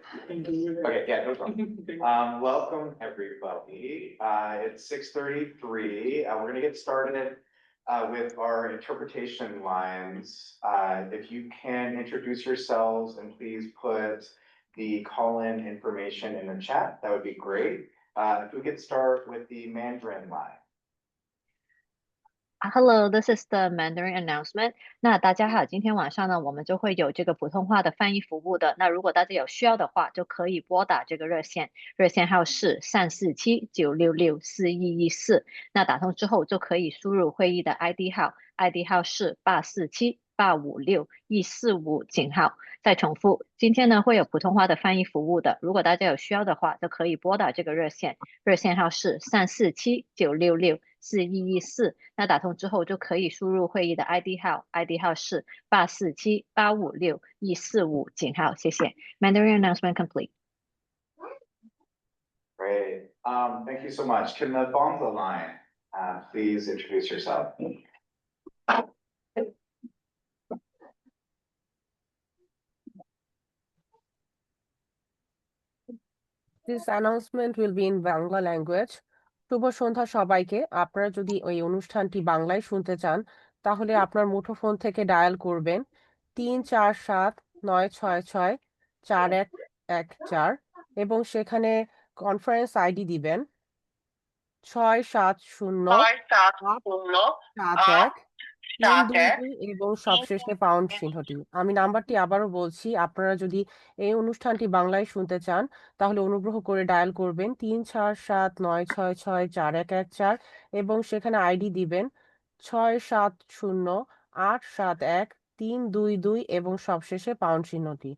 Okay, yeah, no problem. Welcome, everybody. It's 6:33. We're gonna get started with our interpretation lines. If you can introduce yourselves and please put the call-in information in the chat, that would be great. If we could start with the Mandarin line. Hello, this is the Mandarin announcement. 那大家好，今天晚上呢，我们就会有这个普通话的翻译服务的。那如果大家有需要的话，就可以拨打这个热线，热线号是347-966-4114。那打通之后就可以输入会议的 ID 号，ID 号是847-856-145井号。再重复，今天呢会有普通话的翻译服务的。如果大家有需要的话，就可以拨打这个热线，热线号是347-966-4114。那打通之后就可以输入会议的 ID 号，ID 号是847-856-145井号。谢谢。Mandarin announcement complete. Great. Thank you so much. Can the Bonza line please introduce yourself? This announcement will be in Bangla language. শুভ সন্ধ্যা সবাইকে। আপনারা যদি এই অনুষ্ঠানটি বাংলায় শুনতে চান তাহলে আপনার মুঠোফোন থেকে ডায়াল করবেন 347-966-4114 এবং সেখানে কনফারেন্স আইডি দিবেন 670-871-322 এবং সবশেষে পাউন্ড চিহ্নটি। আমি নাম্বারটি আবারও বলছি, আপনারা যদি এই অনুষ্ঠানটি বাংলায় শুনতে চান তাহলে অনুগ্রহ করে ডায়াল করবেন 347-966-4114 এবং সেখানে আইডি দিবেন 670-871-322 এবং সবশেষে পাউন্ড চিহ্নটি।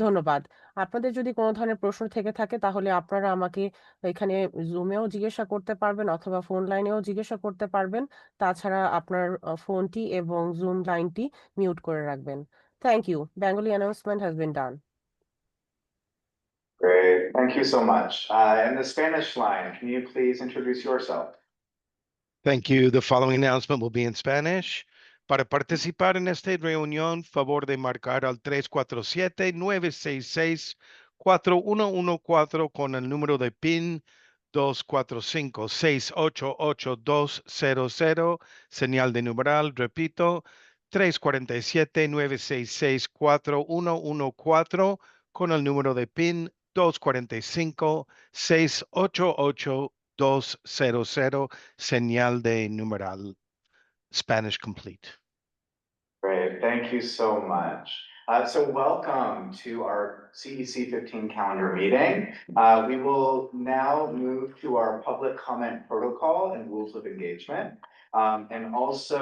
ধন্যবাদ। আপনাদের যদি কোনো ধরনের প্রশ্ন থেকে থাকে তাহলে আপনারা আমাকে এখানে জুমেও জিজ্ঞাসা করতে পারবেন অথবা ফোন লাইনেও জিজ্ঞাসা করতে পারবেন। তাছাড়া আপনার ফোনটি এবং জুম লাইনটি মিউট করে রাখবেন। Thank you. Bengali announcement has been done. Great, thank you so much. And the Spanish line, can you please introduce yourself? Thank you. The following announcement will be in Spanish. Para participar en esta reunión, favor de marcar al 347-966-4114 con el número de PIN 245-688-200, señal de numeral, repito, 347-966-4114 con el número de PIN 245-688-200, señal de numeral. Spanish complete. Great, thank you so much. So welcome to our CEC 15 calendar meeting. We will now move to our public comment protocol and rules of engagement. And also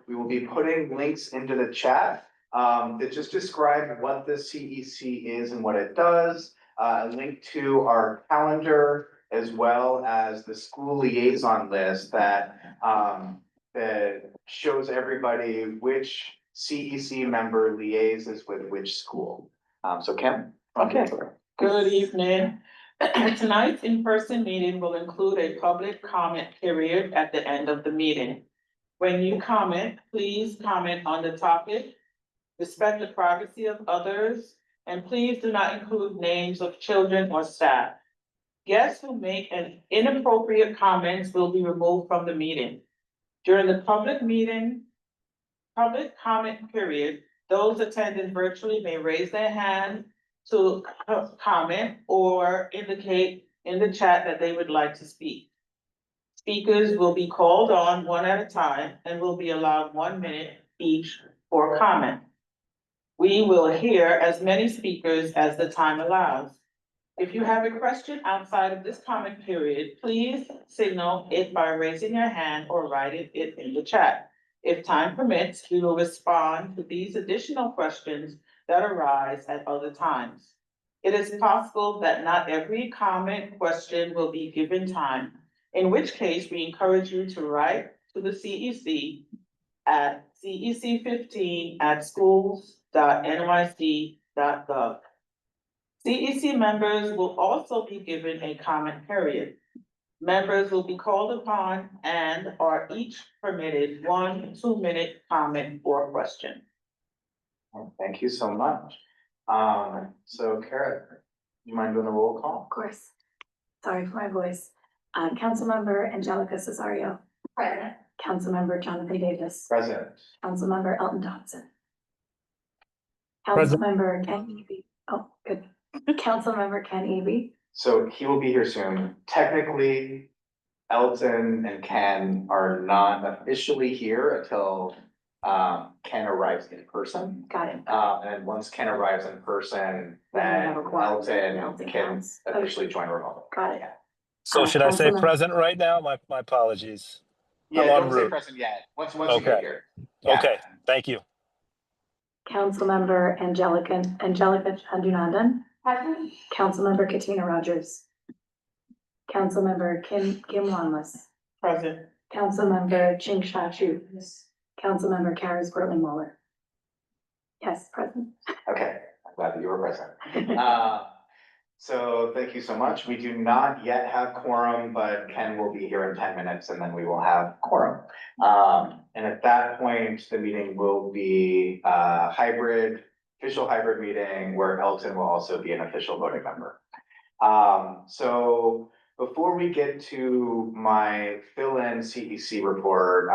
we will be putting links into the chat that just describe what the CEC is and what it does. A link to our calendar as well as the school liaison list that shows everybody which CEC member liaises with which school. So Kim? Okay, good evening. Tonight's in-person meeting will include a public comment period at the end of the meeting. When you comment, please comment on the topic, respect the privacy of others, and please do not include names of children or staff. Guests who make an inappropriate comments will be removed from the meeting. During the public comment period, those attending virtually may raise their hand to comment or indicate in the chat that they would like to speak. Speakers will be called on one at a time and will be allowed 1 minute each for comment. We will hear as many speakers as the time allows. If you have a question outside of this comment period, please signal it by raising your hand or writing it in the chat. If time permits, we will respond to these additional questions that arise at other times. It is possible that not every comment question will be given time, in which case we encourage you to write to the CEC at cec15@schools.nyc.gov. CEC members will also be given a comment period. Members will be called upon and are each permitted 1 2-minute comment or question. Thank you so much. So Kara, you mind doing a roll Of call? course. Sorry for my voice. Councilmember Angelica Cesario. Present. Councilmember Jonathan Davis. Present. Councilmember Elton Thompson. Present. Councilmember Ken Eby. Oh, good. Councilmember Ken Eby. So he will be here soon. Technically, Elton and Ken are not officially here until Ken arrives in person. Got it. And once Ken arrives in person, Then we then have a quorum. Elton Elton can counts. officially join remotely. Got it. So should I say Councilman- present right now? My apologies. Yeah, I'm en don't say route. present yet. Once you get Okay. here. Yeah. Okay, thank you. Councilmember Angelica Chandunandan. Present. Councilmember Katina Rogers. Councilmember Kim Wanless. Present. Councilmember Ching Sha Chu. Councilmember Karis Bertling Muller. Yes, present. Okay, I'm glad that you were present. So thank you so much. We do not yet have quorum, but Ken will be here in 10 minutes and then we will have quorum. And at that point, the meeting will be a official hybrid meeting where Elton will also be an official voting member. So before we get to my fill-in CEC report,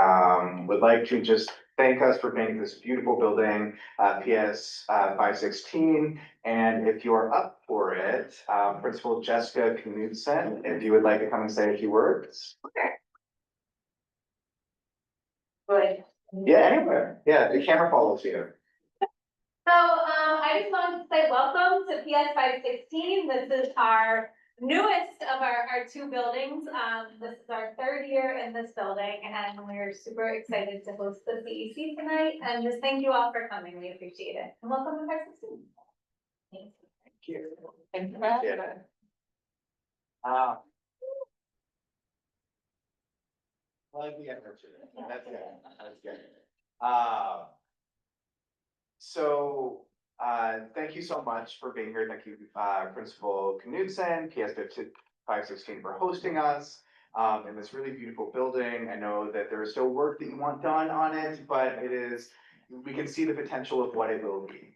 would like to just thank us for being this beautiful building, PS 516. And if you are up for it, Principal Jessica Knudsen, if you would like to come and say a few words. Good. Yeah, anywhere. Yeah, the camera follows you. So, I just wanted to say welcome to PS 516. This is our newest of our two buildings. This is our third year in this building and we're super excited to host the CEC tonight. And just thank you all for coming. We appreciate it. And welcome to 516. Thanks. Thank you. Thank you for having Yeah. us. Like the effort to it. That's good. That's good. So, thank you so much for being here. Thank you, Principal Knudsen, PS 516 for hosting us in this really beautiful building. I know that there is still work that you want done on it, but we can see the potential of what it will be.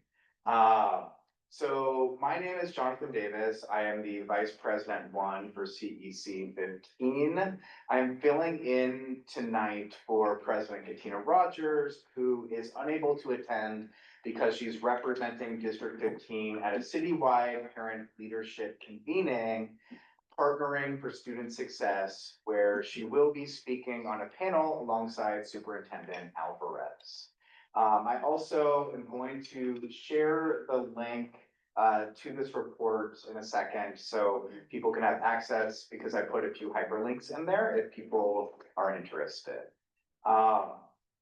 So my name is Jonathan Davis. I am the Vice President 1 for CEC 15. I'm filling in tonight for President Katina Rogers, who is unable to attend because she's representing District 15 at a citywide parent leadership convening, partnering for student success, where she will be speaking on a panel alongside Superintendent Alvarez. I also am going to share the link to this report in a second so people can have access because I put a few hyperlinks in there if people are interested.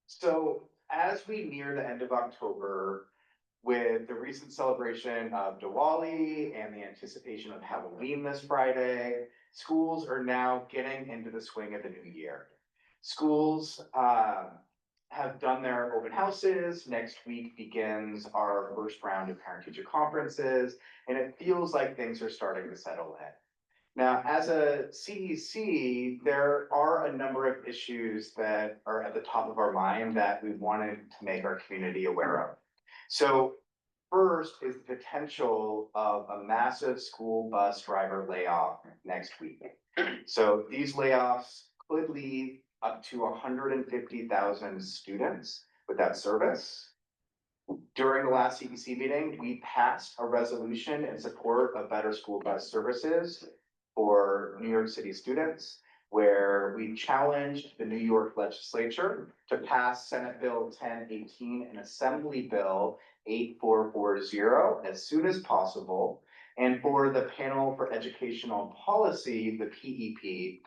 So as we near the end of October, with the recent celebration of Diwali and the anticipation of Halloween this Friday, schools are now getting into the swing of the new year. Schools have done their open houses. Next week begins our first round of parent-teacher conferences, and it feels like things are starting to settle in. Now, as a CEC, there are a number of issues that are at the top of our mind that we wanted to make our community aware of. So first is the potential of a massive school bus driver layoff next week. So these layoffs could leave up to 150,000 students without service. During the last CEC meeting, we passed a resolution in support of better school bus services for New York City students, where we challenged the New York legislature to pass Senate Bill 1018 and Assembly Bill 8440 as soon as possible, and for the Panel for Educational Policy, the PEP,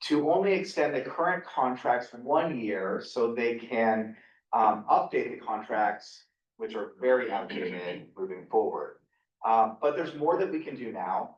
to only extend the current contracts 1 year so they can update the contracts, which are very outdated moving forward. But there's more that we can do now.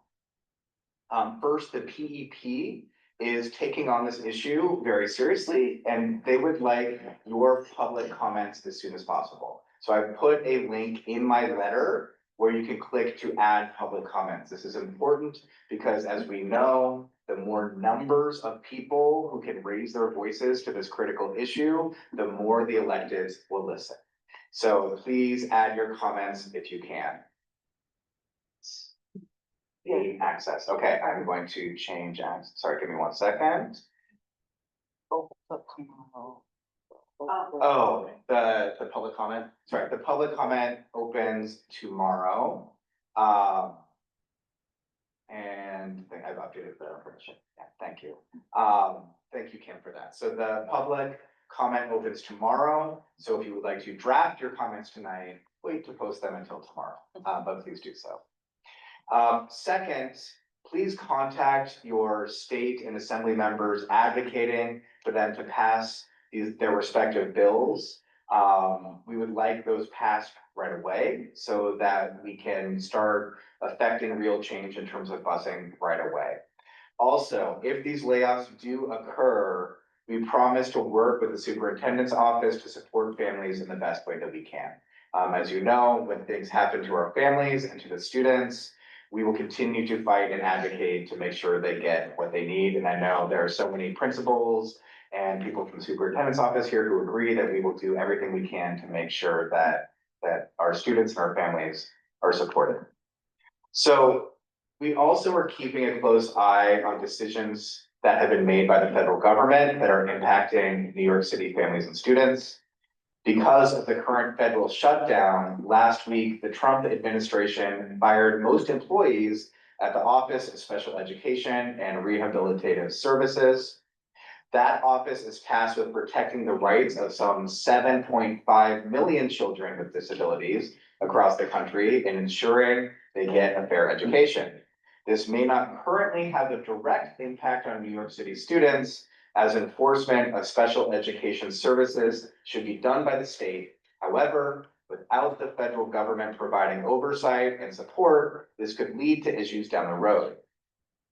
First, the PEP is taking on this issue very seriously, and they would like your public comments as soon as possible. So I've put a link in my letter where you can click to add public comments. This is important because, as we know, the more numbers of people who can raise their voices to this critical issue, the more the electeds will listen. So please add your comments if you can. gain access. Okay, I'm going to change, sorry, give me 1 second. Oh, the public comment, sorry, the public comment opens tomorrow. And I've updated the information. Yeah, thank you. Thank you, Kim, for that. So the public comment opens tomorrow. So if you would like to draft your comments tonight, wait to post them until tomorrow, but please do so. Second, please contact your state and assembly members advocating for them to pass their respective bills. We would like those passed right away so that we can start affecting real change in terms of busing right away. Also, if these layoffs do occur, we promise to work with the superintendent's office to support families in the best way that we can. As you know, when things happen to our families and to the students, we will continue to fight and advocate to make sure they get what they need. And I know there are so many principals and people from the superintendent's office here who agree that we will do everything we can to make sure that our students and our families are supported. So we also are keeping a close eye on decisions that have been made by the federal government that are impacting New York City families and students. Because of the current federal shutdown, last week, the Trump administration fired most employees at the Office of Special Education and Rehabilitative Services. That office is tasked with protecting the rights of some 7.5 million children with disabilities across the country and ensuring they get a fair education. This may not currently have a direct impact on New York City students, as enforcement of special education services should be done by the state. However, without the federal government providing oversight and support, this could lead to issues down the road.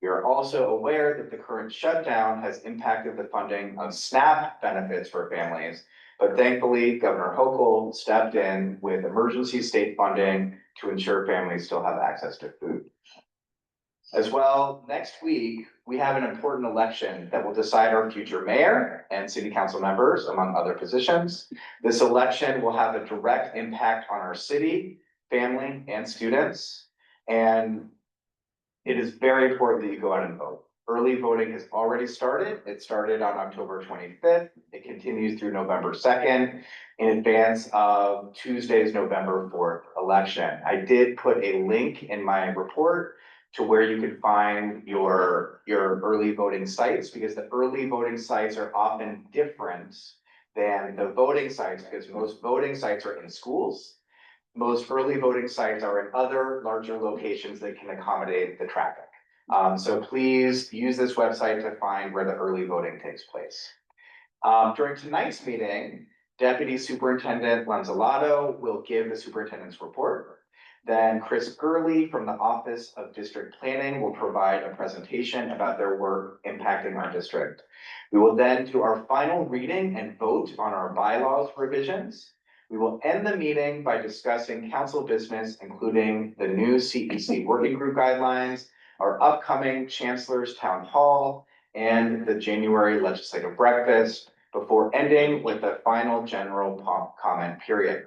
We are also aware that the current shutdown has impacted the funding of SNAP benefits for families, but thankfully, Governor Hochul stepped in with emergency state funding to ensure families still have access to food. As well, next week, we have an important election that will decide our future mayor and city council members, among other positions. This election will have a direct impact on our city, family, and students. And it is very important that you go out and vote. Early voting has already started. It started on October 25th. It continues through November 2nd in advance of Tuesday's November 4th election. I did put a link in my report to where you can find your early voting sites, because the early voting sites are often different than the voting sites, because most voting sites are in schools. Most early voting sites are in other larger locations that can accommodate the traffic. So please use this website to find where the early voting takes place. During tonight's meeting, Deputy Superintendent Lanzalato will give the superintendent's report. Then Chris Gurley from the Office of District Planning will provide a presentation about their work impacting our district. We will then do our final reading and vote on our bylaws revisions. We will end the meeting by discussing council business, including the new CEC working group guidelines, our upcoming Chancellor's Town Hall, and the January legislative breakfast, before ending with the final general comment period.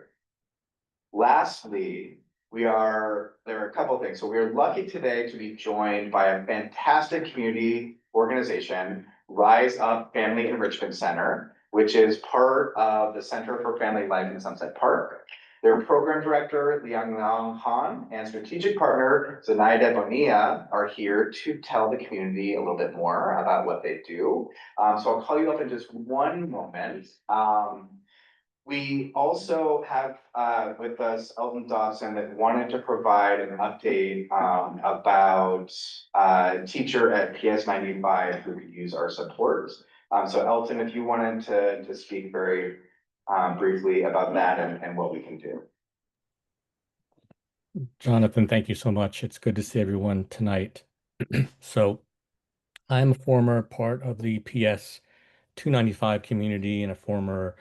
Lastly, there are a couple of things. So we are lucky today to be joined by a fantastic community organization, Rise Up Family Enrichment Center, which is part of the Center for Family Life in Sunset Park. Their program director, Liang Han, and strategic partner, Zenaida Bonilla, are here to tell the community a little bit more about what they do. So I'll call you up in just one moment. We also have with us Elton Dawson that wanted to provide an update about a teacher at PS 95 who could use our support. So Elton, if you wanted to speak very briefly about that and what we can do. Jonathan, thank you so much. It's good to see everyone tonight. So I'm a former part of the PS 295 community and a former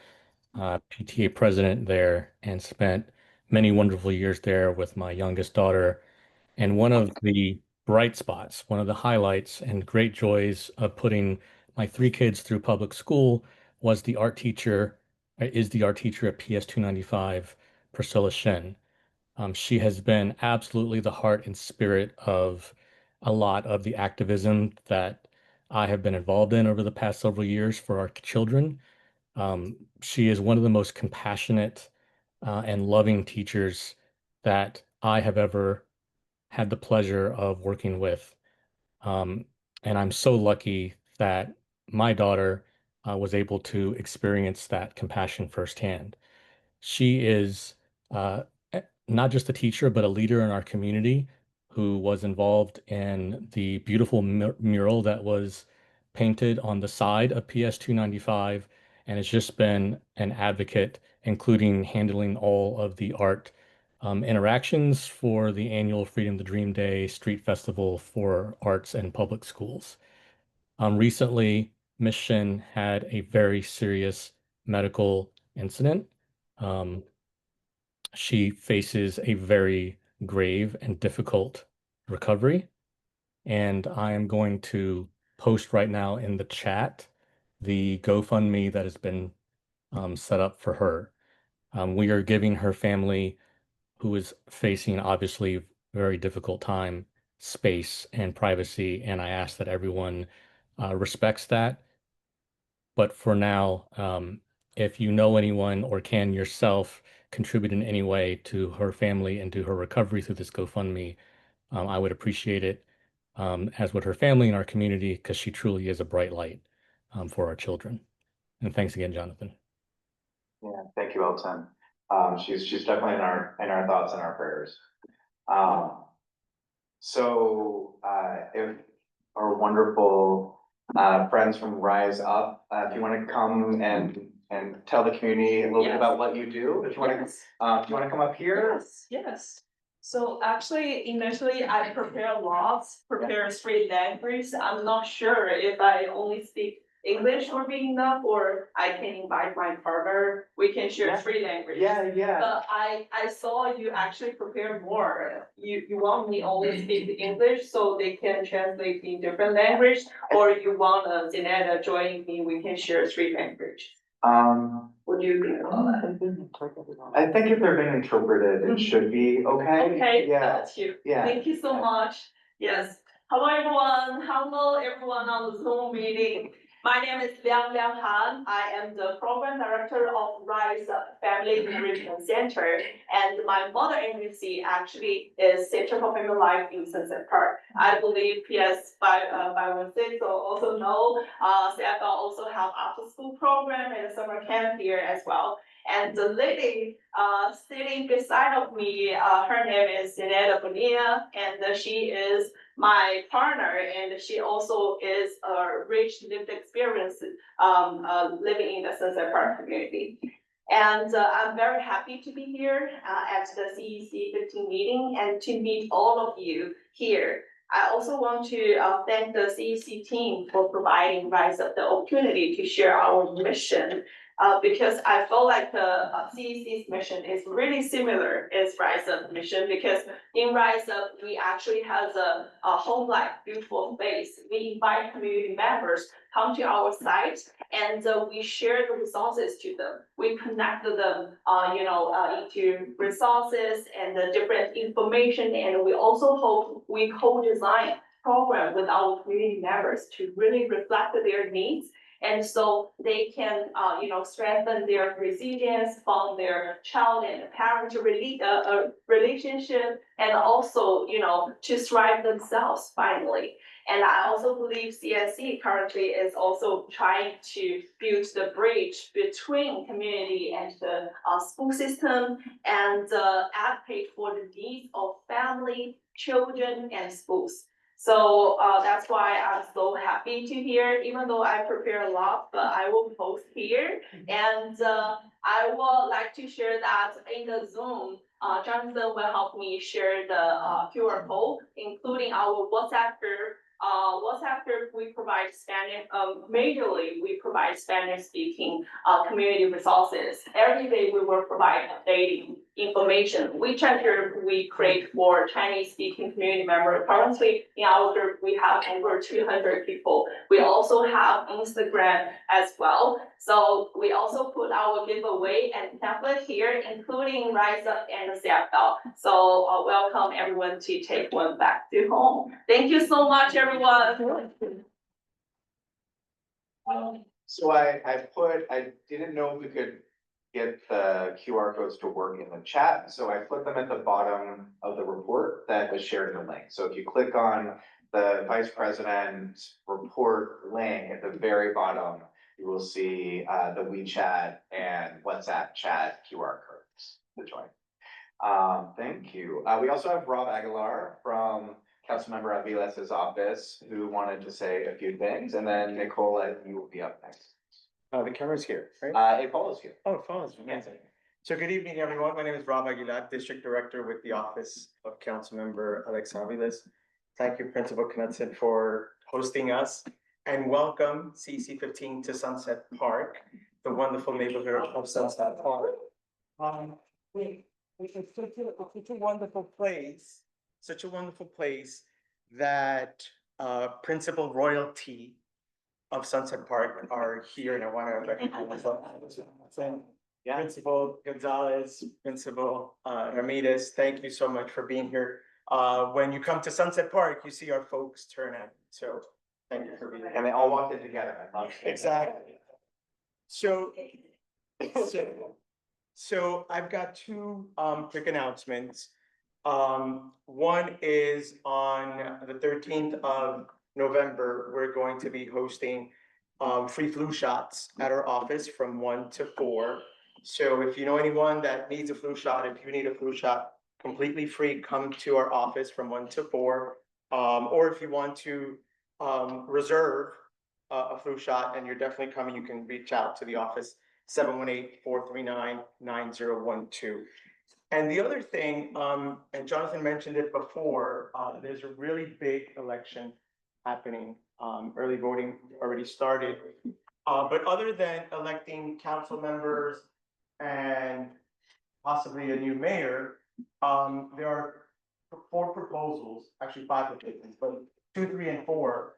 PTA president there, and spent many wonderful years there with my youngest daughter. And one of the bright spots, one of the highlights and great joys of putting my three kids through public school was the art teacher, is the art teacher at PS 295, Priscilla Shen. She has been absolutely the heart and spirit of a lot of the activism that I have been involved in over the past several years for our children. She is one of the most compassionate and loving teachers that I have ever had the pleasure of working with. And I'm so lucky that my daughter was able to experience that compassion firsthand. She is not just a teacher, but a leader in our community who was involved in the beautiful mural that was painted on the side of PS 295 and has just been an advocate, including handling all of the art interactions for the annual Freedom to Dream Day Street Festival for Arts and Public Schools. Recently, Miss Shin had a very serious medical incident. Um, she faces a very grave and difficult recovery. And I am going to post right now in the chat the GoFundMe that has been set up for her. We are giving her family, who is facing obviously very difficult time, space and privacy. And I ask that everyone respects that. But for now, if you know anyone or can yourself contribute in any way to her family and to her recovery through this GoFundMe, I would appreciate it, as would her family and our community, because she truly is a bright light for our children. And thanks again, Jonathan. Yeah, thank you, Elton. She's definitely in our thoughts and our prayers. If our wonderful friends from Rise Up, if you want to come and tell the community a little bit about what you do, if you want to come up here. Yes. So actually, initially I prepare three languages. I'm not sure if I only speak English will be enough, or I can invite my partner. We can share three languages. Yeah. But I saw you actually prepare more. You want me only speak English so they can translate in different language, or you want Zenetta joining me, we can share three languages. What do you think about that? I think if they're being interpreted, it should be okay. Okay, Yeah. that's you. Yeah. Thank you so much. Yes. Hello, everyone. Hello, everyone on the Zoom meeting. My name is Liang Han. I am the program director of Rise Up Family Enrichment Center, and my mother agency actually is Center for Family Life in Sunset Park. I believe PS 516 also know, CFL also have after school program and a summer camp here as well. And the lady sitting beside of me, her name is Zenetta Bonilla, and she is my partner, and she also is a rich lived experience living in the Sunset Park community. And I'm very happy to be here at the CEC 15 meeting and to meet all of you here. I also want to thank the CEC team for providing Rise Up the opportunity to share our mission. Because I feel like the CEC's mission is really similar as Rise Up mission, because in Rise Up, we actually have a home life, beautiful space. We invite community members come to our site, and we share the resources to them. We connect them, into resources and the different information, and we also hope we co-design program with our community members to really reflect their needs. And so they can, strengthen their resilience from their child and parent relationship, and also, to thrive themselves finally. And I also believe CSC currently is also trying to build the bridge between community and the school system, and advocate for the needs of family, children, and schools. So that's why I'm so happy to hear, even though I prepare a lot, but I will post here. And I would like to share that in the Zoom, Jonathan will help me share the QR code, including our WhatsApp group. WhatsApp group, we provide Spanish, majorly we provide Spanish speaking community resources. Every day we will provide updating information. WeChat group we create for Chinese speaking community member. Currently in our group, we have over 200 people. We also have Instagram as well. So we also put our giveaway and template here, including Rise Up and the CFL. So welcome everyone to take one back to home. Thank you so much, everyone. So I didn't know if we could get the QR codes to work in the chat, so I put them at the bottom of the report that was shared in the link. So if you click on the vice president's report link at the very bottom, you will see the WeChat and WhatsApp chat QR codes to join. Thank you. We also have Rob Aguilar from Councilmember Aviles' office who wanted to say a few things, and then Nicola, you will be up next. The camera's here, right? It follows you. Oh, it follows, amazing. So good evening, everyone. My name is Rob Aguilar, District Director with the Office of Councilmember Alex Aviles. Thank you, Principal Knudsen, for hosting us, and welcome CEC 15 to Sunset Park, the wonderful neighborhood of Sunset Park. It's such a wonderful place, that Principal Royalty of Sunset Park are here, and I want to recognize them. Yeah. Principal Gonzalez, Principal Ramirez, thank you so much for being here. When you come to Sunset Park, you see our folks turn out, so thank you for being here. And they all walked in together. I love it. Exactly. So I've got two quick announcements. One is on the 13th of November, we're going to be hosting free flu shots at our office from 1 to 4. So if you know anyone that needs a flu shot, if you need a flu shot completely free, come to our office from 1 to 4. Or if you want to reserve a flu shot and you're definitely coming, you can reach out to the office 718-439-9012. And the other thing, and Jonathan mentioned it before, there's a really big election happening. Early voting already started. But other than electing council members and possibly a new mayor, there are 4 proposals, actually 5 proposals, but 2, 3, and 4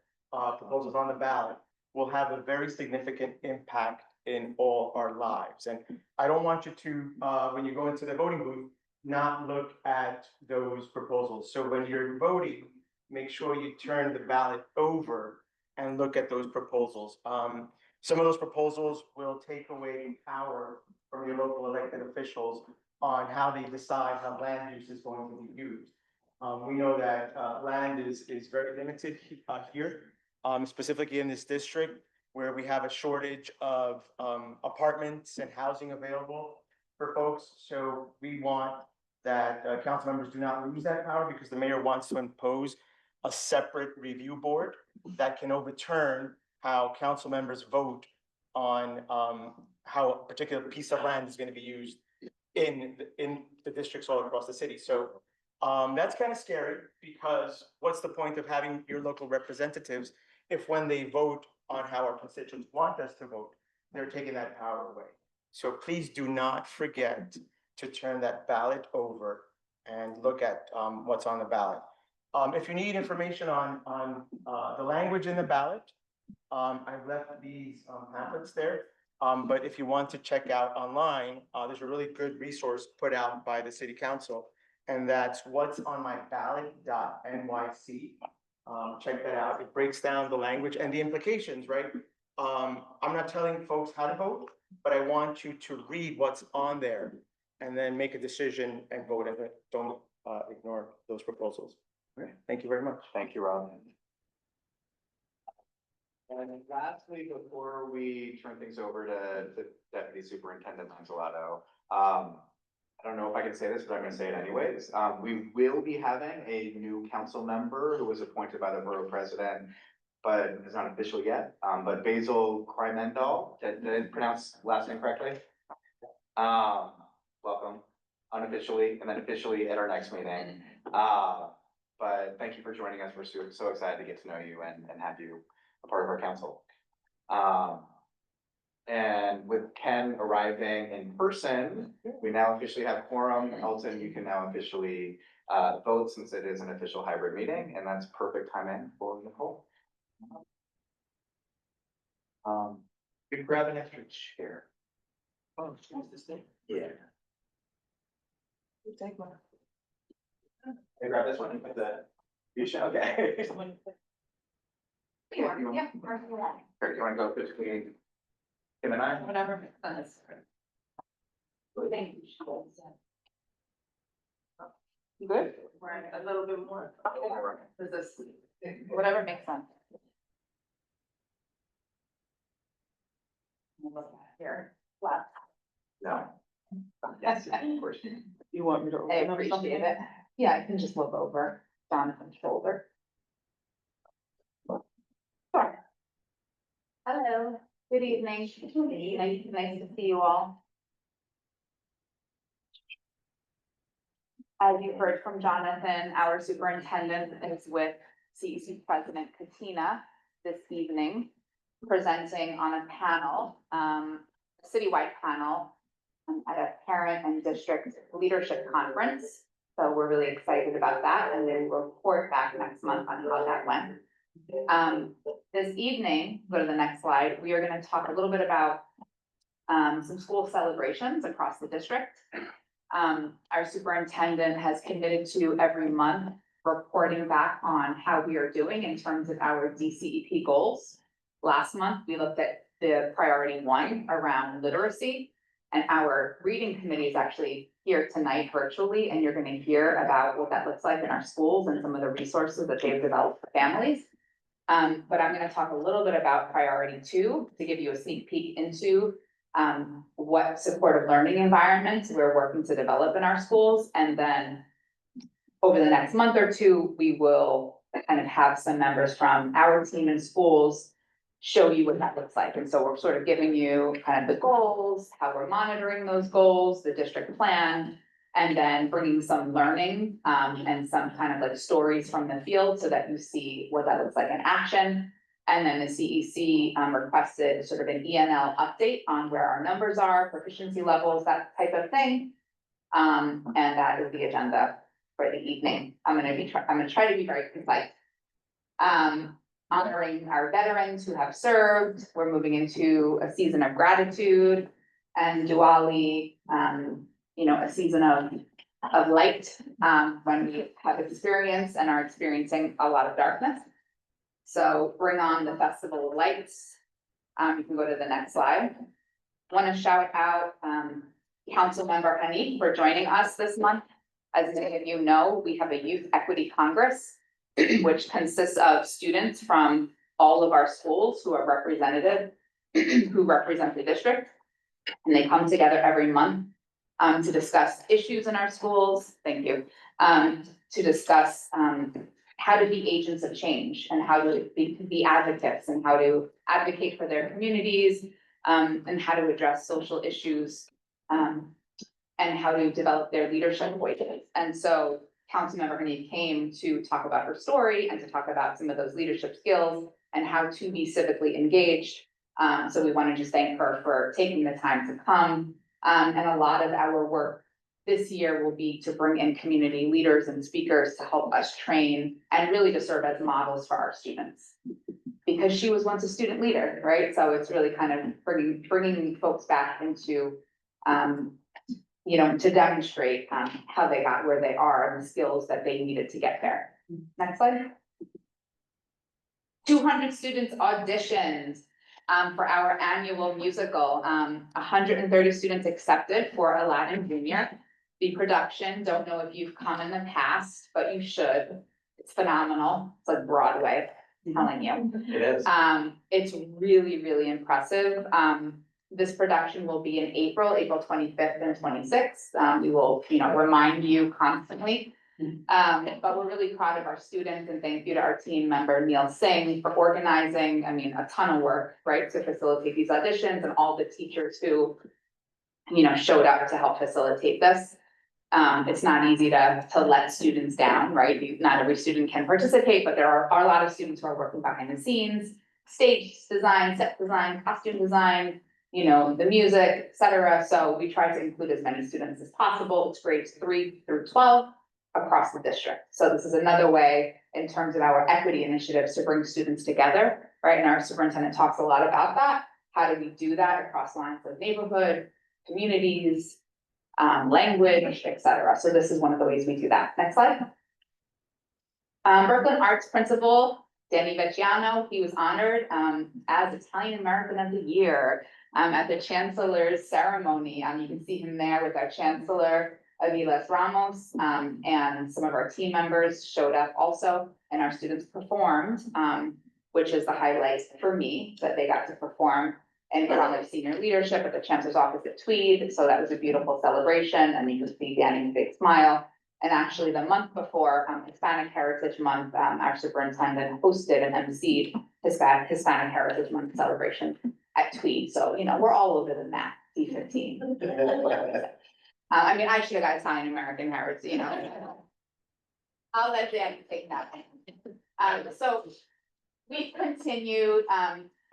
proposals on the ballot will have a very significant impact in all our lives. And I don't want you to, when you go into the voting booth, not look at those proposals. So when you're voting, make sure you turn the ballot over and look at those proposals. Some of those proposals will take away power from your local elected officials on how they decide how land use is going to be used. We know that land is very limited here, specifically in this district, where we have a shortage of apartments and housing available for folks. So we want that council members do not lose that power, because the mayor wants to impose a separate review board that can overturn how council members vote on how a particular piece of land is going to be used in the districts all across the city. So that's kind of scary, because what's the point of having your local representatives if when they vote on how our constituents want us to vote, they're taking that power away? So please do not forget to turn that ballot over and look at what's on the ballot. If you need information on the language in the ballot, I've left these pamphlets there. But if you want to check out online, there's a really good resource put out by the city council, and that's what's on my ballot.nyc. Check that out. It breaks down the language and the implications, right? I'm not telling folks how to vote, but I want you to read what's on there and then make a decision and vote. And don't ignore those proposals. Okay. Thank you very much. Thank you, Rob. And lastly, before we turn things over to Deputy Superintendent Lanzolato, I don't know if I can say this, but I'm going to say it anyways. We will be having a new council member who was appointed by the borough president, but is not official yet. But Basil Krymendall, did I pronounce last name correctly? Welcome, unofficially, and then officially at our next meeting. But thank you for joining us. We're so excited to get to know you and have you a part of our council. And with Ken arriving in person, we now officially have quorum. Elton, you can now officially vote since it is an official hybrid meeting, and that's perfect timing for Nicole. We can grab an extra chair. Oh, she's the same. Yeah. You take one. Hey, grab this one with the, you should, okay. Yeah, You want- yeah, wherever you want. Or do you wanna go between Kim and I? Whatever makes sense. Good. A little bit more. Is this, whatever makes sense. Here, left. No. Yes, of course. You want me to? I open up something? appreciate it. Yeah, I can just look over Jonathan's shoulder. Sure. Hello, good evening. Nice to see you all. As you heard from Jonathan, our superintendent is with CEC President Katina this evening, presenting on a panel, citywide panel at a parent and district leadership conference. So we're really excited about that, and then we'll report back next month on how that went. This evening, go to the next slide, we are gonna talk a little bit about some school celebrations across the district. Our superintendent has committed to every month reporting back on how we are doing in terms of our DCEP goals. Last month, we looked at the priority 1 around literacy, and our reading committee is actually here tonight virtually, and you're gonna hear about what that looks like in our schools and some of the resources that they've developed for families. But I'm gonna talk a little bit about priority 2 to give you a sneak peek into what supportive learning environments we're working to develop in our schools. And then over the next month or 2, we will kind of have some members from our team in schools show you what that looks like. And so we're sort of giving you kind of the goals, how we're monitoring those goals, the district plan, and then bringing some learning and some kind of like stories from the field so that you see what that looks like in action. And then the CEC requested sort of an ENL update on where our numbers are, proficiency levels, that type of thing. And that is the agenda for the evening. I'm gonna try to be very concise. Honoring our veterans who have served, we're moving into a season of gratitude and Diwali, a season of light, when we have experienced and are experiencing a lot of darkness. So bring on the Festival of Lights. You can go to the next slide. Want to shout out Councilmember Hanif for joining us this month. As many of you know, we have a Youth Equity Congress, which consists of students from all of our schools who are representative, who represent the district. And they come together every month to discuss issues in our schools. Thank you. To discuss how to be agents of change and how to be advocates and how to advocate for their communities, and how to address social issues, and how to develop their leadership voices. And so Councilmember Hanif came to talk about her story and to talk about some of those leadership skills and how to be civically engaged. So we want to just thank her for taking the time to come. And a lot of our work this year will be to bring in community leaders and speakers to help us train and really to serve as models for our students. Because she was once a student leader, right? So it's really kind of bringing folks back into, to demonstrate how they got where they are and the skills that they needed to get there. Next slide. 200 students auditioned for our annual musical. 130 students accepted for Aladdin Junior. The production, don't know if you've come in the past, but you should. It's phenomenal. It's like Broadway, I'm telling you. It is. It's really, really impressive. This production will be in April 25th and 26th. We will, remind you constantly. But we're really proud of our students and thank you to our team member Neil Singh for organizing, a ton of work, right, to facilitate these auditions and all the teachers who, showed up to help facilitate this. It's not easy to let students down, right? Not every student can participate, but there are a lot of students who are working behind the scenes, stage design, set design, costume design, you know, the music, et cetera. So we try to include as many students as possible. It's grades 3 through 12 across the district. So this is another way in terms of our equity initiatives to bring students together, right? And our superintendent talks a lot about that. How do we do that across lines of neighborhood, communities, language, et cetera. So this is one of the ways we do that. Next slide. Brooklyn Arts Principal, Danny Vecchiano, he was honored as Italian American of the Year at the Chancellor's ceremony. You can see him there with our Chancellor, Aviles Ramos, and some of our team members showed up also, and our students performed, which is the highlight for me, that they got to perform in front of senior leadership at the Chancellor's office at Tweed. So that was a beautiful celebration, and you could see Danny's big smile. And actually the month before, Hispanic Heritage Month, our superintendent hosted and emceed Hispanic Heritage Month celebration at Tweed. So, you know, we're all over the map, D15. I mean, I should have got Italian American heritage, you know. I'll let Dan take that. So we've continued,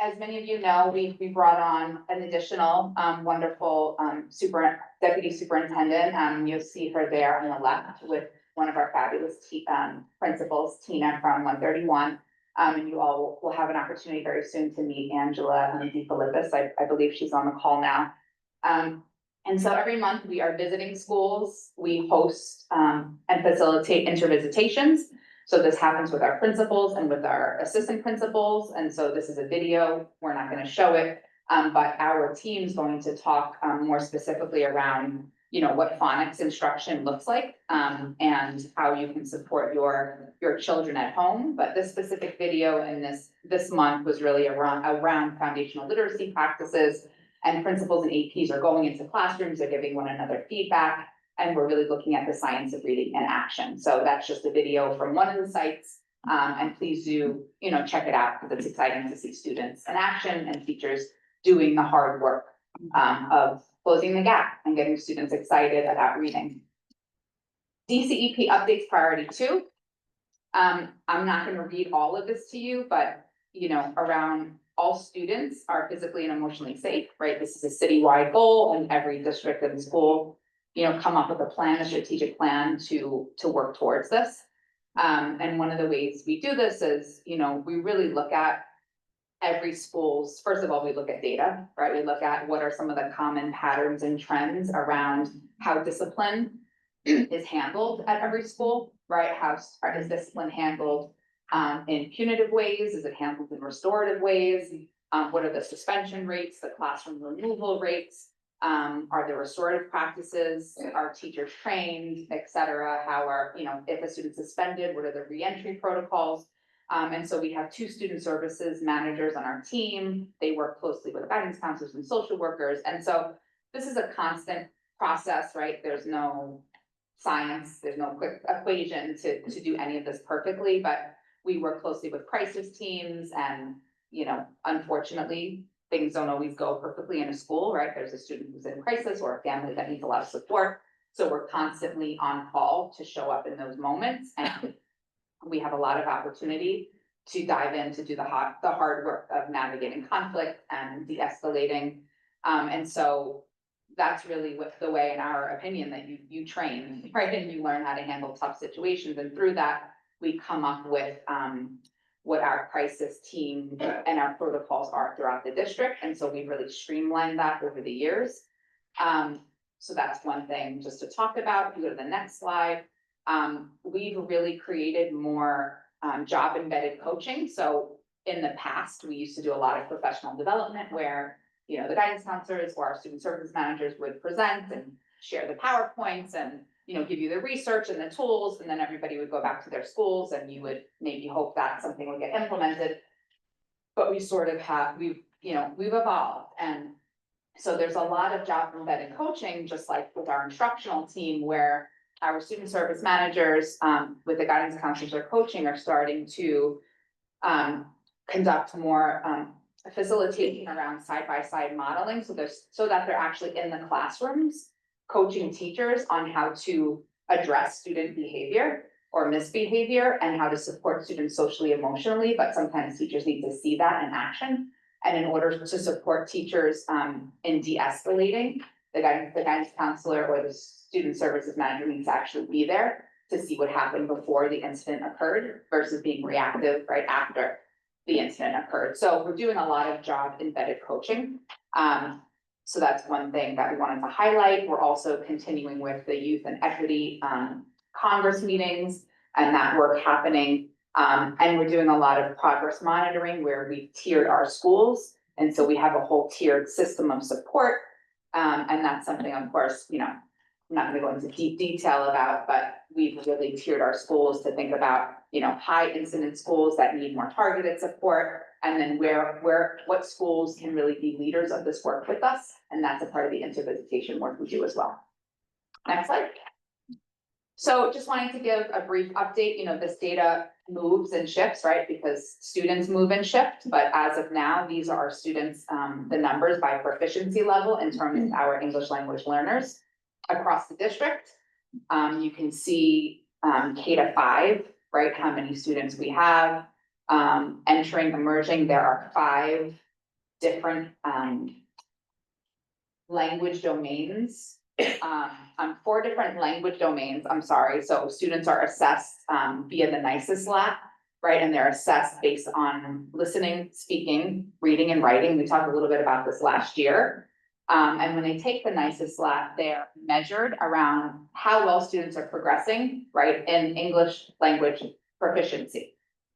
as many of you know, we brought on an additional wonderful deputy superintendent. You'll see her there on the left with one of our fabulous principals, Tina from 131. And you all will have an opportunity very soon to meet Angela DeFilippis. I believe she's on the call now. And so every month we are visiting schools. We host and facilitate intervisitations. So this happens with our principals and with our assistant principals. And so this is a video. We're not going to show it, but our team's going to talk more specifically around, you know, what phonics instruction looks like, and how you can support your children at home. But this specific video in this month was really around foundational literacy practices, and principals and APs are going into classrooms, they're giving one another feedback, and we're really looking at the science of reading in action. So that's just a video from one of the sites, and please do, you know, check it out, because it's exciting to see students in action and teachers doing the hard work of closing the gap and getting students excited about reading. DCEP updates priority 2. I'm not going to read all of this to you, but, you know, around all students are physically and emotionally safe, right? This is a citywide goal, and every district and school, you know, come up with a plan, a strategic plan to work towards this. And one of the ways we do this is, you know, we really look at every school's, first of all, we look at data, right? We look at what are some of the common patterns and trends around how discipline is handled at every school, right? How is discipline handled in punitive ways? Is it handled in restorative ways? What are the suspension rates, the classroom removal rates? Are there restorative practices? Are teachers trained, et cetera? How are, you know, if a student's suspended, what are the reentry protocols? And so we have 2 student services managers on our team. They work closely with guidance counselors and social workers. And so this is a constant process, right? There's no science, there's no quick equation to do any of this perfectly, but we work closely with crisis teams, and, you know, unfortunately, things don't always go perfectly in a school, right? There's a student who's in crisis or a family that needs a lot of support. So we're constantly on call to show up in those moments, and we have a lot of opportunity to dive in to do the hard work of navigating conflict and de-escalating. And so that's really the way, in our opinion, that you train, right? And you learn how to handle tough situations. And through that, we come up with what our crisis team and our protocols are throughout the district. And so we've really streamlined that over the years. So that's one thing just to talk about. If you go to the next slide, we've really created more job embedded coaching. So in the past, we used to do a lot of professional development where, you know, the guidance counselors or our student services managers would present and share the PowerPoints and, you know, give you the research and the tools, and then everybody would go back to their schools and you would maybe hope that something would get implemented. But we sort of we've evolved. And so there's a lot of job embedded coaching, just like with our instructional team, where our student service managers with the guidance counselors or coaching are starting to conduct more facilitation around side-by-side modeling. So that they're actually in the classrooms coaching teachers on how to address student behavior or misbehavior and how to support students socially, emotionally, but sometimes teachers need to see that in action. And in order to support teachers in de-escalating, the guidance counselor or the student services manager needs to actually be there to see what happened before the incident occurred versus being reactive right after the incident occurred. So we're doing a lot of job embedded coaching. So that's one thing that we wanted to highlight. We're also continuing with the youth and equity Congress meetings and that work happening. And we're doing a lot of progress monitoring where we've tiered our schools. And so we have a whole tiered system of support. And that's something, of course, you know, I'm not gonna go into deep detail about, but we've really tiered our schools to think about, you know, high incident schools that need more targeted support. And then what schools can really be leaders of this work with us. And that's a part of the intervisitation work we do as well. Next slide. So just wanting to give a brief update, you know, this data moves and shifts, right? Because students move and shift, but as of now, these are our students, the numbers by proficiency level in terms of our English language learners across the district. You can see K-5, right? How many students we have. Entering, emerging, there are 5 different language domains. 4 different language domains, I'm sorry. So students are assessed via the NICES lab, right? And they're assessed based on listening, speaking, reading, and writing. We talked a little bit about this last year. And when they take the NICES lab, they're measured around how well students are progressing, right? In English language proficiency,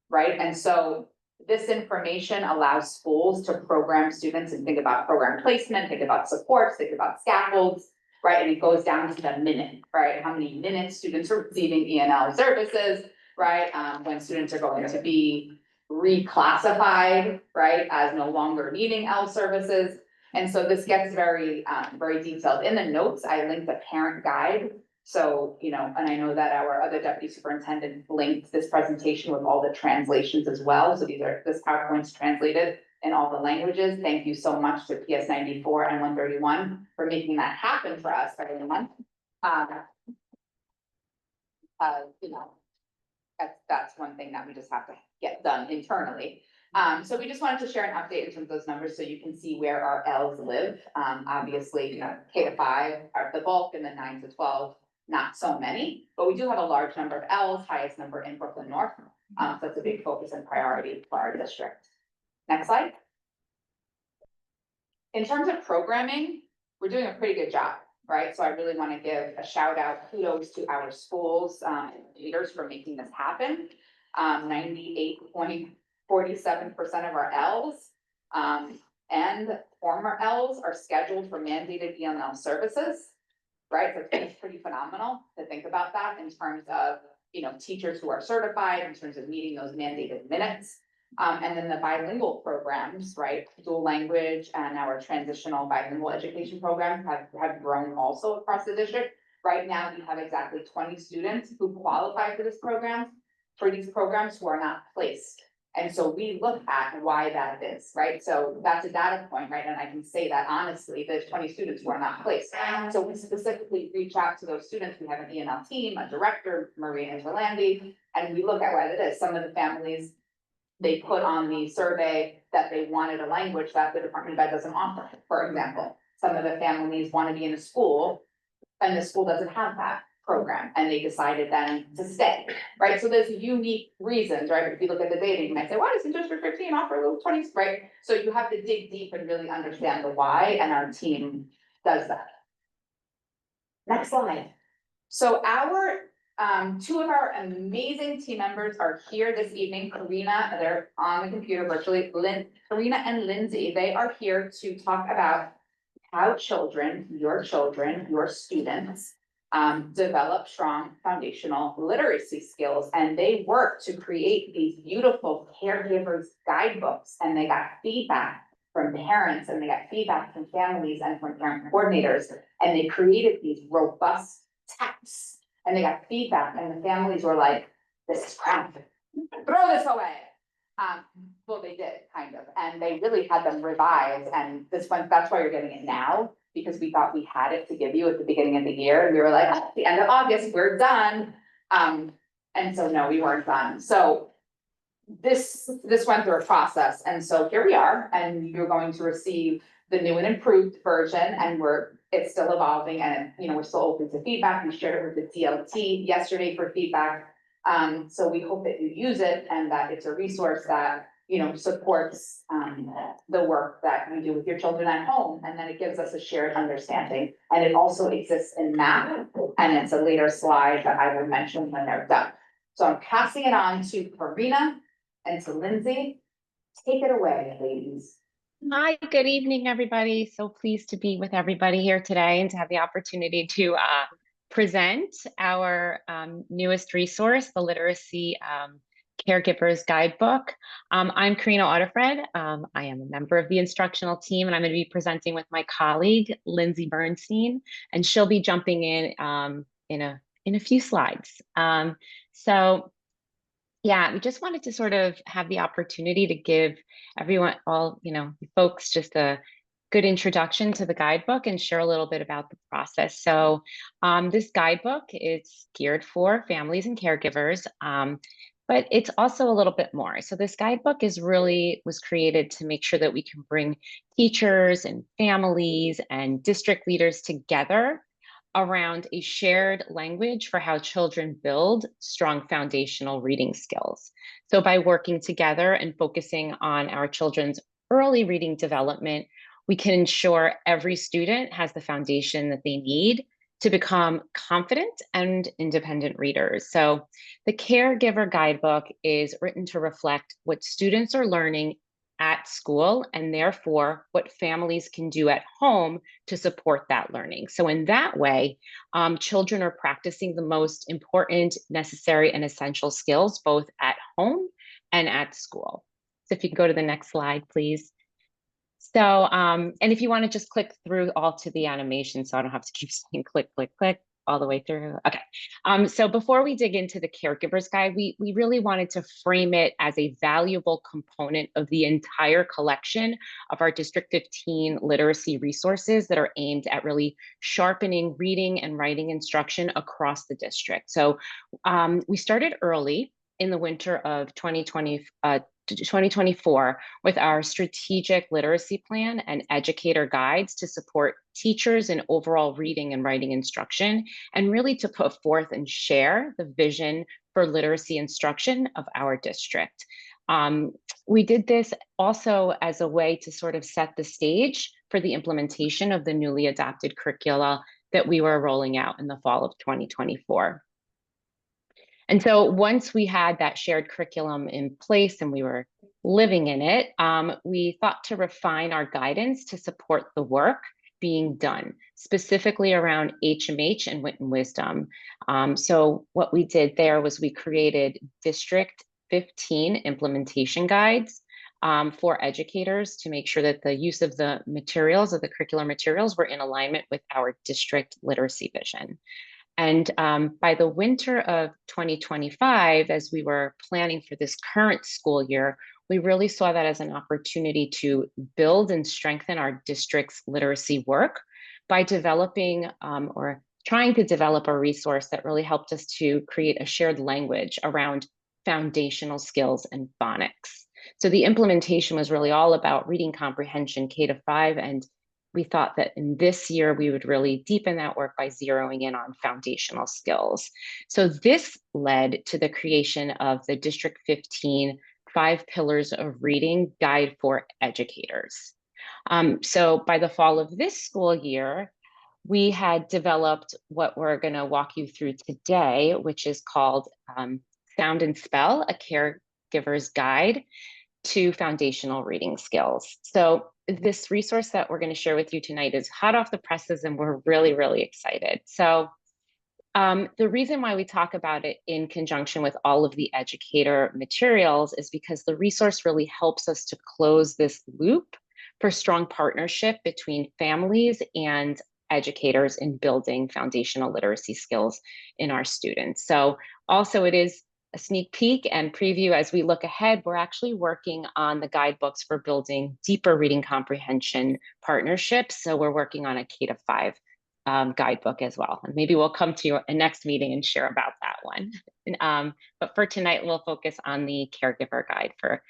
right? And so this information allows schools to program students and think about program placement, think about supports, think about scaffolds, right? And it goes down to the minute, right? How many minutes students are receiving ENL services, right? When students are going to be reclassified, right? As no longer needing L services. And so this gets very, very detailed. In the notes, I linked the parent guide. So, you know, and I know that our other deputy superintendent linked this presentation with all the translations as well. So this PowerPoint's translated in all the languages. Thank you so much to PS 94 and 131 for making that happen for us every month. You know, that's one thing that we just have to get done internally. So we just wanted to share an update in terms of those numbers so you can see where our L's live. Obviously, you know, K-5 are the bulk and then 9 to 12, not so many, but we do have a large number of L's, highest number in Brooklyn North. So that's a big focus and priority for our district. Next slide. In terms of programming, we're doing a pretty good job, right? So I really want to give a shout out, kudos to our schools, leaders for making this happen. 98.47% of our L's and former L's are scheduled for mandated ENL services, right? So it's pretty phenomenal to think about that in terms of, you know, teachers who are certified in terms of meeting those mandated minutes. And then the bilingual programs, right? Dual language and our transitional bilingual education programs have grown also across the district. Right now, we have exactly 20 students who qualify for these programs who are not placed. And so we look at why that is, right? So that's a data point, right? And I can say that honestly, there's 20 students who are not placed. So we specifically reach out to those students. We have an ENL team, a director, Maria Interlandi, and we look at why that is. Some of the families, they put on the survey that they wanted a language that the Department of Ed doesn't offer, for example. Some of the families want to be in a school and the school doesn't have that program and they decided then to stay, right? So there's unique reasons, right? If you look at the data, you might say, why doesn't District 15 offer a little 20s, right? So you have to dig deep and really understand the why, and our team does that. Next slide. So our two of our amazing team members are here this evening. Karina, they're on the computer virtually. Karina and Lindsay, they are here to talk about how children, your students, develop strong foundational literacy skills. And they work to create these beautiful caregivers guidebooks. And they got feedback from parents and they got feedback from families and from parent coordinators. And they created these robust texts. And they got feedback and the families were like, this is crap, throw this away. Well, they did kind of, and they really had them revised, and this one, that's why you're getting it now, because we thought we had it to give you at the beginning of the year, and we were like, at the end of August, we're done. And so no, we weren't done. So this went through a process, and so here we are, and you're going to receive the new and improved version, and it's still evolving, and, you know, we're still open to feedback. We shared it with the DLT yesterday for feedback. So we hope that you use it and that it's a resource that, you know, supports, the work that you do with your children at home, and then it gives us a shared understanding. And it also exists in math, and it's a later slide that I will mention when they're done. So I'm passing it on to Karina and to Lindsay. Take it away, ladies. Hi, good evening, everybody. So pleased to be with everybody here today and to have the opportunity to present our newest resource, the Literacy Caregivers Guidebook. I'm Karina Autofred. I am a member of the instructional team, and I'm going to be presenting with my colleague, Lindsay Bernstein, and she'll be jumping in a few slides. So yeah, we just wanted to sort of have the opportunity to give everyone, all, you know, folks, just a good introduction to the guidebook and share a little bit about the process. So this guidebook is geared for families and caregivers, but it's also a little bit more. So this guidebook was created to make sure that we can bring teachers and families and district leaders together around a shared language for how children build strong foundational reading skills. So by working together and focusing on our children's early reading development, we can ensure every student has the foundation that they need to become confident and independent readers. So the Caregiver Guidebook is written to reflect what students are learning at school, and therefore what families can do at home to support that learning. So in that way, children are practicing the most important, necessary, and essential skills both at home and at school. So if you can go to the next slide, please. So, and if you want to just click through all to the animation, so I don't have to keep saying click, click, click all the way through. Okay. So before we dig into the Caregiver's Guide, we really wanted to frame it as a valuable component of the entire collection of our District 15 literacy resources that are aimed at really sharpening reading and writing instruction across the district. So we started early in the winter of 2024 with our strategic literacy plan and educator guides to support teachers in overall reading and writing instruction, and really to put forth and share the vision for literacy instruction of our district. We did this also as a way to sort of set the stage for the implementation of the newly adopted curricula that we were rolling out in the fall of 2024. And so once we had that shared curriculum in place and we were living in it, we thought to refine our guidance to support the work being done, specifically around HMH and wit and wisdom. So what we did there was we created District 15 implementation guides for educators to make sure that the use of the materials, of the curricular materials, were in alignment with our district literacy vision. And by the winter of 2025, as we were planning for this current school year, we really saw that as an opportunity to build and strengthen our district's literacy work by developing or trying to develop a resource that really helped us to create a shared language around foundational skills and phonics. So the implementation was really all about reading comprehension K-5, and we thought that in this year, we would really deepen that work by zeroing in on foundational skills. So this led to the creation of the District 15 5 Pillars of Reading Guide for Educators. So by the fall of this school year, we had developed what we're going to walk you through today, which is called Sound and Spell, a Caregiver's Guide to Foundational Reading Skills. So this resource that we're going to share with you tonight is hot off the presses, and we're really, really excited. So the reason why we talk about it in conjunction with all of the educator materials is because the resource really helps us to close this loop for strong partnership between families and educators in building foundational literacy skills in our students. So also it is a sneak peek and preview as we look ahead. We're actually working on the guidebooks for building deeper reading comprehension partnerships. So we're working on a K-5 guidebook as well. And maybe we'll come to a next meeting and share about that one. But for tonight, we'll focus on the caregiver guide for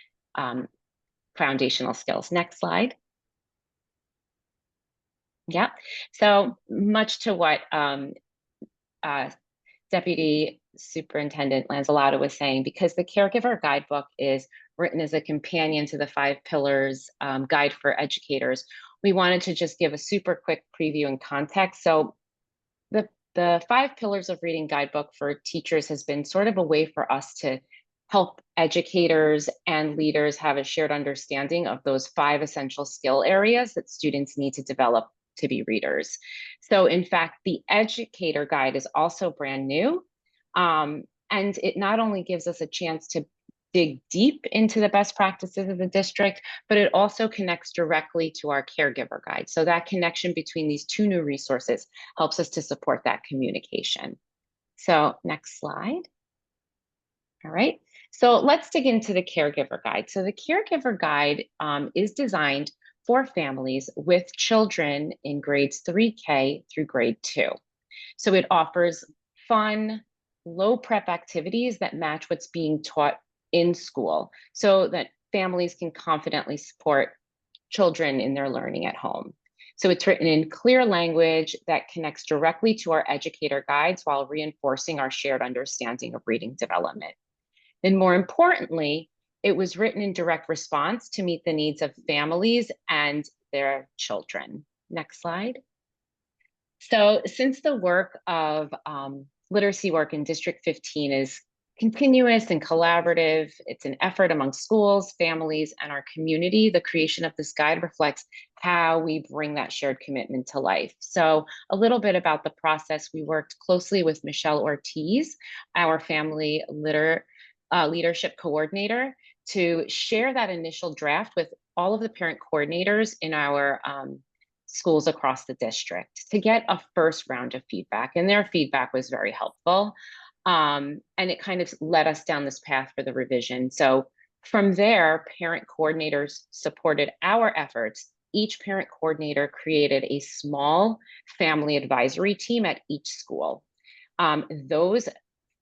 foundational skills. Next slide. Yeah, so much to what Deputy Superintendent Lanzalato was saying, because the caregiver guidebook is written as a companion to the 5 pillars guide for educators. We wanted to just give a super quick preview and context. So the 5 pillars of reading guidebook for teachers has been sort of a way for us to help educators and leaders have a shared understanding of those 5 essential skill areas that students need to develop to be readers. So in fact, the educator guide is also brand new. And it not only gives us a chance to dig deep into the best practices of the district, but it also connects directly to our caregiver guide. So that connection between these 2 new resources helps us to support that communication. So next slide. All right, so let's dig into the caregiver guide. So the caregiver guide is designed for families with children in grades 3K through grade 2. So it offers fun, low prep activities that match what's being taught in school so that families can confidently support children in their learning at home. So it's written in clear language that connects directly to our educator guides while reinforcing our shared understanding of reading development. And more importantly, it was written in direct response to meet the needs of families and their children. Next slide. So since the work of literacy work in District 15 is continuous and collaborative, it's an effort among schools, families, and our community, the creation of this guide reflects how we bring that shared commitment to life. So a little bit about the process. We worked closely with Michelle Ortiz, our family leadership coordinator, to share that initial draft with all of the parent coordinators in our schools across the district to get a first round of feedback. And their feedback was very helpful. And it kind of led us down this path for the revision. So from there, parent coordinators supported our efforts. Each parent coordinator created a small family advisory team at each school. Those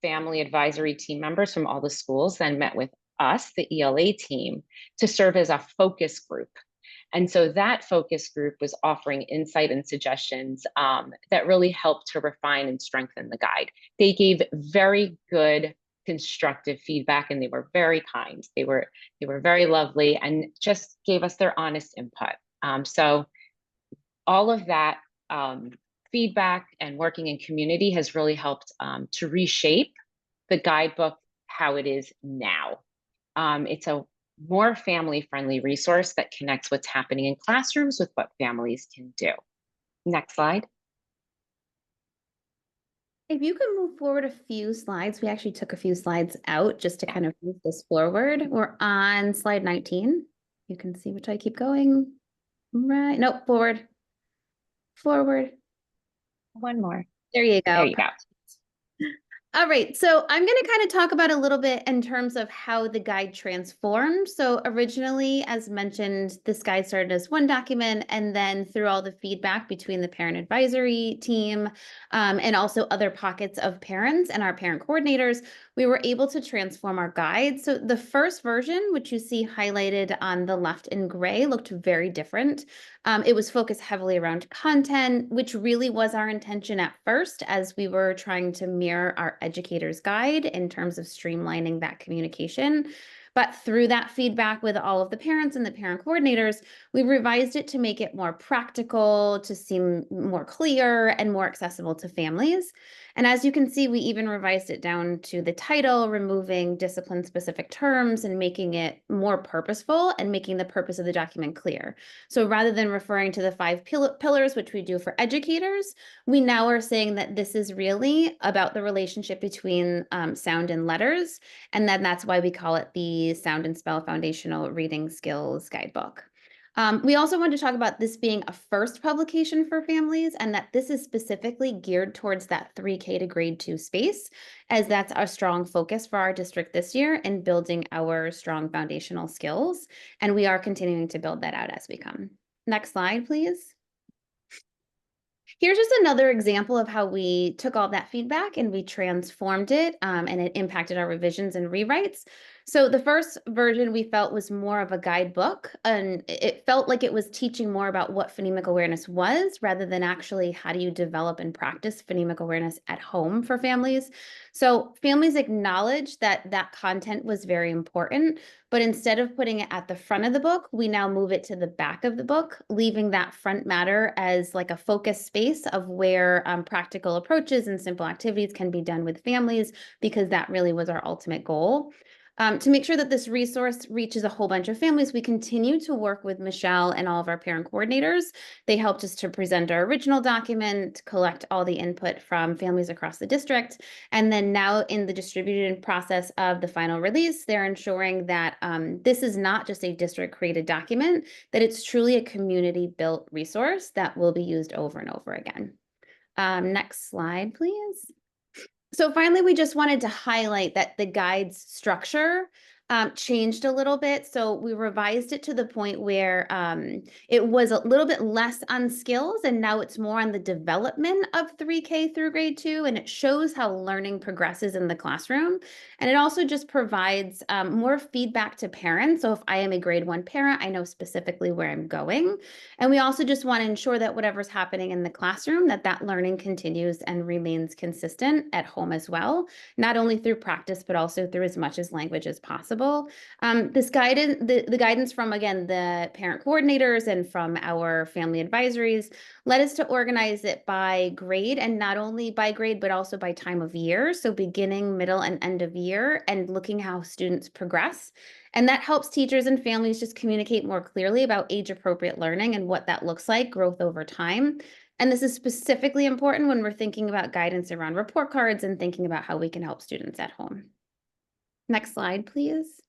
family advisory team members from all the schools then met with us, the ELA team, to serve as a focus group. And so that focus group was offering insight and suggestions that really helped to refine and strengthen the guide. They gave very good, constructive feedback, and they were very kind. They were very lovely and just gave us their honest input. So all of that feedback and working in community has really helped to reshape the guidebook how it is now. It's a more family-friendly resource that connects what's happening in classrooms with what families can do. Next slide. If you can move forward a few slides, we actually took a few slides out just to kind of move this forward. We're on slide 19. You can see which I keep going. Right, nope, forward. Forward. One more. There you go. There you go. All right, so I'm going to kind of talk about a little bit in terms of how the guide transformed. So originally, as mentioned, this guide started as one document, and then through all the feedback between the parent advisory team and also other pockets of parents and our parent coordinators, we were able to transform our guide. So the first version, which you see highlighted on the left in gray, looked very different. It was focused heavily around content, which really was our intention at first as we were trying to mirror our educator's guide in terms of streamlining that communication. But through that feedback with all of the parents and the parent coordinators, we revised it to make it more practical, to seem more clear and more accessible to families. And as you can see, we even revised it down to the title, removing discipline-specific terms and making it more purposeful and making the purpose of the document clear. So rather than referring to the 5 pillars, which we do for educators, we now are saying that this is really about the relationship between sound and letters. And then that's why we call it the Sound and Spell Foundational Reading Skills Guidebook. We also wanted to talk about this being a first publication for families and that this is specifically geared towards that 3K to grade 2 space, as that's our strong focus for our district this year in building our strong foundational skills. And we are continuing to build that out as we come. Next slide, please. Here's just another example of how we took all that feedback and we transformed it, and it impacted our revisions and rewrites. So the first version we felt was more of a guidebook, and it felt like it was teaching more about what phonemic awareness was rather than actually how do you develop and practice phonemic awareness at home for families. So families acknowledged that that content was very important, but instead of putting it at the front of the book, we now move it to the back of the book, leaving that front matter as like a focus space of where practical approaches and simple activities can be done with families, because that really was our ultimate goal. To make sure that this resource reaches a whole bunch of families, we continue to work with Michelle and all of our parent coordinators. They helped us to present our original document, collect all the input from families across the district, and then now in the distributed process of the final release, they're ensuring that this is not just a district-created document, that it's truly a community-built resource that will be used over and over again. Next slide, please. So finally, we just wanted to highlight that the guide's structure changed a little bit. So we revised it to the point where it was a little bit less on skills, and now it's more on the development of 3K through grade 2, and it shows how learning progresses in the classroom. And it also just provides more feedback to parents. So if I am a grade 1 parent, I know specifically where I'm going. And we also just want to ensure that whatever's happening in the classroom, that learning continues and remains consistent at home as well, not only through practice, but also through as much as language as possible. This guidance, the guidance from, again, the parent coordinators and from our family advisories led us to organize it by grade, and not only by grade, but also by time of year. So beginning, middle, and end of year, and looking how students progress. And that helps teachers and families just communicate more clearly about age-appropriate learning and what that looks like, growth over time. And this is specifically important when we're thinking about guidance around report cards and thinking about how we can help students at home. Next slide, please.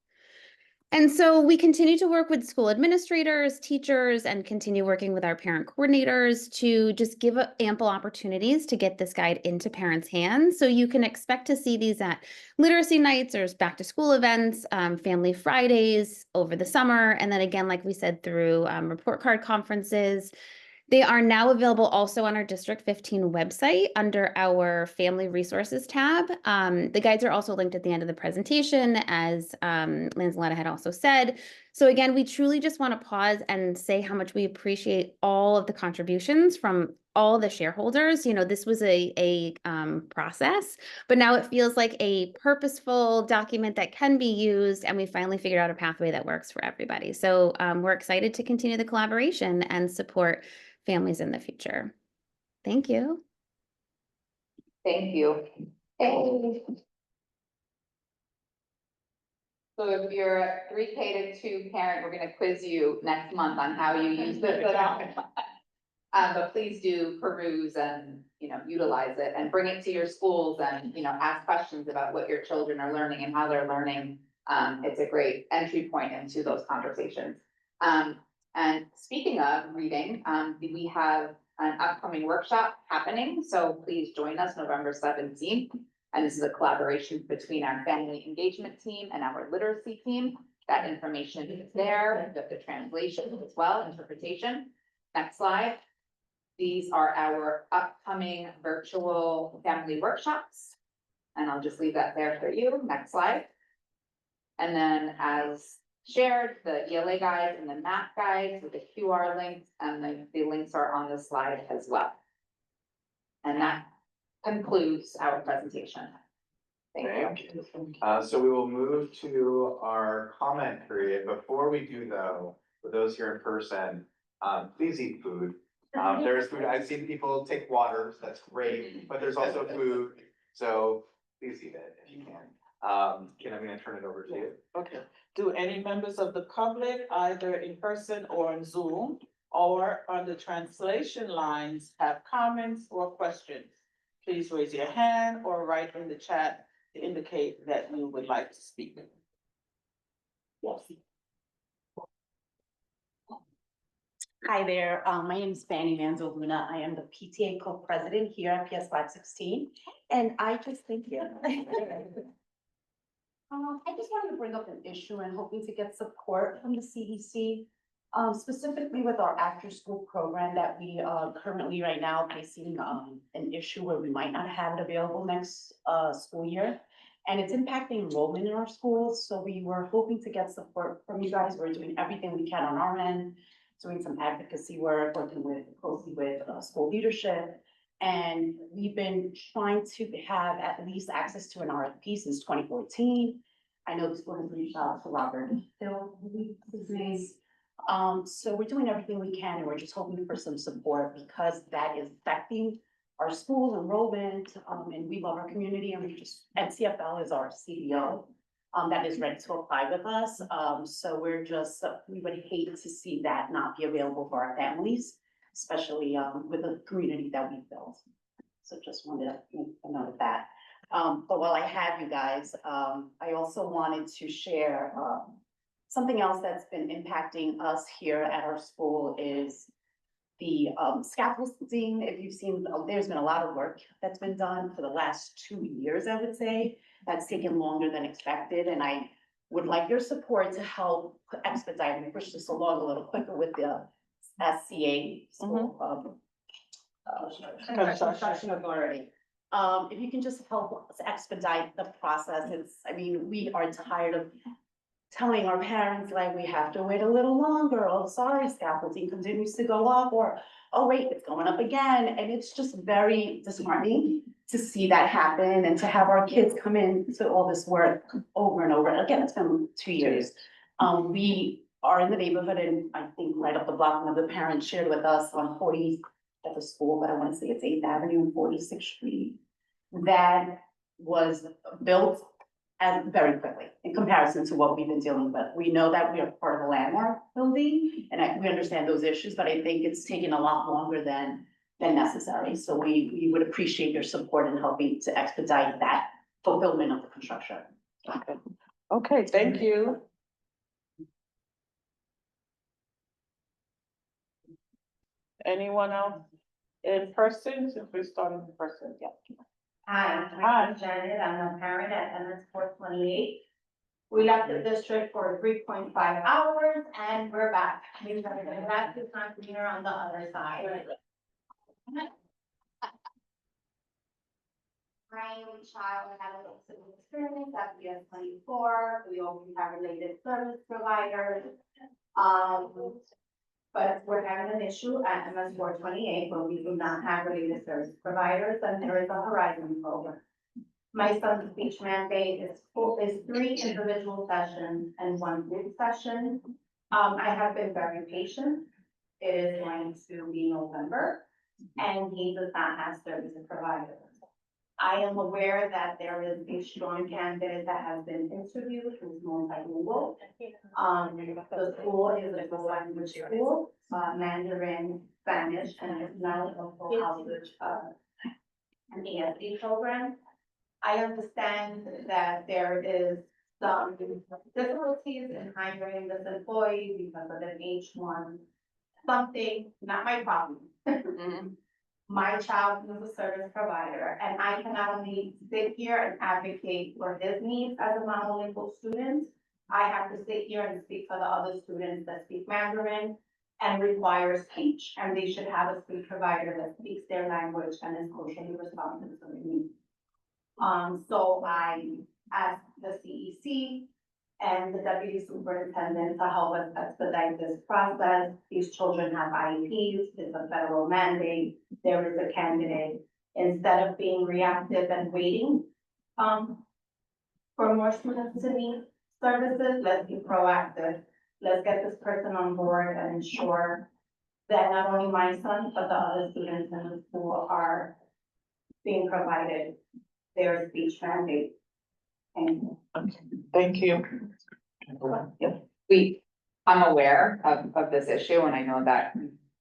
And so we continue to work with school administrators, teachers, and continue working with our parent coordinators to just give ample opportunities to get this guide into parents' hands. So you can expect to see these at literacy nights or back to school events, family Fridays over the summer, and then again, like we said, through report card conferences. They are now available also on our District 15 website under our Family Resources tab. The guides are also linked at the end of the presentation, as Lanzaletta had also said. So again, we truly just want to pause and say how much we appreciate all of the contributions from all the shareholders. You know, this was a process, but now it feels like a purposeful document that can be used, and we finally figured out a pathway that works for everybody. So we're excited to continue the collaboration and support families in the future. Thank you. Thank you. Hey. So if you're a 3K to 2 parent, we're going to quiz you next month on how you use this at home. But please do peruse and, you know, utilize it and bring it to your schools and, you know, ask questions about what your children are learning and how they're learning. It's a great entry point into those conversations. And speaking of reading, we have an upcoming workshop happening, so please join us November 17th. And this is a collaboration between our family engagement team and our literacy team. That information is there, with the translation as well, interpretation. Next slide. These are our upcoming virtual family workshops. And I'll just leave that there for you. Next slide. And then as shared, the ELA guides and the map guides with the QR links, and the links are on the slide as well. And that concludes our presentation. Thank you. So we will move to our comment period. Before we do though, for those here in person, please eat food. There's food. I've seen people take waters, that's great, but there's also food. So please eat it if you can. I'm gonna turn it over to you. Okay. Do any members of the public, either in person or on Zoom or on the translation lines, have comments or questions? Please raise your hand or write in the chat to indicate that you would like to speak. Yes. Hi there, my name is Fanny Manzo Luna. I am the PTA co-president here at PS 516. And I just think, I just wanted to bring up an issue and hoping to get support from the CEC. Specifically with our after-school program that we currently right now facing an issue where we might not have it available next school year. And it's impacting enrollment in our schools, so we were hoping to get support from you guys. We're doing everything we can on our end, doing some advocacy work, working closely with school leadership. And we've been trying to have at least access to an RFP since 2014. I know the school has reached out to Robert Hill, I believe his name. So we're doing everything we can, and we're just hoping for some support because that is affecting our school enrollment, and we love our community, and NCFL is our CBO, that is ready to apply with us. So we would hate to see that not be available for our families, especially, with the community that we've built. So just wanted to make a note of that. But while I have you guys, I also wanted to share, something else that's been impacting us here at our school is the scaffolding. If you've seen, there's been a lot of work that's been done for the last 2 years, I would say. That's taken longer than expected, and I would like your support to help expedite and push this along a little quicker with the SCA school. Construction Authority. If you can just help us expedite the process, we are tired of telling our parents, like, we have to wait a little longer. Oh, sorry, scaffolding continues to go up, or, oh, wait, it's going up again. And it's just very disheartening to see that happen and to have our kids come in to all this work over and over. Again, it's been 2 years. We are in the neighborhood, and I think right up the block, one of the parents shared with us on 40 at the school, but I want to say it's 8th Avenue and 46th Street. That was built very quickly in comparison to what we've been dealing with. We know that we are part of a landmark building, and we understand those issues, but I think it's taken a lot longer than necessary. So we would appreciate your support in helping to expedite that fulfillment of the construction. Okay, thank you. Anyone else in person? If we start in person, yeah. Hi, my name is Janet. I'm a parent at MS 428. We left the district for 3.5 hours and we're back. We've got the last time here on the other side. My child had a civil experience at PS 24. We also have related service providers. But we're having an issue at MS 428 where we do not have related service providers, and there is a Horizon program. My son's speech mandate is 3 individual sessions and 1 group session. I have been very patient. It is going to be November, and he does not have service providers. I am aware that there is a strong candidate that has been interviewed who's multilingual. The school is a dual language school, Mandarin, Spanish, and it's now a full college, an ESD program. I understand that there is some difficulties in hiring this employee because of an H1 something, not my problem. My child is a service provider, and I can not only sit here and advocate for his needs as a monolingual student, I have to sit here and speak for the other students that speak Mandarin and require speech, and they should have a speech provider that speaks their language and is culturally responsive to their needs. So I asked the CEC and the deputy superintendent to help us expedite this process. These children have IEPs, it's a federal mandate, there is a candidate. Instead of being reactive and waiting for more students to need services, let's be proactive. Let's get this person on board and ensure that not only my son, but the other students in the school are being provided their speech mandate. Thank you. I'm aware of this issue, and I know that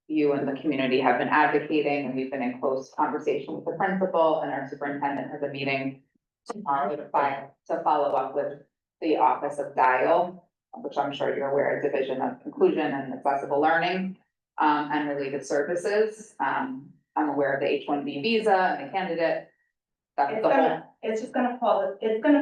you and the community have been advocating, and we've been in close conversation with the principal, and our superintendent has a meeting tomorrow to follow up with the Office of Dial, which I'm sure you're aware, Division of Inclusion and Accessible Learning, and related services. I'm aware of the H-1B visa and the candidate. It's gonna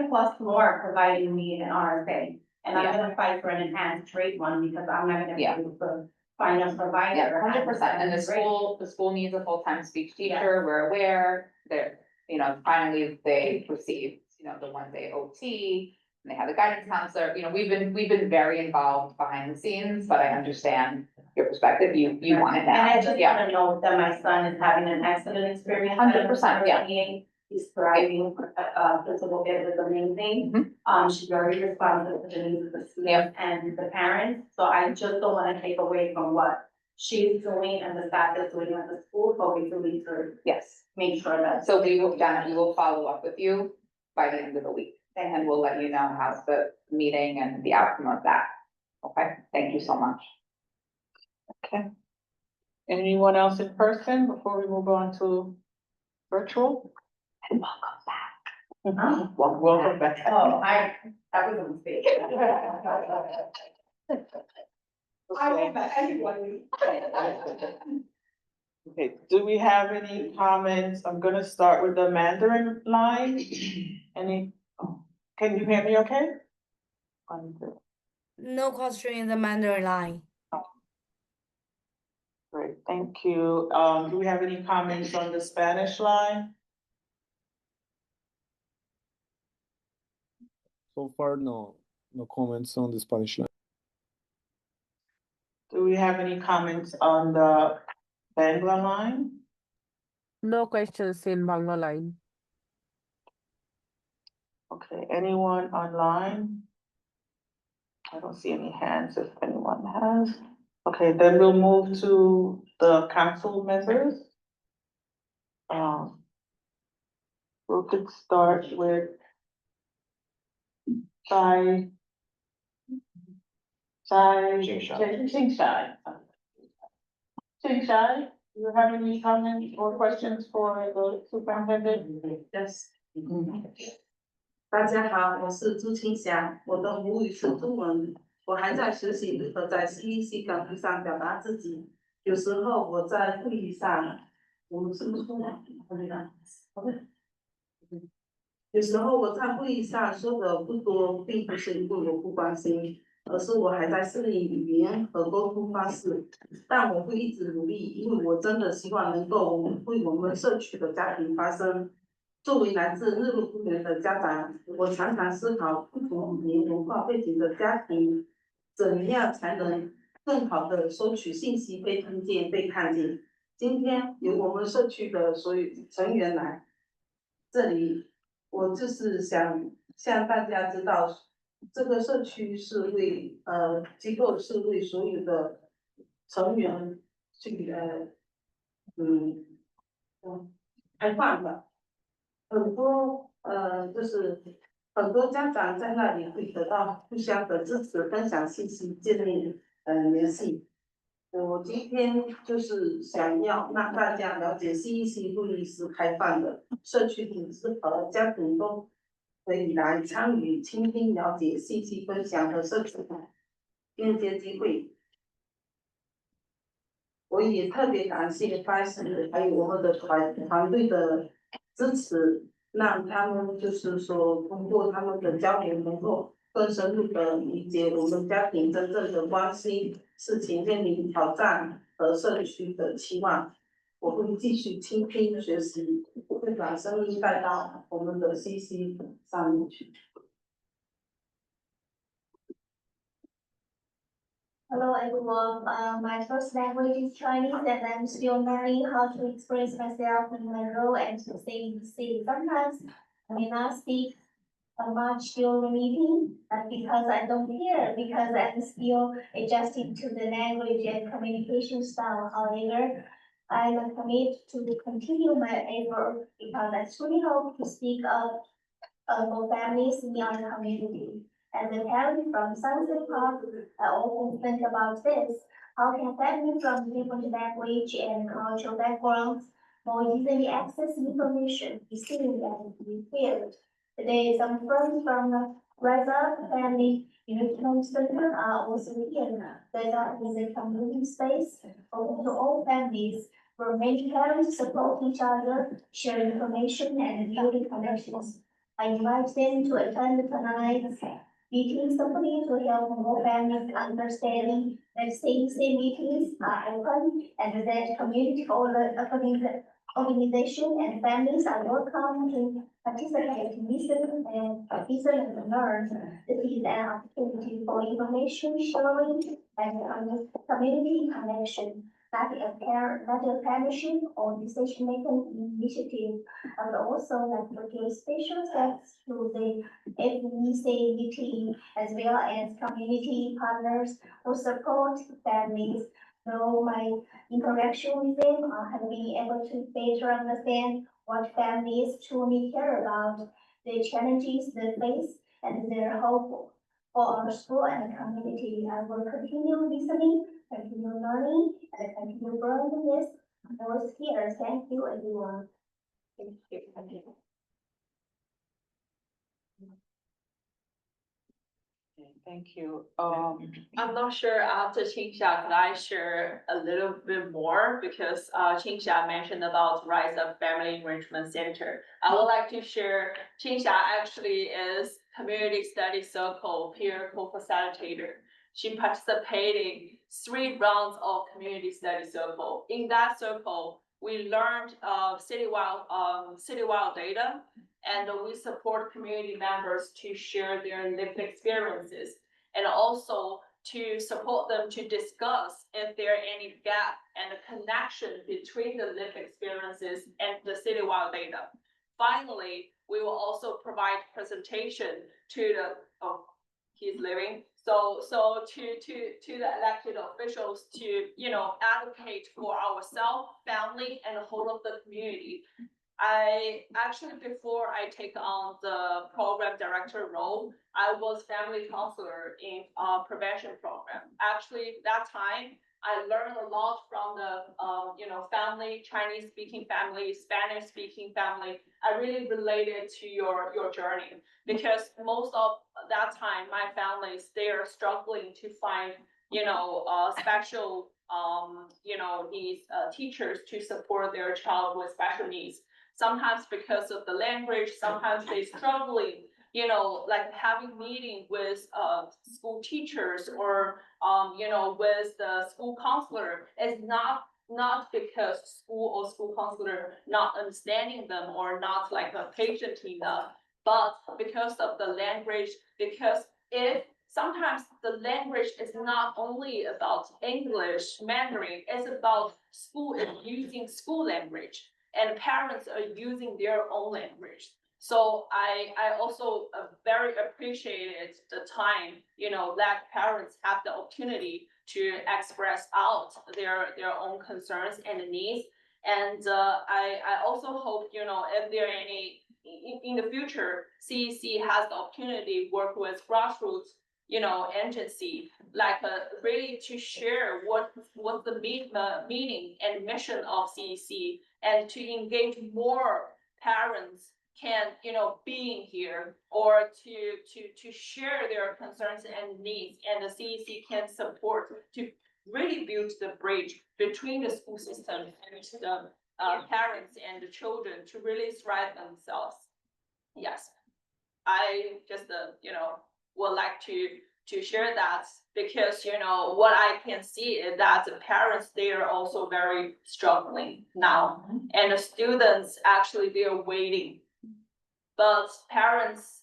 cost more providing me an RFA. And I'm Yeah. gonna fight for an enhanced rate one because I'm not gonna be Yeah. able to find a provider. Yeah, at 100%, and the 7th grade. school needs a full-time speech teacher, we're aware, that, finally they received, the 1 day OT. And they have a guidance counselor, we've been very involved behind the scenes, but I understand your perspective, you want it now. And I just Yeah. wanna know that my son is having an excellent experience. 100%, yeah. He's thriving, principal Ed is amazing. Mhm. She's very responsive to the needs of the students and the parents, so I just don't wanna take away from what she's doing and the staff is doing at the school, but we do need to Yes, make sure that. so we will follow up with you by the end of the week, and we'll let you know how's the meeting and the outcome of that. Okay, thank you so much. Okay. Anyone else in person before we move on to virtual? And welcome back. Welcome back. Oh, that was a mistake. I want that anyway. Okay, do we have any comments? I'm gonna start with the Mandarin line. Can you hear me okay? No question in the Mandarin line. Great, thank you. Do we have any comments on the Spanish line? So far, no comments on the Spanish line. Do we have any comments on the Bangla line? No questions in Bangla line. Okay, anyone online? I don't see any hands if anyone has. Okay, then we'll move to the council members. We could start with Jingshai. Jingshai, do you have any comments or questions for the superintendent? Yes. 大家好，我是朱清霞，我的母语是中文，我还在学习如何在 CEC 岗位上表达自己。有时候我在会议上，我们是不是有时候我在会议上说的不多，并不是因为我不关心，而是我还在适应语言和沟通方式。但我会一直努力，因为我真的希望能够为我们社区的家庭发声。作为来自日落公园的家长，我常常思考不同语言文化背景的家庭，怎样才能更好的收取信息、被听见、被看见。今天有我们社区的所有成员来这里，我就是想向大家知道，这个社区是为机构是为所有的成员去开放的。很多就是很多家长在那里会得到互相的支持，分享信息，建立联系。我今天就是想要让大家了解 CEC 会议是开放的，社区组织和家庭都可以来参与、倾听、了解信息分享和社区链接机会。我也特别感谢发事还有我们的团队的支持，让他们就是说通过他们的交流，能够更深入的理解我们家庭真正的关心、事情面临挑战和社区的期望。我会继续倾听学习，会把声音带到我们的 CC 上面去。Hello everyone, my first language is Chinese and I'm still learning how to express myself in my role and to stay in the city. Sometimes I may not speak much during the meeting, because I don't care, because I'm still adjusting to the language and communication style. However, I'm committed to continue my effort because I truly hope to speak up for families in our community. As a parent from Sunset Park, I often think about this. How can families from different language and cultural backgrounds more easily access information, be seen and be heard? Today, some friends from the Reza family enrichment center are also here. Reza is a community space open to all families where many parents support each other, share information and build connections. I invite them to attend tonight's meetings complete to help more families understanding that CEC meetings are open and that community organization and families are welcome to participate, listen and learn. This is an opportunity for information sharing and community connection, not a partnership or decision-making initiative. I would also like to give special thanks to the FEC meeting as well as community partners who support families. Through my interaction with them, I have been able to better understand what families truly care about, the challenges they face, and their hope for our school and community. I will continue listening, continue learning, and continue growing this. I was here. Thank you, everyone. Thank you. Thank you. I'm not sure after Qingsha, could I share a little bit more because Qingsha mentioned about Rise Up Family Enrichment Center. I would like to share, Qingsha actually is Community Study Circle peer co-facilitator. She participated 3 rounds of Community Study Circle. In that circle, we learned citywide data, and we support community members to share their lived experiences and also to support them to discuss if there are any gap and a connection between the lived experiences and the citywide data. Finally, we will also provide presentation to the, he's leaving. So to the elected officials to, advocate for ourselves, family, and the whole of the community. I actually, before I take on the program director role, I was family counselor in prevention program. Actually, that time I learned a lot from the family, Chinese speaking family, Spanish speaking family. I really related to your journey because most of that time my families, they are struggling to find special these teachers to support their child with special needs. Sometimes because of the language, sometimes they struggling, like having meeting with school teachers or with the school counselor is not because school or school counselor not understanding them or not like a patient enough, but because of the language, because if sometimes the language is not only about English, Mandarin, it's about school is using school language and parents are using their own language. So I also very appreciated the time, that parents have the opportunity to express out their own concerns and needs. And I also hope, if there are any, in the future, CEC has the opportunity to work with grassroots agency, like really to share what the meaning and mission of CEC and to engage more parents can, being here or to share their concerns and needs, and the CEC can support to really build the bridge between the school system and the parents and the children to really thrive themselves. Yes, I just, would like to share that because, what I can see is that the parents, they are also very struggling now. And the students, actually, they're waiting. But parents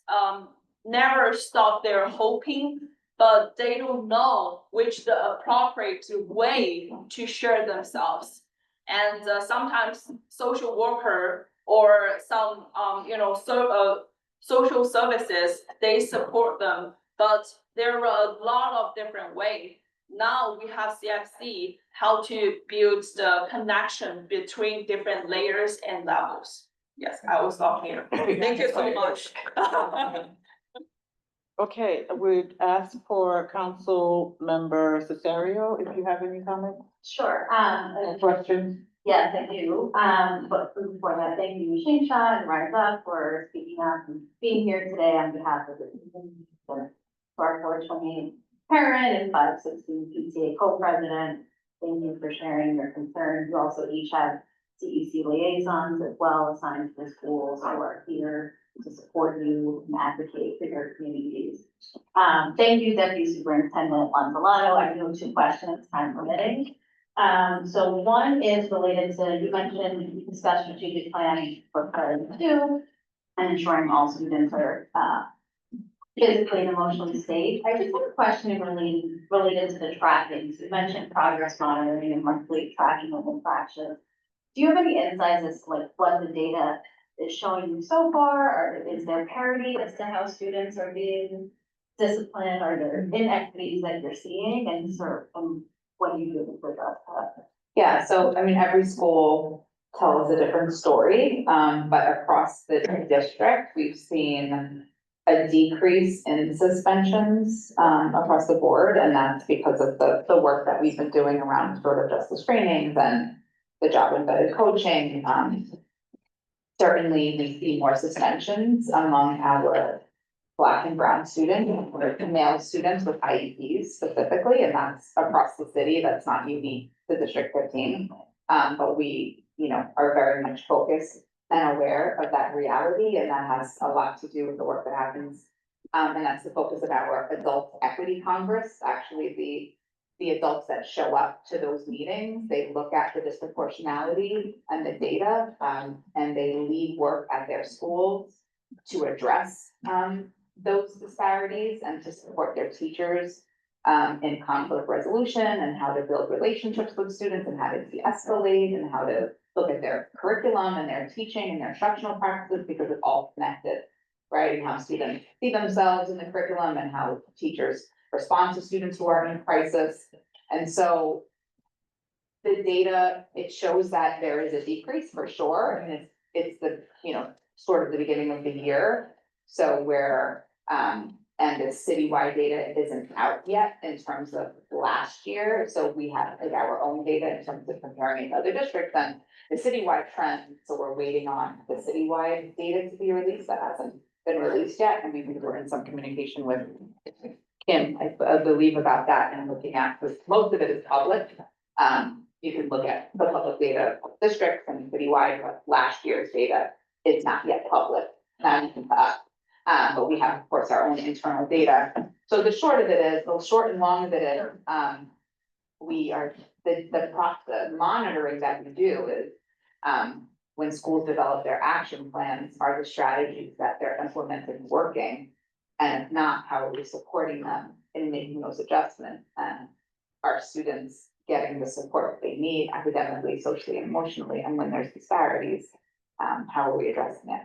never stop their hoping, but they don't know which the appropriate way to share themselves. And sometimes social worker or some, social services, they support them, but there are a lot of different ways. Now we have CFC, how to build the connection between different layers and levels. Yes, I will stop here. Thank you so much. Okay, I would ask for Council Member Cesario, if you have any comments, Sure, questions. yes, I do. But before that, thank you, Qingsha and Rise Up for speaking up and being here today on behalf of the our 428 parent and 516 PTA co-president. Thank you for sharing your concerns. You also each have CEC liaisons as well assigned to the schools who are here to support you and advocate for your communities. Thank you, Deputy Superintendent Lanzalato. I have 2 questions, time permitting. So one is related to, you mentioned you discussed strategic planning for Priority 2 and ensuring all students are, physically and emotionally safe. I just have a question related to the tracking. So you mentioned progress monitoring and monthly tracking of infractions. Do you have any insights as to like what the data is showing you so far, or is there parity as to how students are being disciplined, or there inequities that you're seeing, and sort of what do you do to address that? Yeah, so I mean, every school tells a different story, but across the district, we've seen a decrease in suspensions across the board, and that's because of the work that we've been doing around sort of justice trainings and the job embedded coaching. Certainly, we see more suspensions among our Black and brown students, or male students with IEPs specifically, and that's across the city. That's not unique to District 15. But we, are very much focused and aware of that reality, and that has a lot to do with the work that happens. And that's the focus of our Adult Equity Congress. Actually, the adults that show up to those meetings, they look at the disproportionality and the data, and they lead work at their schools to address those disparities and to support their teachers in conflict resolution and how to build relationships with students and how to de-escalate and how to look at their curriculum and their teaching and their instructional practices, because it's all connected, right? And how students see themselves in the curriculum and how teachers respond to students who are in crisis. And so the data, it shows that there is a decrease for sure. And it's the, sort of the beginning of the year. So where, and the citywide data isn't out yet in terms of last year. So we have like our own data in terms of comparing it to other districts and the citywide trend. So we're waiting on the citywide data to be released. That hasn't been released yet. And we're in some communication with Kim, I believe, about that and looking at, because most of it is public. You can look at the public data of districts and citywide, but last year's data is not yet public, not even to us. But we have, of course, our own internal data. So the short and long of it is, we are, the monitoring that we do is, when schools develop their action plans, are the strategies that they're implementing working? And if not, how are we supporting them in making those adjustments? And are students getting the support they need academically, socially, and emotionally? And when there's disparities, how are we addressing it?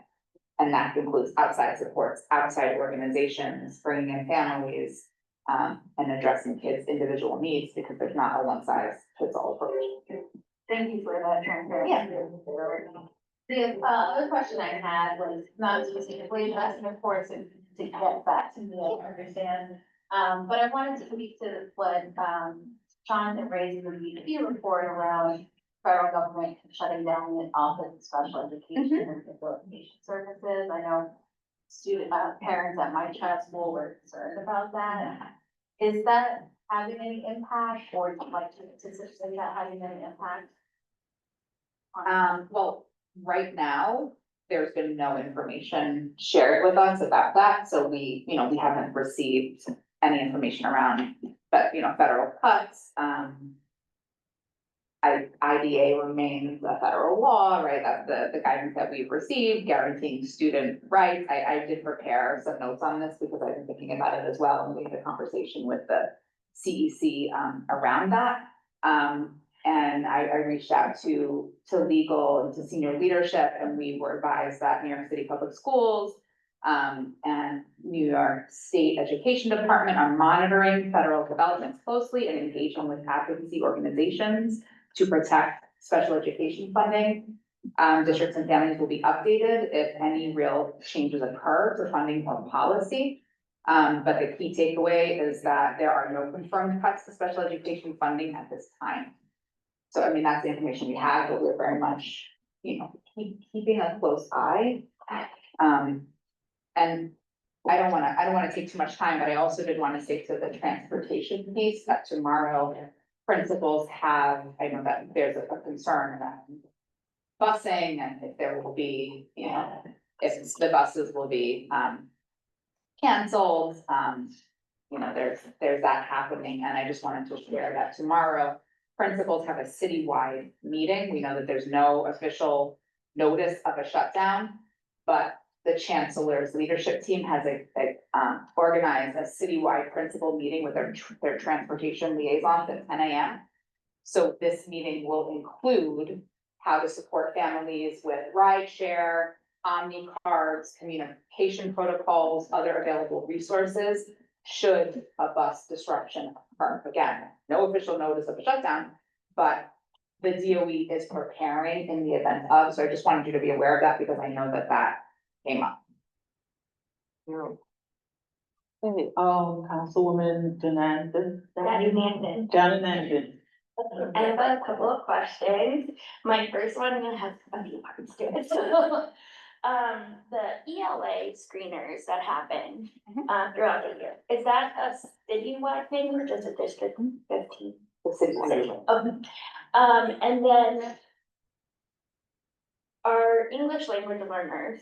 And that includes outside supports, outside organizations, bringing in families, and addressing kids' individual needs, because there's not a one-size-fits-all approach. Thank you for that transparency. The other question I had was not specifically addressing, of course, and to get back to me, I understand. But I wanted to speak to what Sean had raised in the BP report around federal government shutting down the Office of Special Education and Physical Education Services. I know parents at my child's school were concerned about that. Is that having any impact, or like to say that having any impact? Well, right now, there's been no information shared with us about that, so we haven't received any information around, but federal cuts. IDA remains a federal law, right? That's the guidance that we've received, guaranteeing student rights. I did prepare some notes on this because I've been thinking about it as well, and we had a conversation with the CEC around that. And I reached out to legal and to senior leadership, and we were advised that New York City Public Schools and New York State Education Department are monitoring federal developments closely and engaging with advocacy organizations to protect special education funding. Districts and families will be updated if any real changes occur to funding or policy. But the key takeaway is that there are no confirmed cuts to special education funding at this time. So, I mean, that's the information we have, but we're very much, keeping a close eye. And I don't wanna take too much time, but I also did want to stick to the transportation piece that tomorrow principals have. I know that there's a concern around busing and if there will be, if the buses will be, canceled, you know, there's that happening, and I just wanted to share that tomorrow. Principals have a citywide meeting. We know that there's no official notice of a shutdown, but the chancellor's leadership team has organized a citywide principal meeting with their transportation liaisons at 10 a.m. So this meeting will include how to support families with rideshare, Omni cards, communication protocols, other available resources should a bus disruption occur. Again, no official notice of a shutdown, but the DOE is preparing in the event of, so I just wanted you to be aware of that because I know that that came up. Hey, Councilwoman Janandon. Janandon. I have a couple of questions. My first one has a few parts to it, so. The ELA screeners that happen, throughout the year, is that a citywide thing or just a District 15? The citywide. Okay. And then our English language learners,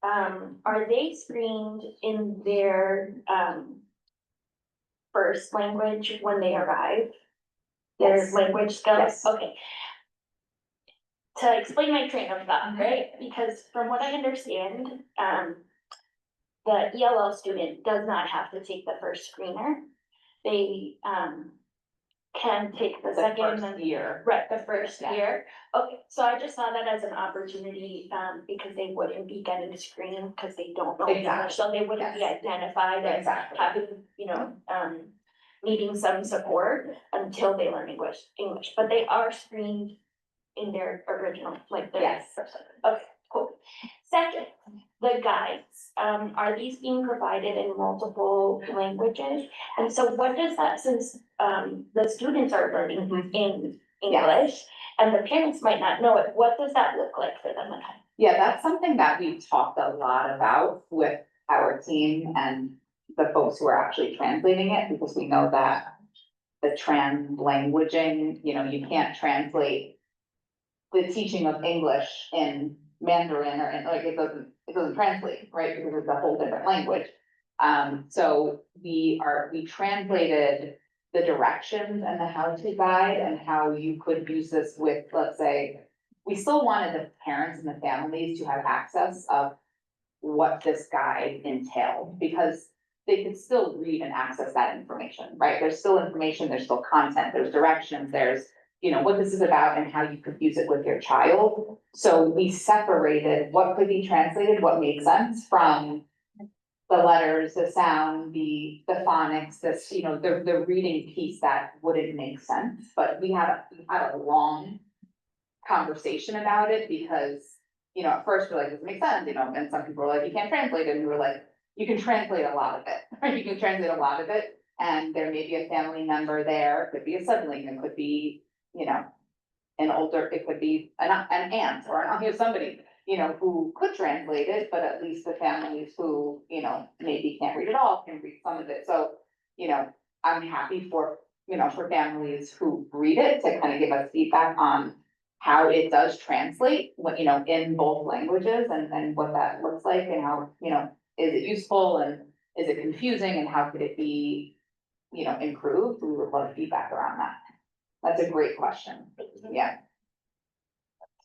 are they screened in their, first language when they arrive? Their Yes. language skills? Yes. Okay. To explain my train of thought, right? Because from what I understand, the ELL student does not have to take the first screener. They, can take the second first year. Right, the first Yeah. year. Okay, so I just saw that as an opportunity, because they wouldn't be getting screened because they don't know English, Exactly. so they wouldn't be identified as Exactly. having, needing some support until they learn English, but they are screened in their original, like their. Yes. Okay, cool. Second, the guides, are these being provided in multiple languages? And so what does that, since, the students are learning in English and the parents might not know it, what does that look like for them? Yeah, that's something that we've talked a lot about with our team and the folks who are actually translating it, because we know that the translanguaging, you can't translate the teaching of English in Mandarin or in, like, it doesn't translate, right? Because it's a whole different language. So we translated the directions and the how-to guide and how you could use this with, let's say, we still wanted the parents and the families to have access of what this guide entailed, because they could still read and access that information, right? There's still information, there's still content, there's directions, there's, what this is about and how you could use it with your child. So we separated what could be translated, what made sense from the letters, the sound, the phonics, this, the reading piece that wouldn't make sense. But we had a long conversation about it because, at first we're like, this makes sense, and some people were like, you can't translate it. And we were like, you can translate a lot of it, right? You can translate a lot of it. And there may be a family member there, it could be a sibling, it could be, an older, it could be an aunt or somebody, who could translate it, but at least the families who, maybe can't read it all can read some of it. So, I'm happy for, for families who read it to kind of give us feedback on how it does translate, what, in both languages and what that looks like and how, is it useful and is it confusing and how could it be, improved? We would love feedback around that. That's a great question. Yeah.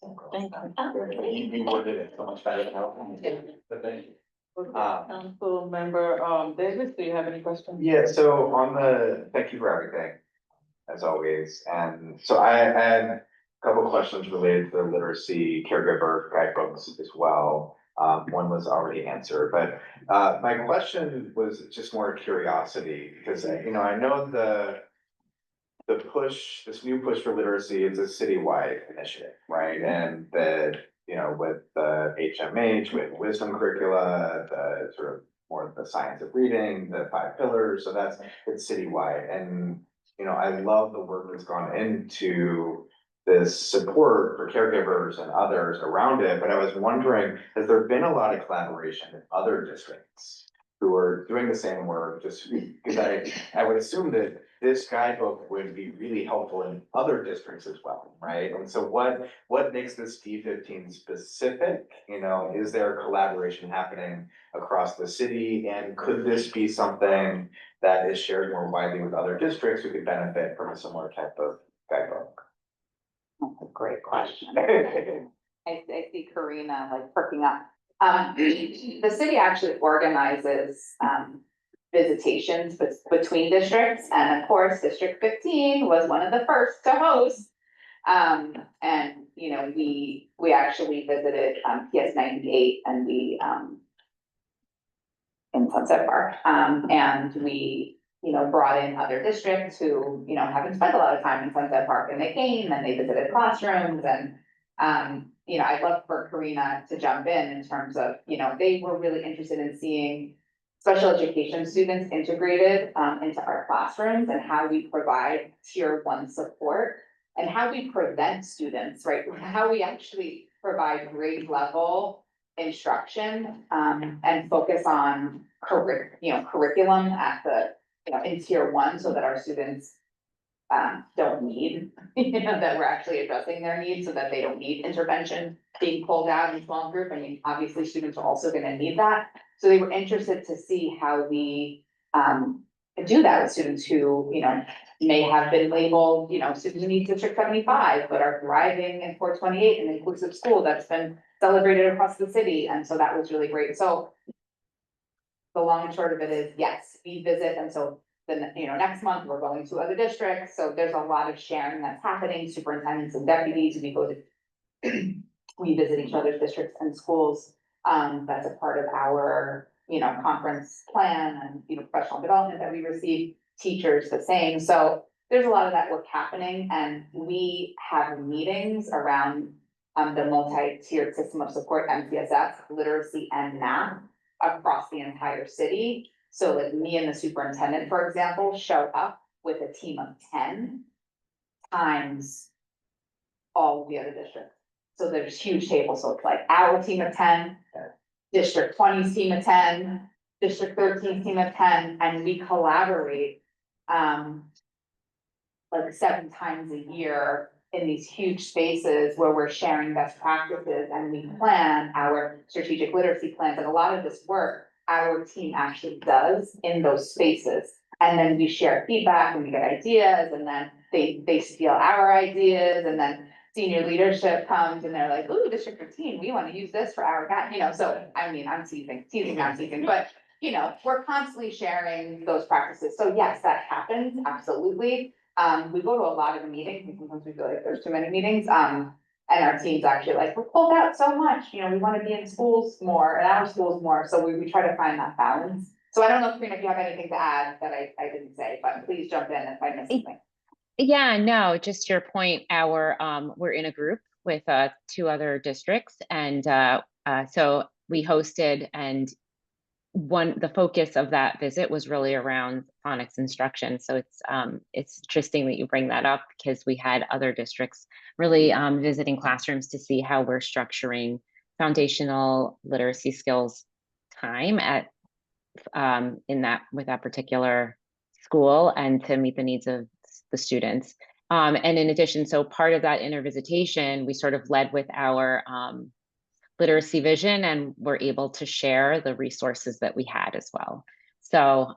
Thank you. You worded it so much better than I but thank you. Council member, Davis, do you have any questions? Yeah, so thank you for everything, as always. And so I had a couple of questions related to the literacy caregiver guidebooks as well. One was already answered, but my question was just more curiosity because, I know this new push for literacy is a citywide initiative, right? And with the HMH, with wisdom curricula, the sort of more the science of reading, the 5 pillars, so it's citywide. And, I love the work that's gone into this support for caregivers and others around it, but I was wondering, has there been a lot of collaboration with other districts who are doing the same work, just because I would assume that this guidebook would be really helpful in other districts as well, right? And so what makes this D15 specific? You know, is there collaboration happening across the city? And could this be something that is shared more widely with other districts who could benefit from a similar type of guidebook? That's a great question. I see Karina like perking up. The city actually organizes, visitations between districts, and of course, District 15 was one of the first to host. And, you know, we actually visited, PS 98 and we, in Sunset Park, and we, you know, brought in other districts who, you know, haven't spent a lot of time in Sunset Park, and they came and they visited classrooms and, you know, I'd love for Karina to jump in terms of, you know, they were really interested in seeing special education students integrated, into our classrooms and how we provide tier 1 support and how we prevent students, right? How we actually provide grade level instruction, and focus on curriculum at the, you know, in tier 1 so that our students don't need, you know, that we're actually addressing their needs so that they don't need intervention being pulled out in small group. I mean, obviously students are also gonna need that. So they were interested to see how we do that with students who, you know, may have been labeled, you know, students who need District 75, but are thriving in 428, an inclusive school that's been celebrated across the city. And so that was really great. So the long and short of it is, yes, we visit. And so then, you know, next month we're going to other districts. So there's a lot of sharing that's happening. Superintendents and deputies, we go to, we visit each other's districts and schools. That's a part of our, you know, conference plan and, you know, professional development that we receive. Teachers the same. So there's a lot of that work happening, and we have meetings around the multi-tiered system of support, MTSS, literacy and math across the entire city. So like me and the superintendent, for example, show up with a team of 10 times all of the other districts. So there's huge tables. So it's like our team of 10, District 20's team of 10, District 13's team of 10, and we collaborate like 7 times a year in these huge spaces where we're sharing best practices and we plan our strategic literacy plans. And a lot of this work our team actually does in those spaces. And then we share feedback and we get ideas, and then they steal our ideas, and then senior leadership comes and they're like, ooh, District 15, we want to use this for our guy, you know. So I mean, I'm teasing, but you know, we're constantly sharing those practices. So yes, that happens, absolutely. We go to a lot of the meetings, and sometimes we feel like there's too many meetings. And our team's actually like, we're pulled out so much, you know, we want to be in schools more, and our schools more. So we try to find that balance. So I don't know, Karina, if you have anything to add that I didn't say, but please jump in if I missed something. Yeah, no, just to your point, we're in a group with 2 other districts, and so we hosted, and the focus of that visit was really around phonics instruction. So it's interesting that you bring that up, because we had other districts really visiting classrooms to see how we're structuring foundational literacy skills time at with that particular school, and to meet the needs of the students. And in addition, so part of that intervisitation, we sort of led with our literacy vision, and we're able to share the resources that we had as well. So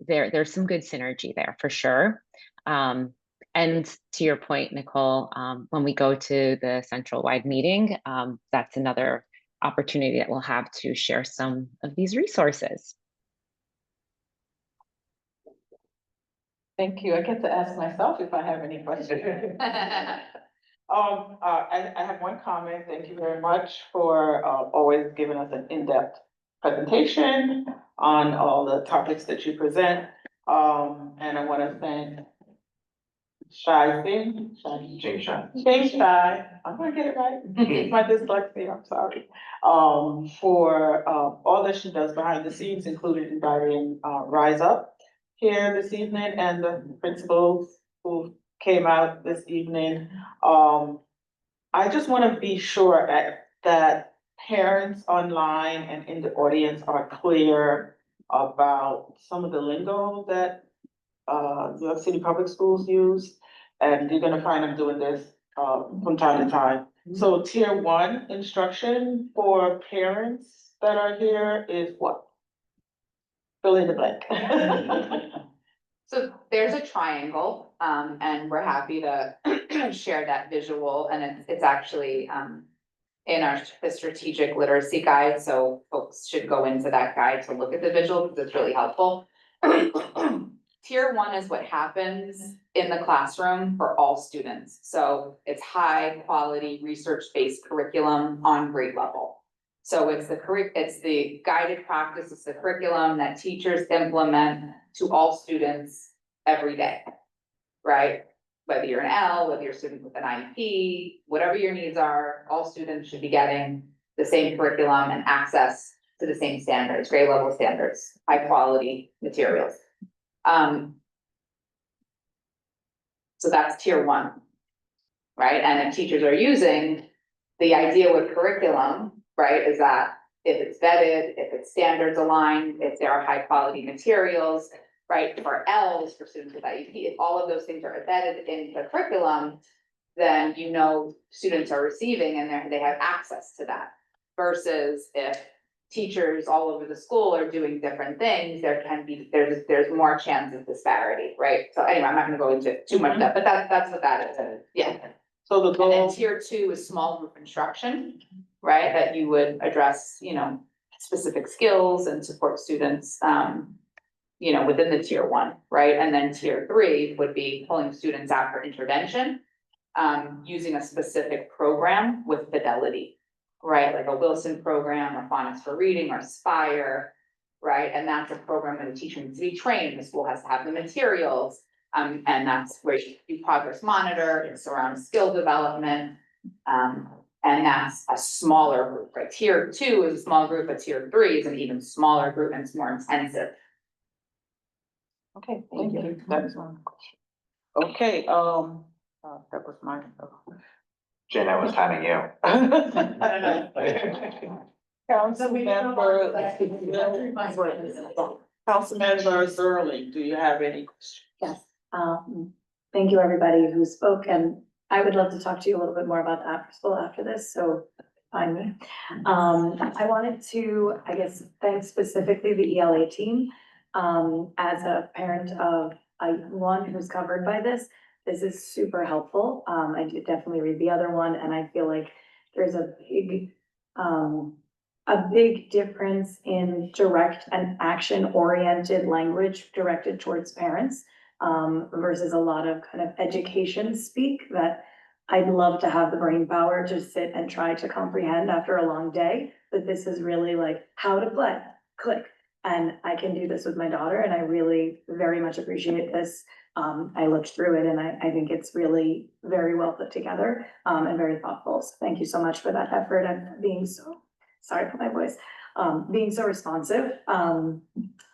there's some good synergy there for sure. And to your point, Nicole, when we go to the central wide meeting, that's another opportunity that we'll have to share some of these resources. Thank you. I get to ask myself if I have any questions. I have one comment. Thank you very much for always giving us an in-depth presentation on all the topics that you present. And I want to thank Shine Shy. I'm gonna get it right. It's my dyslexia, I'm sorry. For all that she does behind the scenes, including inviting Rise Up here this evening, and the principals who came out this evening. I just want to be sure that parents online and in the audience are clear about some of the lingo that New York City Public Schools use. And you're gonna find them doing this, from time to time. So tier one instruction for parents that are here is what? Fill in the blank. So there's a triangle, and we're happy to share that visual, and it's actually, in the strategic literacy guide, so folks should go into that guide to look at the visual, because it's really helpful. Tier one is what happens in the classroom for all students, so it's high quality, research-based curriculum on grade level. So it's the guided practice, it's the curriculum that teachers implement to all students every day, right? Whether you're an L, whether you're a student with an IEP, whatever your needs are, all students should be getting the same curriculum and access to the same standards, grade level standards, high quality materials. So that's tier one, right? And if teachers are using, the idea with curriculum, right, is that if it's vetted, if it's standards aligned, if there are high quality materials, right, for L's, for students with IEP, if all of those things are embedded in the curriculum, then you know students are receiving and they have access to that. Versus if teachers all over the school are doing different things, there's more chance of disparity, right? So anyway, I'm not gonna go into too much depth, but that's what that is, yeah. So the goal. And then tier two is small group instruction, right, that you would address, specific skills and support students, within the tier one, right? And then tier three would be pulling students out for intervention, using a specific program with fidelity, right? Like a Wilson program or Phonics for Reading or Spire, right? And that's a program that a teacher needs to be trained, the school has to have the materials. And that's where you do progress monitor, it's around skill development. And that's a smaller group, right? Tier two is a small group, but tier three is an even smaller group and it's more intensive. Okay, thank you. That's one question. Okay, that was mine. Jen, I was timing you. Councilmember Zerling, do you have any questions? Yes, thank you, everybody who spoke, and I would love to talk to you a little bit more about after school after this, so find me. I wanted to, I guess, thank specifically the ELA team. As a parent of one who's covered by this is super helpful. I did definitely read the other one, and I feel like there's a big difference in direct and action-oriented language directed towards parents, versus a lot of kind of education speak that I'd love to have the brain power to sit and try to comprehend after a long day, but this is really like how to play, click. And I can do this with my daughter, and I really very much appreciate this. I looked through it and I think it's really very well put together, and very thoughtful. So thank you so much for that effort and being so, sorry for my voice, being so responsive,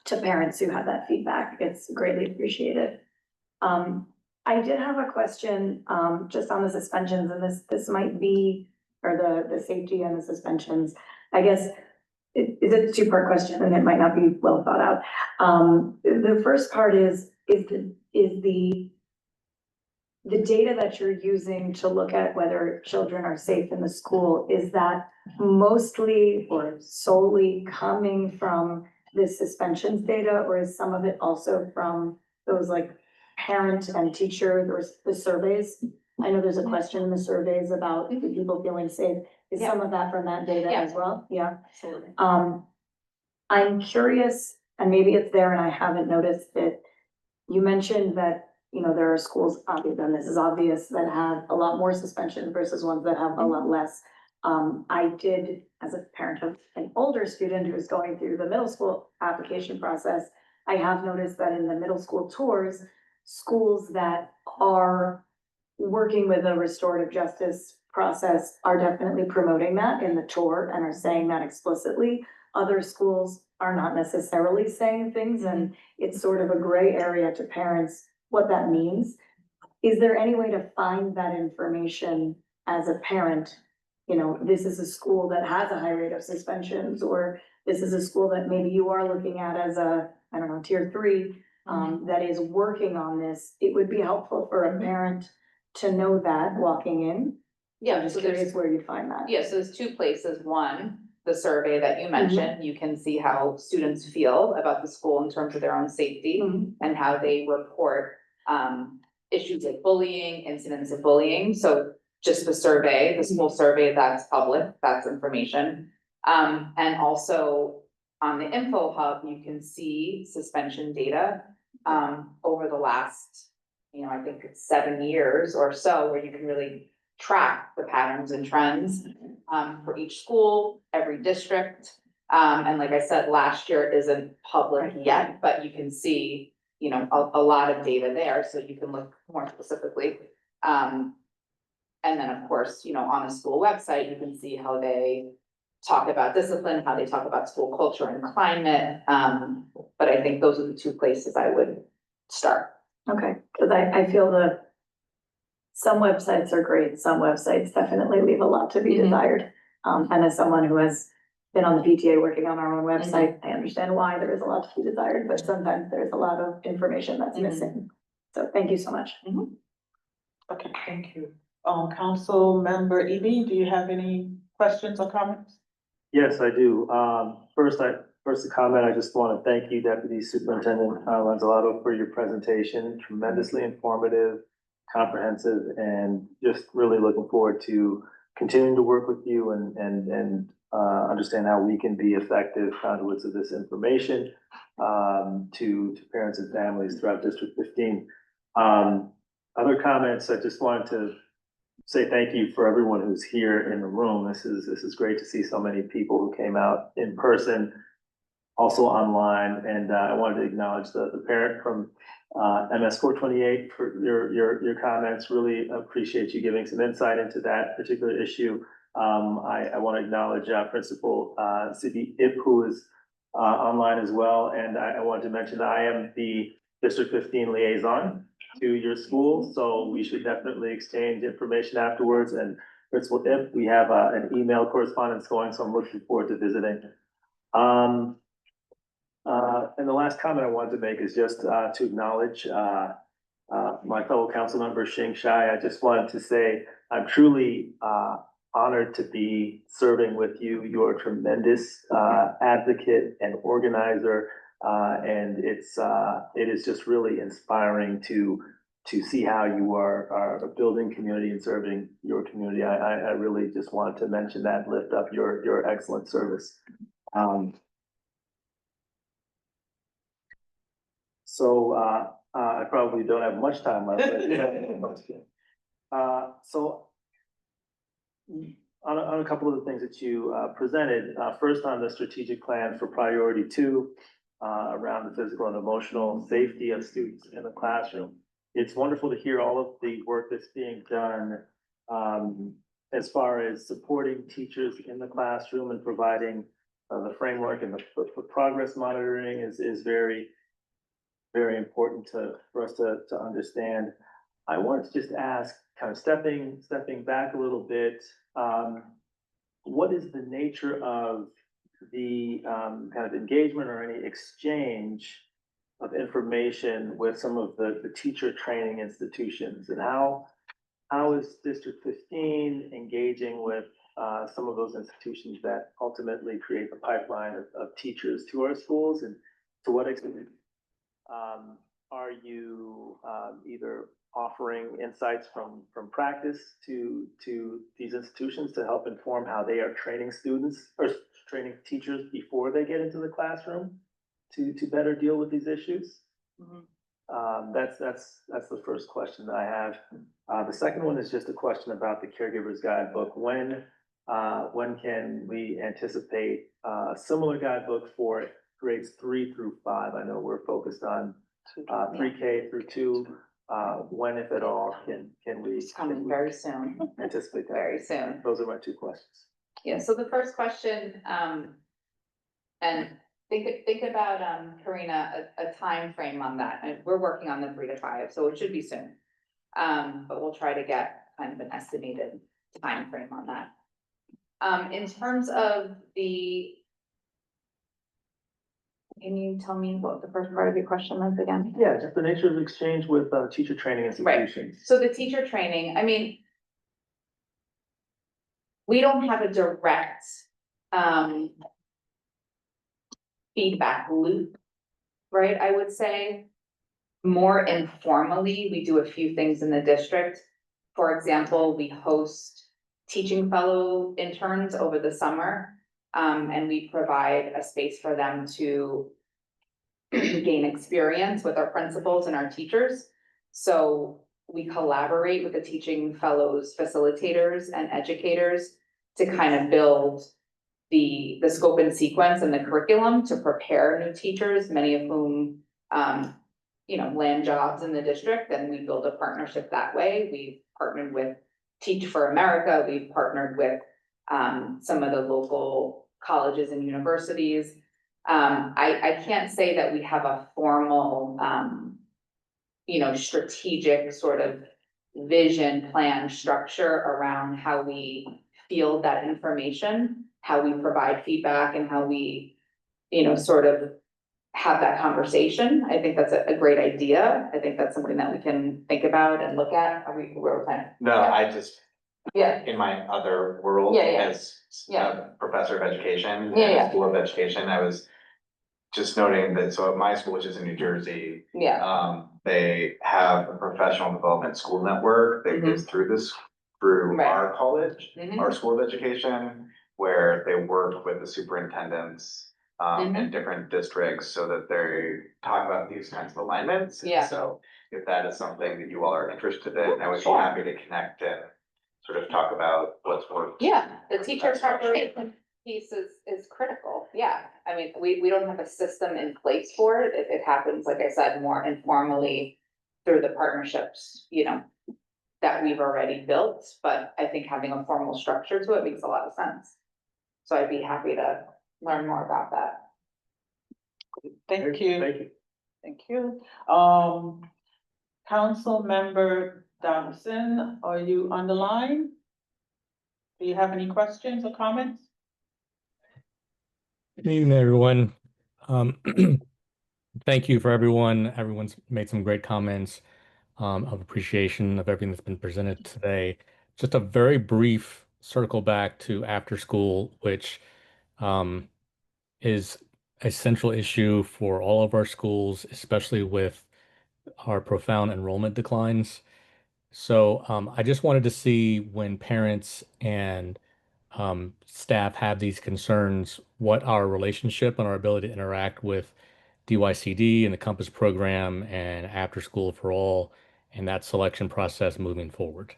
to parents who had that feedback. It's greatly appreciated. I did have a question, just on the suspensions, and this might be, or the safety and the suspensions, I guess. It's a two-part question and it might not be well thought out. The first part is the data that you're using to look at whether children are safe in the school, is that mostly or solely coming from the suspensions data, or is some of it also from those like parent and teacher, or the surveys? I know there's a question in the surveys about the people feeling safe. Is some of that from that data as well? Yeah. Absolutely. I'm curious, and maybe it's there and I haven't noticed it. You mentioned that, there are schools, and this is obvious, that have a lot more suspension versus ones that have a lot less. I did, as a parent of an older student who's going through the middle school application process, I have noticed that in the middle school tours, schools that are working with a restorative justice process are definitely promoting that in the tour and are saying that explicitly. Other schools are not necessarily saying things, and it's sort of a gray area to parents what that means. Is there any way to find that information as a parent? This is a school that has a high rate of suspensions, or this is a school that maybe you are looking at as a, I don't know, tier 3. that is working on this, it would be helpful for a parent to know that walking in. Yeah, I'm just so there's- curious where you'd find that. Yeah, so there's two places. One, the survey that you mentioned, you can see how students feel about the school in terms of their own safety and how they report issues like bullying, incidents of bullying. So just the survey, the school survey, that's public, that's information. And also on the info hub, you can see suspension data over the last, I think it's 7 years or so, where you can really track the patterns and trends for each school, every district. And like I said, last year isn't public yet, but you can see, a lot of data there, so you can look more specifically. And then, of course, on the school website, you can see how they talk about discipline, how they talk about school culture and climate. But I think those are the two places I would start. Okay, because I feel some websites are great, some websites definitely leave a lot to be desired. And as someone who has been on the PTA working on our own website, I understand why there is a lot to be desired, but sometimes there's a lot of information that's missing. So thank you so much. Okay, thank you. Council Member Eby, do you have any questions or comments? Yes, I do. First to comment, I just want to thank you, Deputy Superintendent Lanzalato, for your presentation. Tremendously informative, comprehensive, and just really looking forward to continuing to work with you and understand how we can be effective conduits of this information to parents and families throughout District 15. Other comments, I just wanted to say thank you for everyone who's here in the room. This is great to see so many people who came out in person, also online, and I wanted to acknowledge the parent from MS 428 for your comments. Really appreciate you giving some insight into that particular issue. I want to acknowledge Principal Sidi Ip, who is online as well, and I wanted to mention that I am the District 15 liaison to your school, so we should definitely exchange information afterwards. And Principal Ip, we have an email correspondence going, so I'm looking forward to visiting. And the last comment I wanted to make is just to acknowledge my fellow council member Shing Shai. I just wanted to say I'm truly honored to be serving with you. You're a tremendous advocate and organizer, and it is just really inspiring to see how you are building community and serving your community. I really just wanted to mention that, lift up your excellent service. So I probably don't have much time left. So on a couple of the things that you presented, first on the strategic plan for priority 2 around the physical and emotional safety of students in the classroom. It's wonderful to hear all of the work that's being done as far as supporting teachers in the classroom and providing the framework, and the progress monitoring is very important for us to understand. I wanted to just ask, kind of stepping back a little bit, what is the nature of the kind of engagement or any exchange of information with some of the teacher training institutions, and how is District 15 engaging with some of those institutions that ultimately create the pipeline of teachers to our schools, and to what extent are you either offering insights from practice to these institutions to help inform how they are training students or training teachers before they get into the classroom to better deal with these issues? That's the first question that I have. The second one is just a question about the Caregiver's Guidebook. When can we anticipate a similar guidebook for grades 3 through 5? I know we're focused on 3K through 2. When, if at all, can we? It's coming very soon. Anticipate that? Very soon. Those are my 2 questions. Yeah, so the first question, and think about, Karina, a time frame on that. And we're working on the 3 to 5, so it should be soon. But we'll try to get kind of an estimated time frame on that. In terms of Can you tell me what the first part of your question was again? Yeah, just the nature of exchange with teacher training institutions. So the teacher training, I mean, we don't have a direct feedback loop, right? I would say more informally, we do a few things in the district. For example, we host teaching fellow interns over the summer, and we provide a space for them to gain experience with our principals and our teachers. So we collaborate with the teaching fellows, facilitators and educators to kind of build the scope and sequence and the curriculum to prepare new teachers, many of whom land jobs in the district, and we build a partnership that way. We've partnered with Teach for America, we've partnered with some of the local colleges and universities. I can't say that we have a formal strategic sort of vision plan structure around how we field that information, how we provide feedback, and how we sort of have that conversation. I think that's a great idea. I think that's something that we can think about and look at. We're kind of. No, I just, Yeah. in my other world, as a professor of education, and School of Education, I was just noting that, so at my school, which is in New Jersey, they have a professional development school network that goes through our college, our School of Education, where they work with the superintendents in different districts so that they talk about these kinds of alignments. And so if that is something that you all are interested in, I would be happy to connect and sort of talk about what's worked. Yeah, the teacher preparation piece is critical. Yeah, I mean, we don't have a system in place for it. It happens, like I said, more informally through the partnerships, that we've already built. But I think having a formal structure to it makes a lot of sense. So I'd be happy to learn more about that. Thank you. Thank you. Thank you. Council Member Dawson, are you on the line? Do you have any questions or comments? Good evening, everyone. Thank you for everyone. Everyone's made some great comments of appreciation of everything that's been presented today. Just a very brief circle back to after school, which is a central issue for all of our schools, especially with our profound enrollment declines. So I just wanted to see when parents and staff have these concerns, what our relationship and our ability to interact with DYCD and the Compass program and After School for All and that selection process moving forward.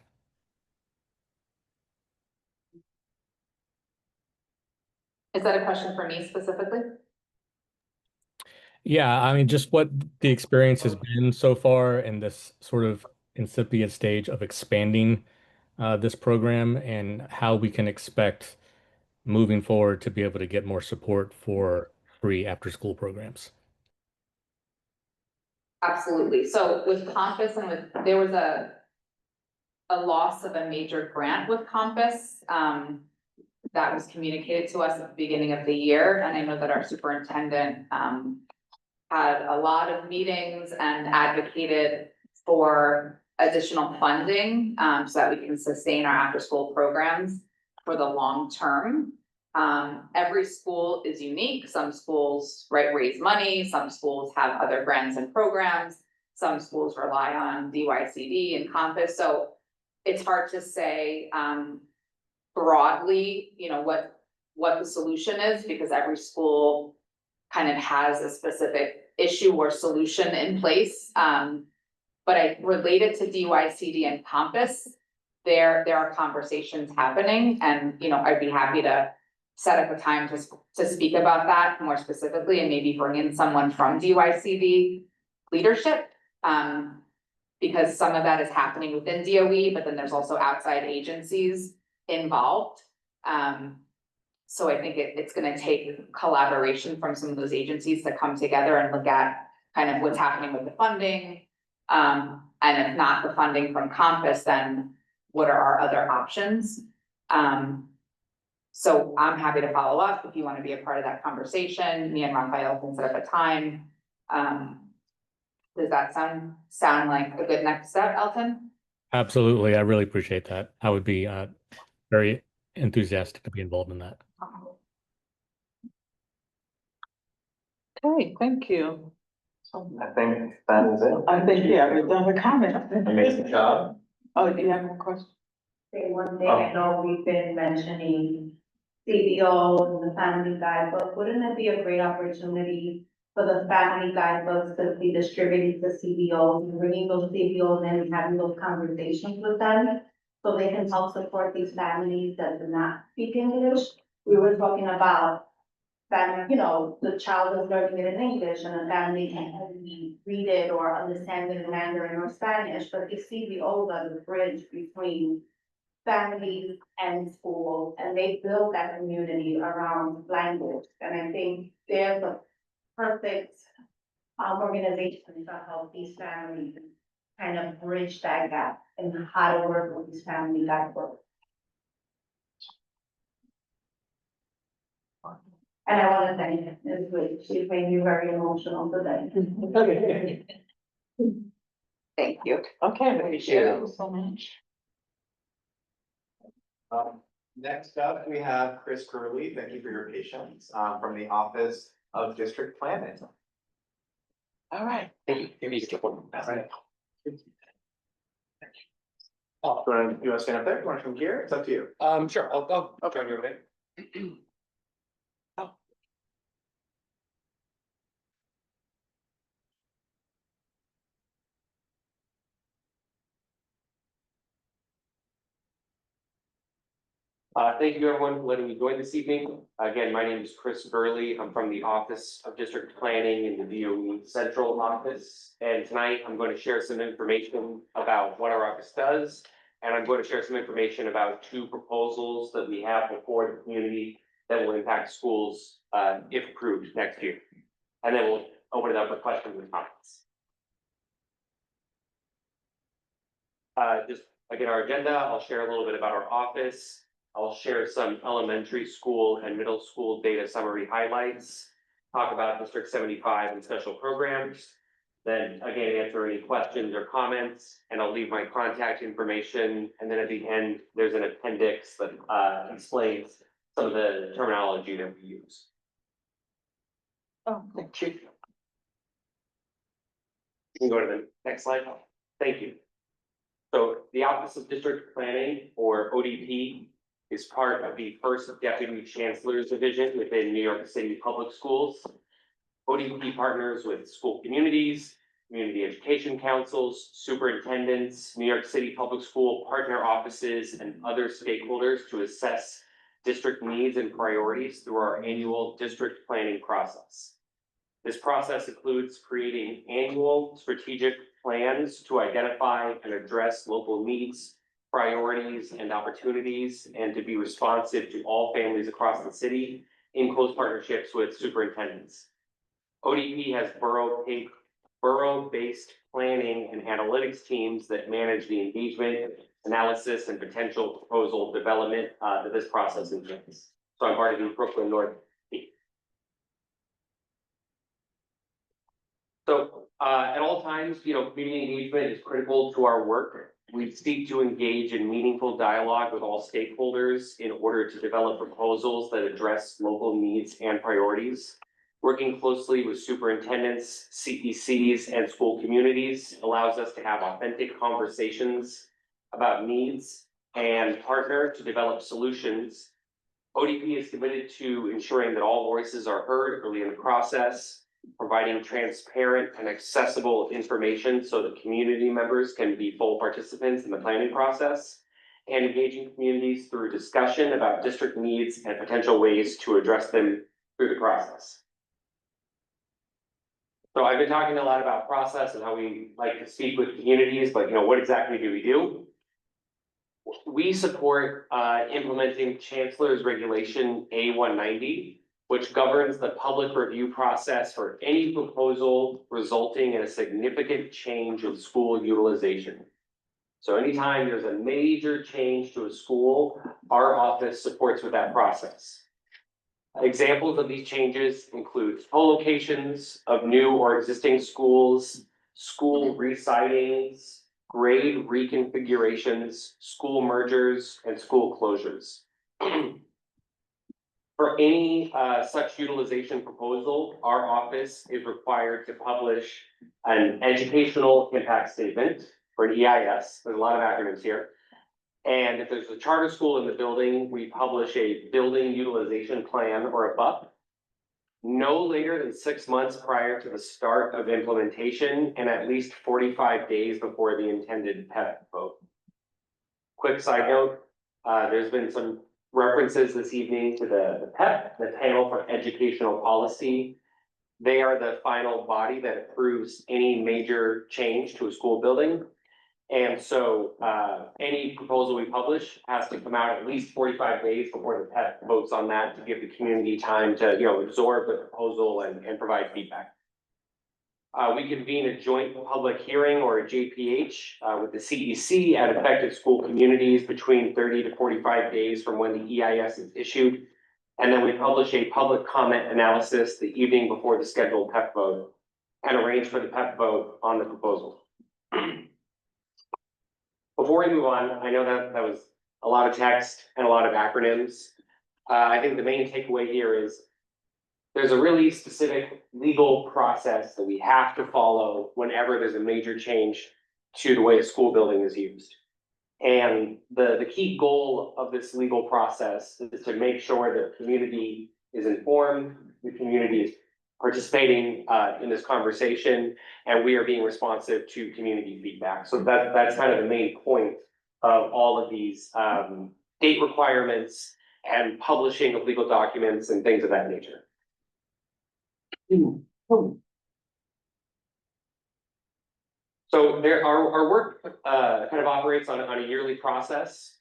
Is that a question for me specifically? Yeah, I mean, just what the experience has been so far in this sort of incipient stage of expanding this program and how we can expect moving forward to be able to get more support for free after-school programs. Absolutely. So with Compass and there was a loss of a major grant with Compass that was communicated to us at the beginning of the year. And I know that our superintendent had a lot of meetings and advocated for additional funding so that we can sustain our after-school programs for the long term. Every school is unique. Some schools raise money, some schools have other grants and programs, some schools rely on DYCD and Compass. So it's hard to say broadly, what the solution is, because every school kind of has a specific issue or solution in place. But I related to DYCD and Compass, there are conversations happening, and I'd be happy to set up a time to speak about that more specifically, and maybe bring in someone from DYCD leadership. Because some of that is happening within DOE, but then there's also outside agencies involved. So I think it's going to take collaboration from some of those agencies to come together and look at kind of what's happening with the funding. And if not the funding from Compass, then what are our other options? So I'm happy to follow up if you want to be a part of that conversation. Me and Raphael can set up a time. Does that sound like a good next step, Elton? Absolutely. I really appreciate that. I would be very enthusiastic to be involved in that. Okay, thank you. So I think that is it. I think, yeah, we're done with comments. Amazing job. Oh, do you have more questions? Say one thing, I know we've been mentioning CBO and the family guidebook, wouldn't it be a great opportunity for the family guidebooks to be distributed to CBOs, and bringing those CBOs in and having those conversations with them, so they can help support these families that do not speak English? We were talking about that, you know, the child is learning it in English and the family can only read it or understand it in Mandarin or Spanish, but the CBOs are the bridge between families and schools, and they build that community around language. And I think they're the perfect organization to help these families kind of bridge that gap and how to work with these family guidebooks. And I want to thank Ms. Lee. She made me very emotional today. Thank you. Okay, Thank you. so much. Next up, we have Chris Curley. Thank you for your patience, from the Office of District Planning. All right. Thank you. You want to stand up there? You want to come here? It's up to you. Sure, I'll join you over there. Thank you everyone for letting me join this evening. Again, my name is Chris Gurley. I'm from the Office of District Planning in the DOE Central Office. And tonight I'm going to share some information about what our office does. And I'm going to share some information about two proposals that we have before the community that will impact schools, if approved next year. And then we'll open it up for questions and comments. Just again, our agenda, I'll share a little bit about our office. I'll share some elementary school and middle school data summary highlights, talk about District 75 and special programs, then again, answer any questions or comments, and I'll leave my contact information. And then at the end, there's an appendix that explains some of the terminology that we use. Oh, thank you. You can go to the next slide. Thank you. So the Office of District Planning, or ODP, is part of the First Deputy Chancellor's Division within New York City Public Schools. ODP partners with school communities, community education councils, superintendents, New York City Public School partner offices, and other stakeholders to assess district needs and priorities through our annual district planning process. This process includes creating annual strategic plans to identify and address local needs, priorities, and opportunities, and to be responsive to all families across the city in close partnerships with superintendents. ODP has borough-based planning and analytics teams that manage the engagement, analysis, and potential proposal development that this process entails. So I'm part of the Brooklyn North team. So at all times, community engagement is critical to our work. We seek to engage in meaningful dialogue with all stakeholders in order to develop proposals that address local needs and priorities. Working closely with superintendents, CECs, and school communities allows us to have authentic conversations about needs and partner to develop solutions. ODP is committed to ensuring that all voices are heard early in the process, providing transparent and accessible information so that community members can be full participants in the planning process, and engaging communities through discussion about district needs and potential ways to address them through the process. So I've been talking a lot about process and how we like to speak with communities, but what exactly do we do? We support implementing Chancellor's Regulation A190, which governs the public review process for any proposal resulting in a significant change in school utilization. So anytime there's a major change to a school, our office supports with that process. Examples of these changes include co-locations of new or existing schools, school re-sidings, grade reconfigurations, school mergers, and school closures. For any such utilization proposal, our office is required to publish an educational impact statement, or an EIS. There's a lot of acronyms here. And if there's a charter school in the building, we publish a building utilization plan, or a BUP, no later than 6 months prior to the start of implementation and at least 45 days before the intended PEP vote. Quick side note, there's been some references this evening to the PEP, the Panel for Educational Policy. They are the final body that approves any major change to a school building. And so any proposal we publish has to come out at least 45 days before the PEP votes on that, to give the community time to, absorb the proposal and provide feedback. We convene a joint public hearing, or a JPH, with the CEC at affected school communities between 30 to 45 days from when the EIS is issued. And then we publish a public comment analysis the evening before the scheduled PEP vote, and arrange for the PEP vote on the proposal. Before we move on, I know that was a lot of text and a lot of acronyms. I think the main takeaway here is there's a really specific legal process that we have to follow whenever there's a major change to the way a school building is used. And the key goal of this legal process is to make sure that the community is informed, the community is participating in this conversation, and we are being responsive to community feedback. So that's kind of the main point of all of these date requirements and publishing of legal documents and things of that nature. So our work kind of operates on a yearly process,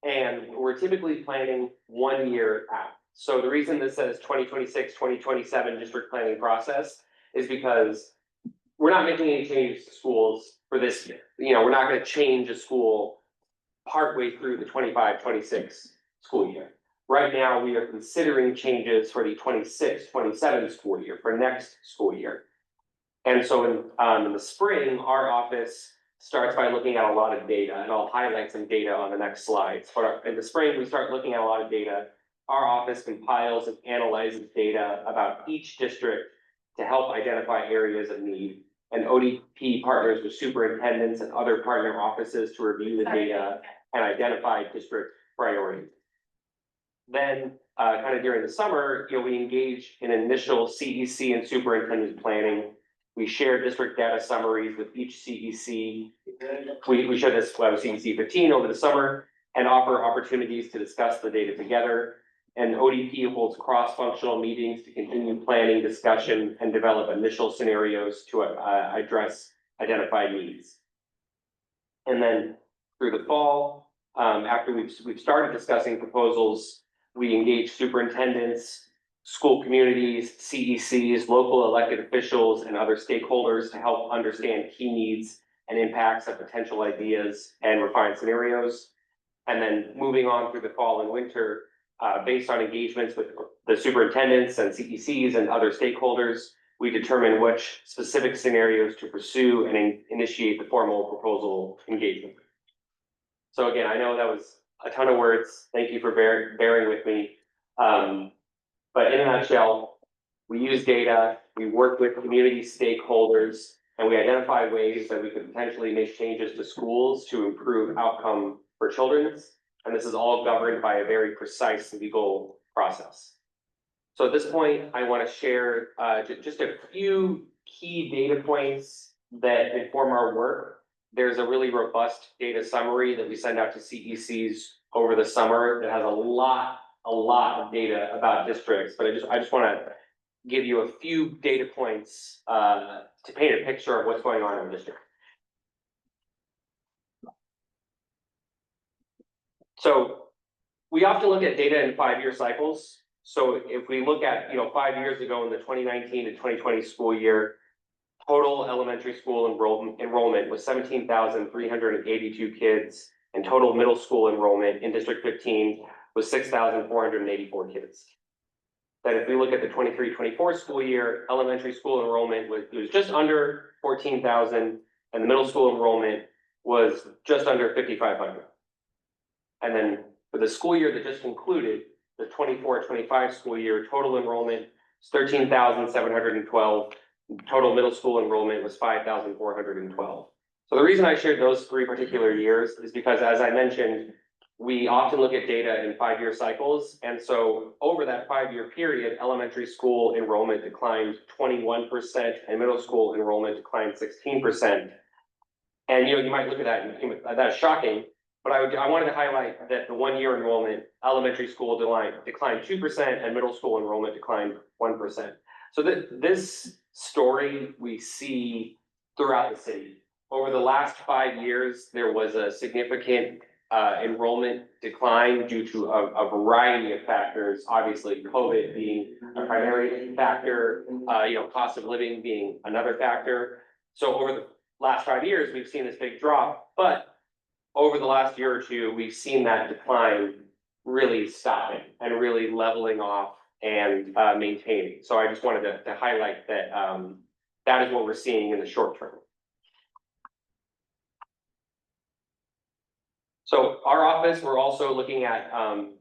and we're typically planning 1 year out. So the reason this says 2026, 2027 district planning process is because we're not making any changes to schools for this year. We're not going to change a school partway through the 25-26 school year. Right now, we are considering changes for the 26-27 school year, for next school year. And so in the spring, our office starts by looking at a lot of data, and I'll highlight some data on the next slides. But in the spring, we start looking at a lot of data. Our office compiles and analyzes data about each district to help identify areas of need. And ODP partners with superintendents and other partner offices to review the data and identify district priorities. Then, kind of during the summer, we engage in initial CEC and superintendent planning. We share district data summaries with each CEC. We share this CEC 15 over the summer and offer opportunities to discuss the data together. And ODP holds cross-functional meetings to continue planning, discussion, and develop initial scenarios to address identified needs. And then through the fall, after we've started discussing proposals, we engage superintendents, school communities, CECs, local elected officials, and other stakeholders to help understand key needs and impacts of potential ideas and refine scenarios. And then moving on through the fall and winter, based on engagements with the superintendents and CECs and other stakeholders, we determine which specific scenarios to pursue and initiate the formal proposal engagement. So again, I know that was a ton of words. Thank you for bearing with me. But in a nutshell, we use data, we work with community stakeholders, and we identify ways that we could potentially make changes to schools to improve outcome for children. And this is all governed by a very precise legal process. So at this point, I want to share just a few key data points that inform our work. There's a really robust data summary that we send out to CECs over the summer that has a lot of data about districts, but I just want to give you a few data points to paint a picture of what's going on in the district. So we often look at data in 5-year cycles. So if we look at 5 years ago in the 2019 to 2020 school year, total elementary school enrollment was 17,382 kids, and total middle school enrollment in District 15 was 6,484 kids. Then if we look at the 23-24 school year, elementary school enrollment was just under 14,000, and the middle school enrollment was just under 5,500. And then for the school year that just concluded, the 24-25 school year, total enrollment is 13,712. Total middle school enrollment was 5,412. So the reason I shared those 3 particular years is because, as I mentioned, we often look at data in 5-year cycles. And so over that 5-year period, elementary school enrollment declined 21% and middle school enrollment declined 16%. And you might look at that and think that's shocking, but I wanted to highlight that the 1-year enrollment, elementary school declined 2% and middle school enrollment declined 1%. So this story we see throughout the city. Over the last 5 years, there was a significant enrollment decline due to a variety of factors, obviously COVID being a primary factor, cost of living being another factor. So over the last 5 years, we've seen this big drop, but over the last year or two, we've seen that decline really stopping and really leveling off and maintaining. So I just wanted to highlight that that is what we're seeing in the short term. So our office, we're also looking at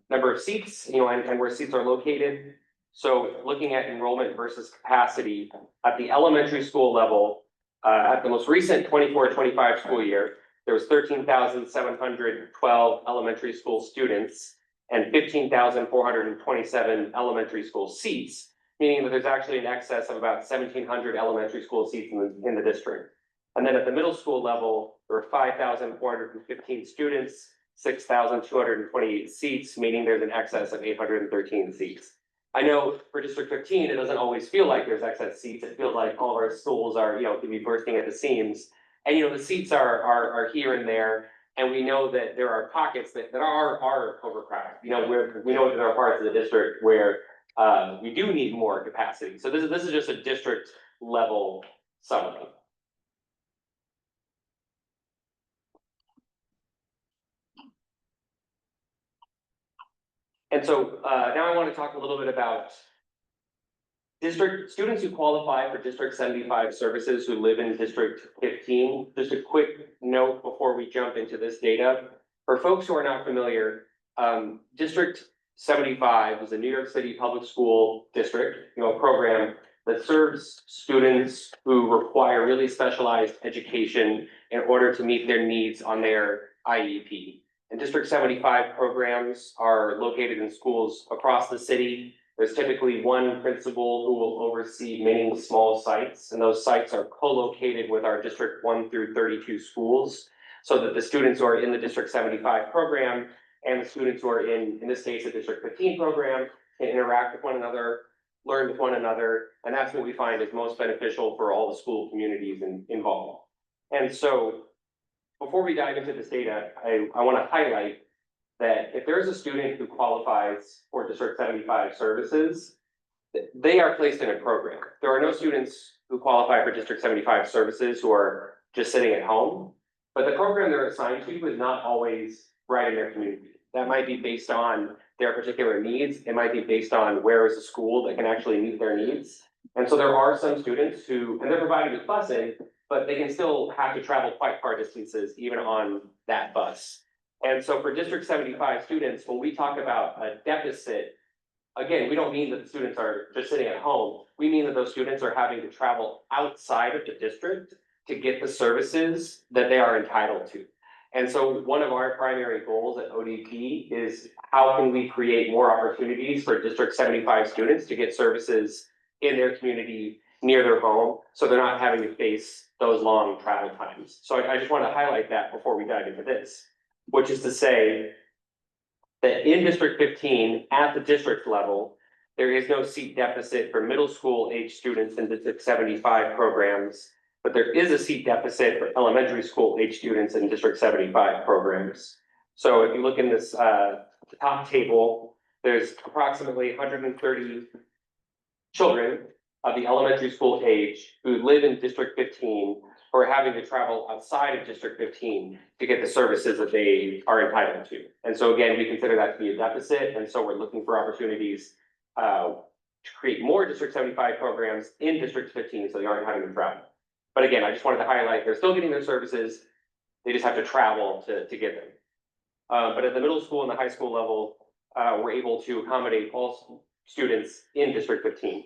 number of seats, and where seats are located. So looking at enrollment versus capacity at the elementary school level, at the most recent 24-25 school year, there was 13,712 elementary school students and 15,427 elementary school seats, meaning that there's actually an excess of about 1,700 elementary school seats in the district. And then at the middle school level, there were 5,415 students, 6,228 seats, meaning there's an excess of 813 seats. I know for District 15, it doesn't always feel like there's excess seats. It feels like all of our schools are, can be bursting at the seams. And, the seats are here and there. And we know that there are pockets that are overcrowded. We know that there are parts of the district where we do need more capacity. So this is just a district level summary. And so now I want to talk a little bit about district students who qualify for District 75 services who live in District 15. Just a quick note before we jump into this data. For folks who are not familiar, District 75 is a New York City public school district, program that serves students who require really specialized education in order to meet their needs on their IEP. And District 75 programs are located in schools across the city. There's typically one principal who will oversee many small sites, and those sites are co-located with our District 1 through 32 schools, so that the students who are in the District 75 program and the students who are in this case, the District 15 program, can interact with one another, learn with one another, and that's what we find is most beneficial for all the school communities involved. And so, before we dive into this data, I want to highlight that if there's a student who qualifies for District 75 services, they are placed in a program. There are no students who qualify for District 75 services who are just sitting at home, but the program they're assigned to is not always right in their community. That might be based on their particular needs. It might be based on where is a school that can actually meet their needs. And so there are some students who, and they're provided with busing, but they can still have to travel quite far distances even on that bus. And so for District 75 students, when we talk about a deficit, again, we don't mean that the students are just sitting at home. We mean that those students are having to travel outside of the district to get the services that they are entitled to. And so one of our primary goals at ODP is how can we create more opportunities for District 75 students to get services in their community near their home, so they're not having to face those long travel times. So I just want to highlight that before we dive into this, which is to say that in District 15, at the district level, there is no seat deficit for middle school age students in District 75 programs, but there is a seat deficit for elementary school age students in District 75 programs. So if you look in this top table, there's approximately 130 children of the elementary school age who live in District 15 who are having to travel outside of District 15 to get the services that they are entitled to. And so again, we consider that to be a deficit, and so we're looking for opportunities to create more District 75 programs in District 15 so they aren't having to travel. But again, I just wanted to highlight, they're still getting their services, they just have to travel to get them. But at the middle school and the high school level, we're able to accommodate all students in District 15.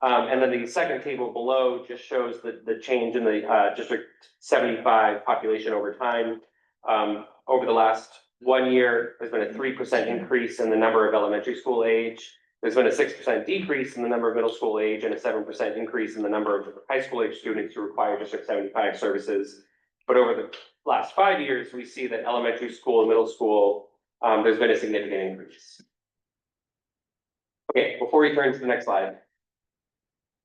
And then the second table below just shows the change in the District 75 population over time. Over the last 1 year, there's been a 3% increase in the number of elementary school age. There's been a 6% decrease in the number of middle school age and a 7% increase in the number of high school age students who require District 75 services. But over the last 5 years, we see that elementary school and middle school, there's been a significant increase. Okay, before we turn to the next slide,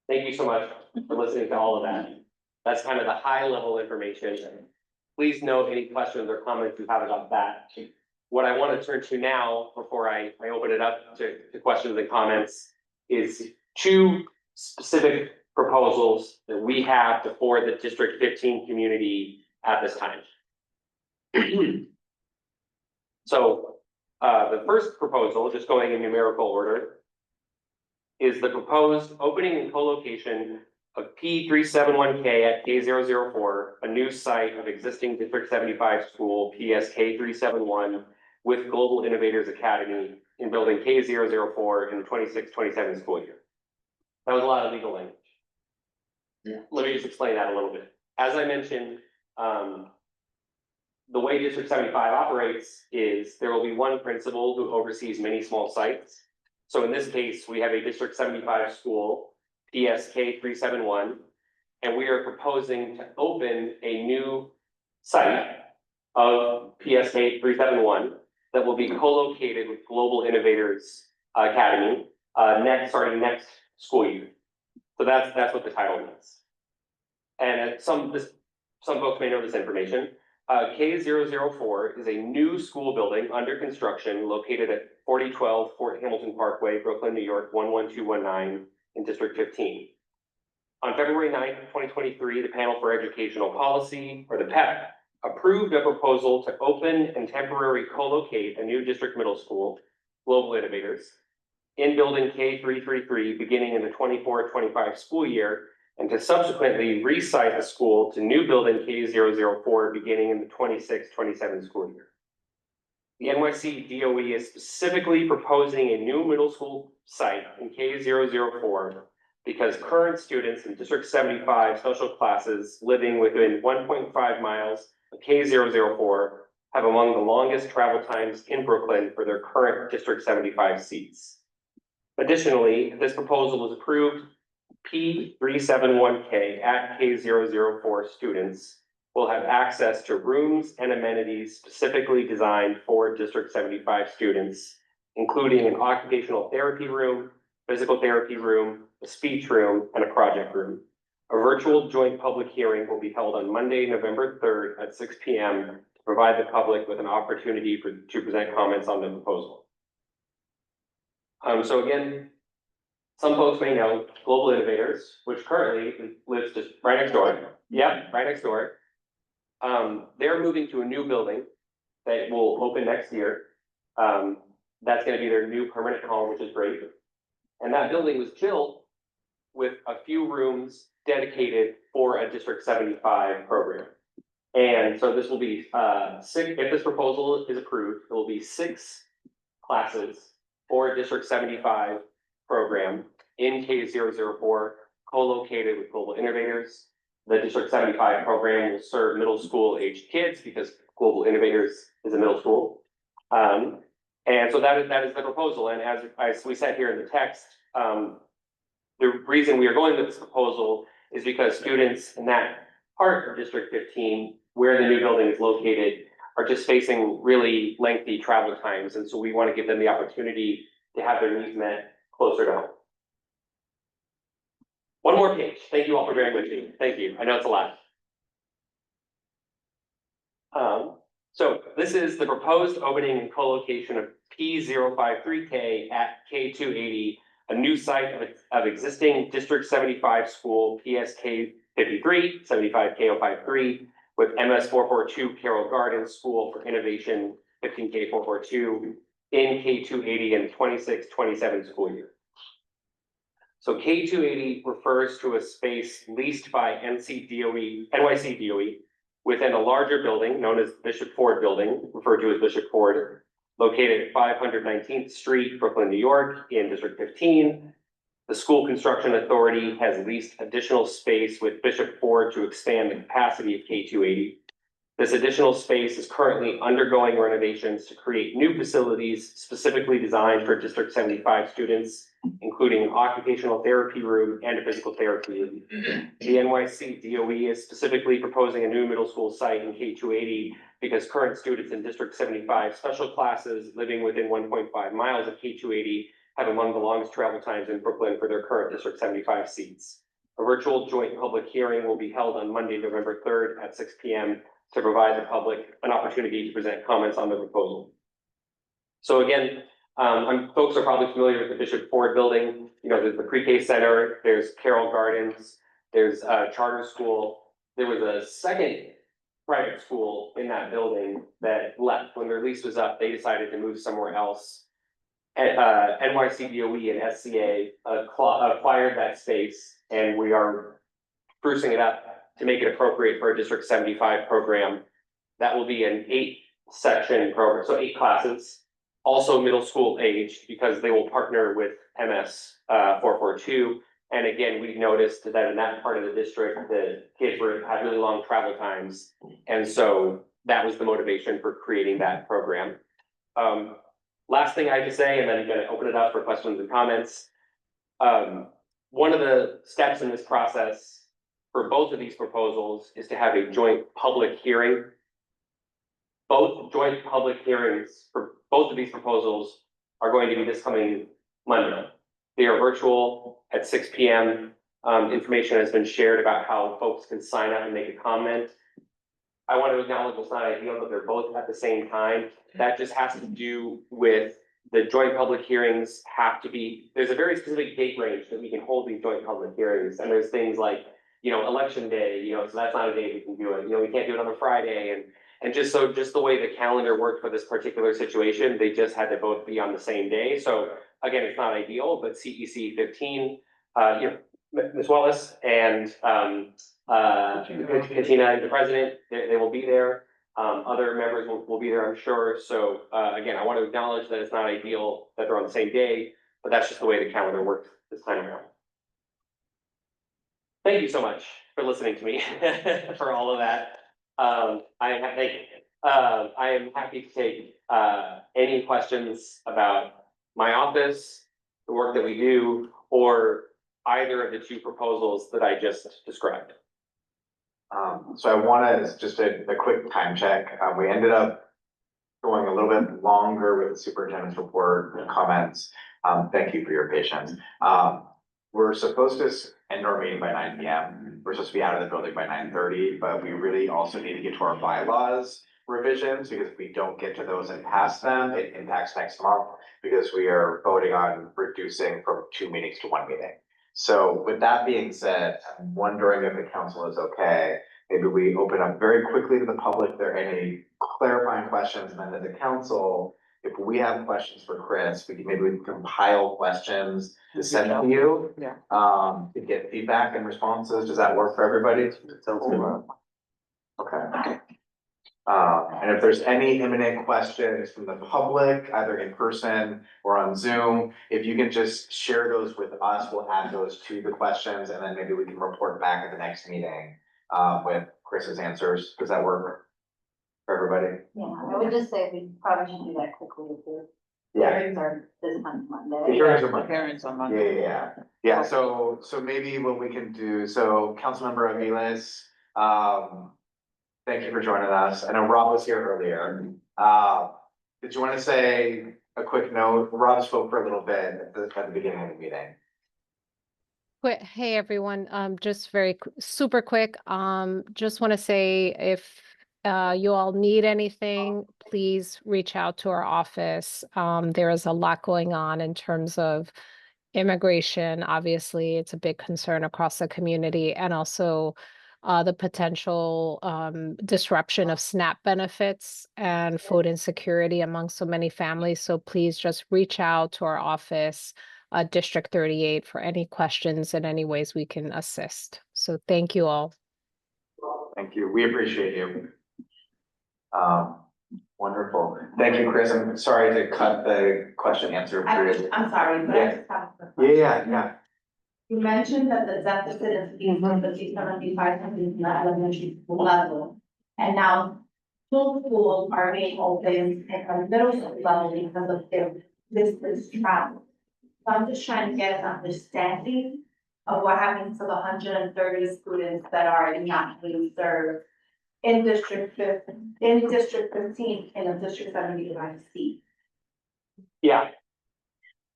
thank you so much for listening to all of that. That's kind of the high level information. Please note any questions or comments you have about that. What I want to turn to now, before I open it up to questions and comments, is 2 specific proposals that we have for the District 15 community at this time. So the first proposal, just going in numerical order, is the proposed opening and co-location of P371K at K004, a new site of existing District 75 school PSK 371 with Global Innovators Academy in building K004 in the 26-27 school year. That was a lot of legal language. Let me just explain that a little bit. As I mentioned, the way District 75 operates is there will be one principal who oversees many small sites. So in this case, we have a District 75 school, PSK 371, and we are proposing to open a new site of PSK 371 that will be co-located with Global Innovators Academy starting next school year. So that's what the title means. And some folks may know this information. K004 is a new school building under construction located at 4012 Fort Hamilton Parkway, Brooklyn, New York, 11219 in District 15. On February 9th, 2023, the Panel for Educational Policy, or the PEP, approved a proposal to open and temporarily co-locate a new district middle school, Global Innovators, in building K333 beginning in the 24-25 school year, and to subsequently resite the school to new building K004 beginning in the 26-27 school year. The NYC DOE is specifically proposing a new middle school site in K004 because current students in District 75 special classes living within 1.5 miles of K004 have among the longest travel times in Brooklyn for their current District 75 seats. Additionally, if this proposal is approved, P371K at K004 students will have access to rooms and amenities specifically designed for District 75 students, including an occupational therapy room, physical therapy room, a speech room, and a project room. A virtual joint public hearing will be held on Monday, November 3rd at 6 p.m. to provide the public with an opportunity to present comments on the proposal. So again, some folks may know Global Innovators, which currently lives just right next door. Yep, right next door. They're moving to a new building that will open next year. That's going to be their new permanent home, which is great. And that building was built with a few rooms dedicated for a District 75 program. And so this will be if this proposal is approved, it will be 6 classes for a District 75 program in K004, co-located with Global Innovators. The District 75 program will serve middle school aged kids because Global Innovators is a middle school. And so that is the proposal. And as we said here in the text, the reason we are going with this proposal is because students in that part of District 15, where the new building is located, are just facing really lengthy travel times. And so we want to give them the opportunity to have their needs met closer to home. One more page. Thank you all for bearing with me. Thank you. I know it's a lot. So this is the proposed opening and co-location of P053K at K280, a new site of existing District 75 school PSK 53, 75K053, with MS 442 Carroll Gardens School for Innovation 15K442 in K280 and 26-27 school year. So K280 refers to a space leased by NYC DOE within a larger building known as Bishop Ford Building, referred to as Bishop Ford, located at 519th Street, Brooklyn, New York, in District 15. The school construction authority has leased additional space with Bishop Ford to expand the capacity of K280. This additional space is currently undergoing renovations to create new facilities specifically designed for District 75 students, including an occupational therapy room and a physical therapy room. The NYC DOE is specifically proposing a new middle school site in K280 because current students in District 75 special classes living within 1.5 miles of K280 have among the longest travel times in Brooklyn for their current District 75 seats. A virtual joint public hearing will be held on Monday, November 3rd at 6 p.m. to provide the public an opportunity to present comments on the proposal. So again, folks are probably familiar with the Bishop Ford Building. You know, there's the pre-K center, there's Carroll Gardens, there's a charter school. There was a second private school in that building that left. When their lease was up, they decided to move somewhere else. NYC DOE and SCA acquired that space, and we are sprucing it up to make it appropriate for a District 75 program. That will be an 8-section program, so 8 classes, also middle school aged, because they will partner with MS 442. And again, we've noticed that in that part of the district, the kids had really long travel times. And so that was the motivation for creating that program. Last thing I have to say, and then I'm going to open it up for questions and comments. One of the steps in this process for both of these proposals is to have a joint public hearing. Both joint public hearings for both of these proposals are going to be this coming Monday. They are virtual at 6 p.m. Information has been shared about how folks can sign up and make a comment. I want to acknowledge it's not ideal that they're both at the same time. That just has to do with the joint public hearings have to be, there's a very specific date range that we can hold these joint public hearings. And there's things like, you know, election day, you know, so that's not a day we can do it. You know, we can't do it on a Friday. And just the way the calendar worked for this particular situation, they just had to both be on the same day. So again, it's not ideal, but CEC 15, you know, Ms. Wallace and Katina, the president, they will be there. Other members will be there, I'm sure. So again, I want to acknowledge that it's not ideal that they're on the same day, but that's just the way the calendar worked this time around. Thank you so much for listening to me for all of that. I am happy to take any questions about my office, the work that we do, or either of the two proposals that I just described. So I want to just a quick time check. We ended up going a little bit longer with the superintendent's report and comments. Thank you for your patience. We're supposed to end our meeting by 9 p.m. We're supposed to be out of the building by 9:30, but we really also need to get to our bylaws revisions, because if we don't get to those and pass them, it impacts next month, because we are voting on reducing from 2 meetings to 1 meeting. So with that being said, I'm wondering if the council is okay. Maybe we open up very quickly to the public if there are any clarifying questions, and then to the council, if we have questions for Chris, we can compile questions to send to you. Yeah. To get feedback and responses. Does that work for everybody? Sounds good. Okay. And if there's any imminent questions from the public, either in person or on Zoom, if you can just share those with us, we'll add those to the questions, and then maybe we can report back at the next meeting with Chris's answers. Does that work for everybody? Yeah, I would just say we probably should do that quickly if the Yeah. hearings are this month, Monday. The hearings are Monday. Parents on Monday. Yeah, so maybe what we can do, so Councilmember Aviles, thank you for joining us. I know Rob was here earlier. Did you want to say a quick note? Rob spoke for a little bit at the beginning of the meeting. Hey everyone, just super quick. Just want to say if you all need anything, please reach out to our office. There is a lot going on in terms of immigration, obviously, it's a big concern across the community, and also the potential disruption of SNAP benefits and food insecurity among so many families. So please just reach out to our office, District 38, for any questions and any ways we can assist. So thank you all. Thank you. We appreciate you. Wonderful. Thank you, Chris. I'm sorry to cut the question answer period. I'm sorry, but I just have. Yeah. You mentioned that the deficit is being from the $375 in the elementary school level. And now two schools are being opened at the middle school level because of their distance travel. So I'm just trying to get an understanding of what happens to the 130 students that are not being served in District 15, in District 15, in a District 75C. Yeah.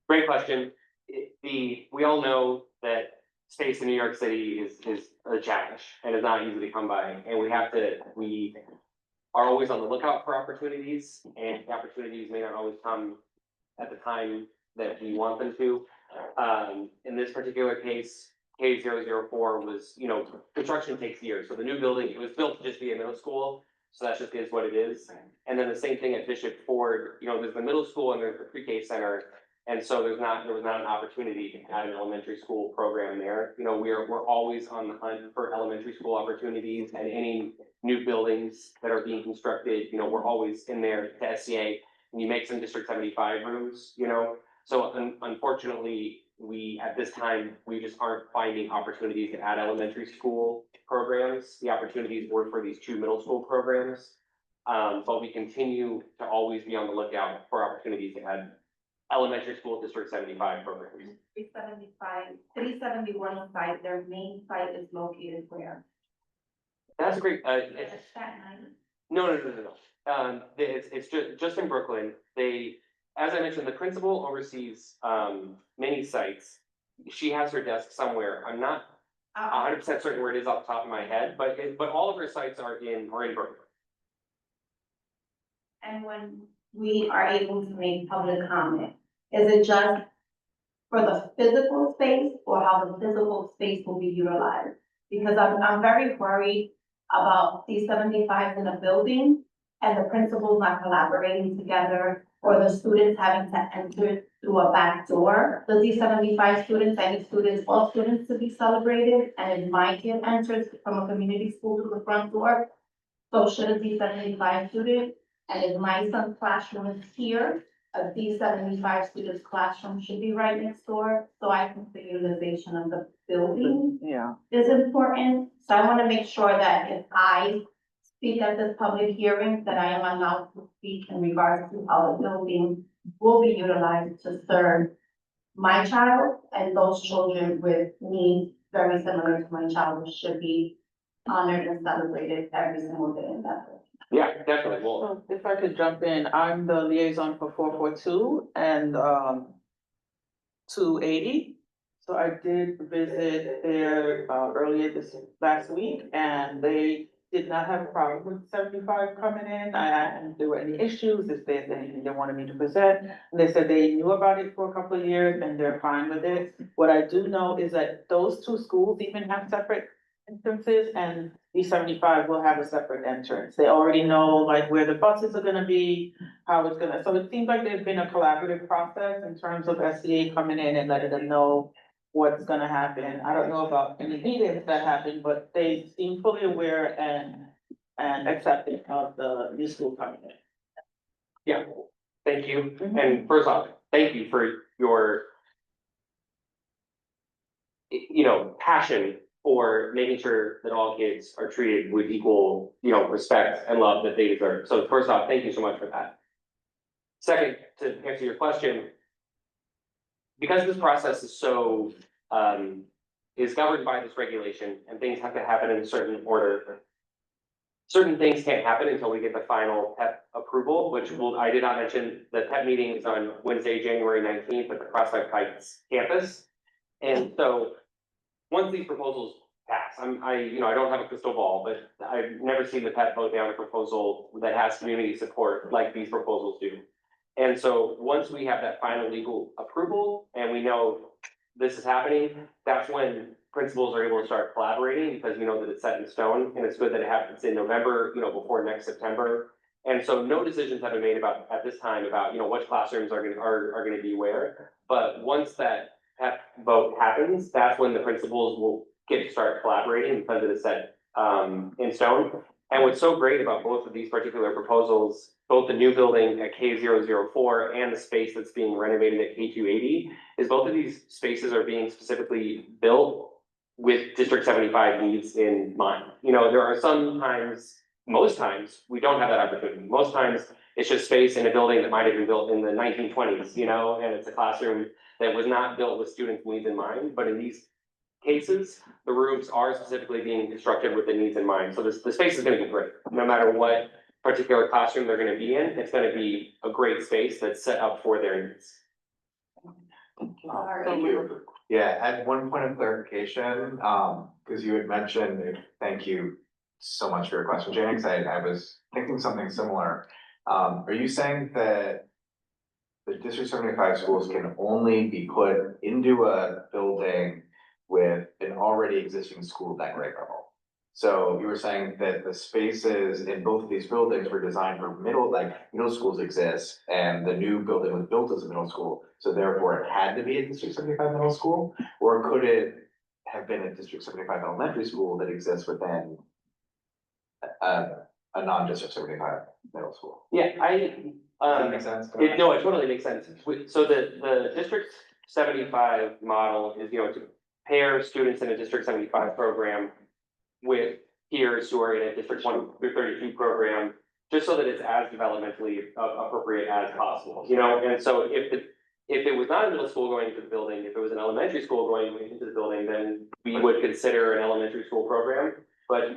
Great question. We all know that space in New York City is a challenge and is not easy to come by. And we are always on the lookout for opportunities, and the opportunities may not always come at the time that we want them to. In this particular case, K004 was, construction takes years. So the new building, it was built to just be a middle school. So that just is what it is. And then the same thing at Bishop Ford, there's the middle school and there's the pre-K center. And so there was not an opportunity to add an elementary school program there. We're always on the hunt for elementary school opportunities, and any new buildings that are being constructed, we're always in there to SCA, and you make some District 75 rooms, So unfortunately, at this time, we just aren't finding opportunities to add elementary school programs. The opportunities were for these two middle school programs. But we continue to always be on the lookout for opportunities to add elementary school District 75 programs. 371 site, their main site is located where? That's a great, Staten Island? no. It's just in Brooklyn. As I mentioned, the principal oversees many sites. She has her desk somewhere. I'm not 100% certain where it is off the top of my head, but all of her sites are in Brooklyn. And when we are able to make public comment, is it just for the physical space or how the physical space will be utilized? Because I'm very worried about these 75 in a building and the principals not collaborating together, or the students having to enter through a back door. Does these 75 students, all students to be celebrated, and if my kid enters from a community school to the front door, so should it be 75 students? And if my son's classroom is here, these 75 students' classroom should be right next door, so I think the utilization of the building is important. So I want to make sure that if I speak at this public hearing, that I am allowed to speak in regards to how the building will be utilized to serve my child and those children with needs very similar to my child, which should be honored and celebrated every single day in that way. Yeah, definitely. Well, So if I could jump in, I'm the liaison for 442 and 280. So I did visit there earlier this last week, and they did not have a problem with 75 coming in. I asked them if there were any issues, if there's anything they wanted me to present. And they said they knew about it for a couple of years and they're fine with it. What I do know is that those two schools even have separate entrances, and these 75 will have a separate entrance. They already know like where the buses are gonna be, how it's gonna, so it seems like there's been a collaborative process in terms of SCA coming in and letting them know what's gonna happen. I don't know about any meetings that happen, but they seem fully aware and accepting of the new school coming in. yeah, thank you. And first off, thank you for your passion for making sure that all kids are treated with equal, respect and love that they deserve. So first off, thank you so much for that. Second, to answer your question, because this process is so, is governed by this regulation and things have to happen in a certain order. Certain things can't happen until we get the final PEP approval, which I did not mention, the PEP meeting is on Wednesday, January 19th at the Prospect Heights campus. And so once these proposals pass, I don't have a crystal ball, but I've never seen the PEP vote down a proposal that has community support like these proposals do. And so once we have that final legal approval and we know this is happening, that's when principals are able to start collaborating because we know that it's set in stone, and it's good that it happens in November, before next September. And so no decisions have been made at this time about, which classrooms are gonna be where. But once that vote happens, that's when the principals will get to start collaborating because it is set in stone. And what's so great about both of these particular proposals, both the new building at K004 and the space that's being renovated at K280, is both of these spaces are being specifically built with District 75 needs in mind. There are most times, we don't have that opportunity. Most times, it's just space in a building that might have been built in the 1920s, and it's a classroom that was not built with students' needs in mind. But in these cases, the rooms are specifically being constructed with the needs in mind. So the space is going to be great, no matter what particular classroom they're going to be in. It's going to be a great space that's set up for their needs. Yeah, I had one point of clarification, because you had mentioned, thank you so much for your question, Jane, because I was thinking something similar. Are you saying that the District 75 schools can only be put into a building with an already existing school at that grade level? So you were saying that the spaces in both of these buildings were designed for middle schools exist, and the new building was built as a middle school, so therefore it had to be a District 75 middle school? Or could it have been a District 75 elementary school that exists within a non-District 75 middle school? Yeah, Does that make sense? No, it totally makes sense. So the District 75 model is, to pair students in a District 75 program with peers who are in a District 1 through 32 program, just so that it's as developmentally appropriate as possible, And so if it was not a middle school going into the building, if it was an elementary school going into the building, then we would consider an elementary school program. But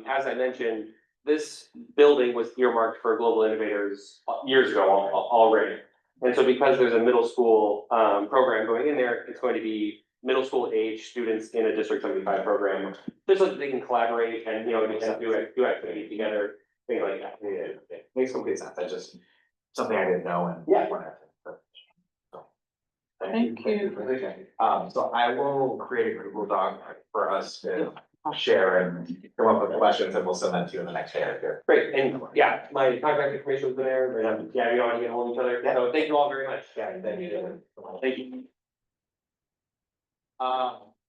as I mentioned, this building was earmarked for global innovators years ago already. And so because there's a middle school program going in there, it's going to be middle school age students in a District 75 program, just so that they can collaborate and, do activities together, things like that. Yeah, makes complete sense. I just, something I didn't know, and Yeah. Thank you. So I will create a Google Doc for us to share and come up with questions, and we'll send that to you in the next day or two. Great, and yeah, my contact information was there, and we don't want to get hold of each other, so thank you all very much. Yeah, thank you. Thank you.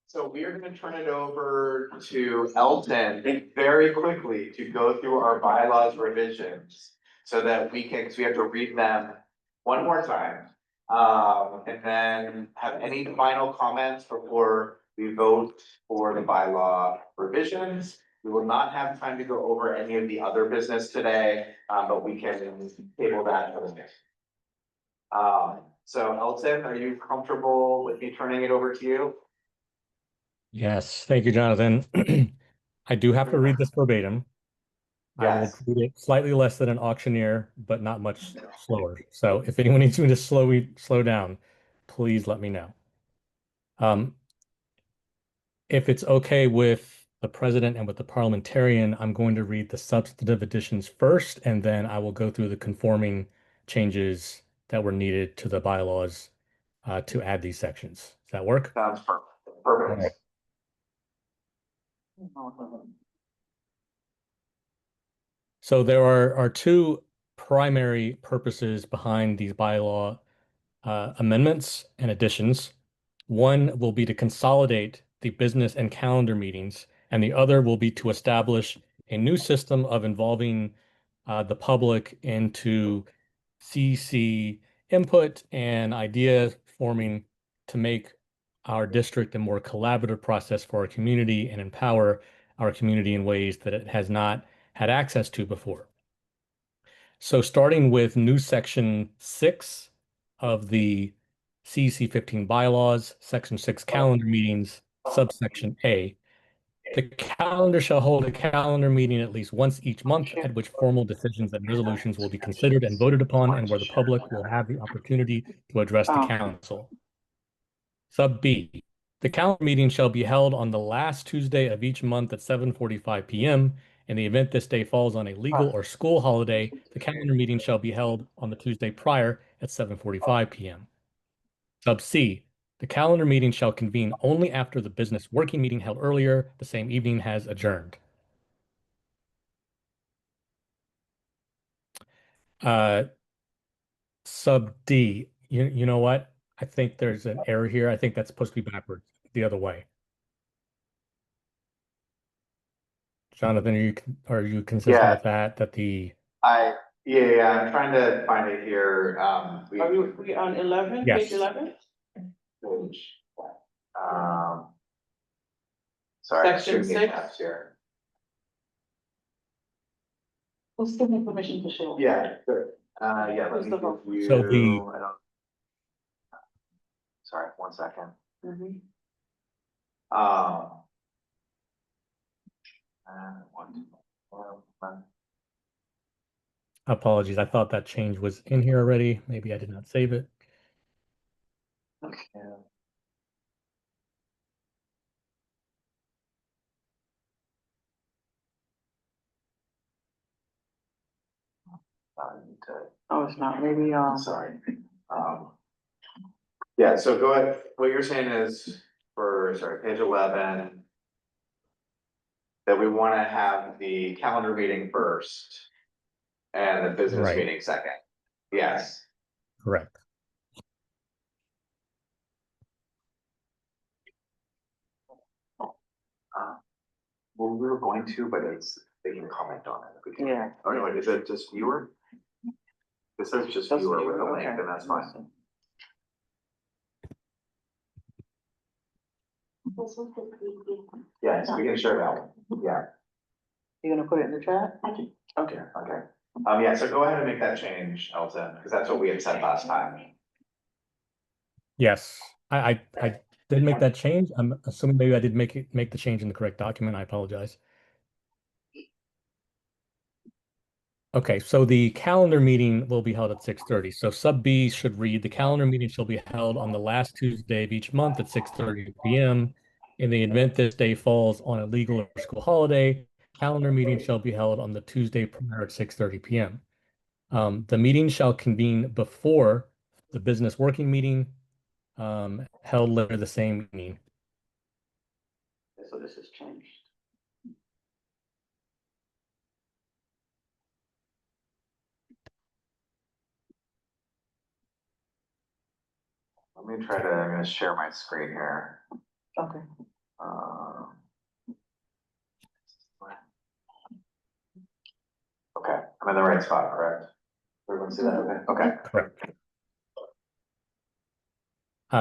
So we are gonna turn it over to Elton very quickly to go through our bylaws revisions, so that we can, because we have to read them one more time. And then have any final comments before we vote for the bylaw revisions. We will not have time to go over any of the other business today, but we can table that for the next. So Elton, are you comfortable with me turning it over to you? Yes, thank you, Jonathan. I do have to read this verbatim. I will Yes. read it slightly less than an auctioneer, but not much slower. So if anyone needs me to slow down, please let me know. If it's okay with the president and with the parliamentarian, I'm going to read the substantive additions first, and then I will go through the conforming changes that were needed to the bylaws to add these sections. Does that work? Sounds perfect. All right. So there are two primary purposes behind these bylaw amendments and additions. One will be to consolidate the business and calendar meetings, and the other will be to establish a new system of involving the public into CEC input and idea forming to make our district a more collaborative process for our community and empower our community in ways that it has not had access to before. So starting with new section 6 of the CEC 15 bylaws, section 6 calendar meetings, subsection A. The calendar shall hold a calendar meeting at least once each month at which formal decisions and resolutions will be considered and voted upon, and where the public will have the opportunity to address the council. Sub B, the calendar meeting shall be held on the last Tuesday of each month at 7:45 p.m. In the event this day falls on a legal or school holiday, the calendar meeting shall be held on the Tuesday prior at 7:45 p.m. Sub C, the calendar meeting shall convene only after the business working meeting held earlier the same evening has adjourned. Sub D, you know what? I think there's an error here. I think that's supposed to be backwards, the other way. Jonathan, are you consistent with that? That the Yeah, I'm trying to find it here. Are we on 11, Yes. page 11? Sorry, Section two page 6. tabs here. Let's give me permission to share. Yeah, good. Yeah, let Who's me the give vote? you, So the- I don't. Sorry, 1 second. One. apologies. I thought that change was in here already. Maybe I did not save it. Yeah. Oh, it's not, maybe, Sorry. Yeah, so go ahead. What you're saying is for, sorry, page 11. That we want to have the calendar meeting first. And the business Right. meeting second. Yes. Correct. Well, we were going to, but they can comment on it. We can- Yeah. Oh, no, is it just viewer? It says just Just viewer with viewer, a link, okay. then that's fine. Yeah, so we can share that one. Yeah. You gonna put it in the chat? Okay. Yeah, so go ahead and make that change, Elton, because that's what we had said last time. Yes, I did make that change. I'm assuming maybe I did make the change in the correct document. I apologize. Okay, so the calendar meeting will be held at 6:30. So sub B should read, the calendar meeting shall be held on the last Tuesday of each month at 6:30 p.m. In the event this day falls on a legal or school holiday, calendar meeting shall be held on the Tuesday prior at 6:30 p.m. The meeting shall convene before the business working meeting held later the same evening. So this has changed. Let me try to, I'm gonna share my screen here. Okay. Okay, I'm in the right spot, correct? Everyone see that? Okay. Correct.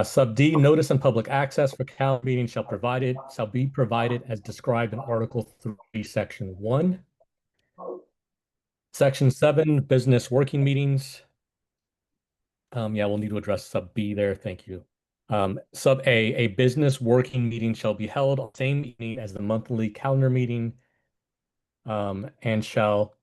Sub D, notice and public access for calendar meeting shall be provided as described in Article 3, Section 1. Section 7, business working meetings. Yeah, we'll need to address sub B there. Thank you. Sub A business working meeting shall be held on the same evening as the monthly calendar meeting, and shall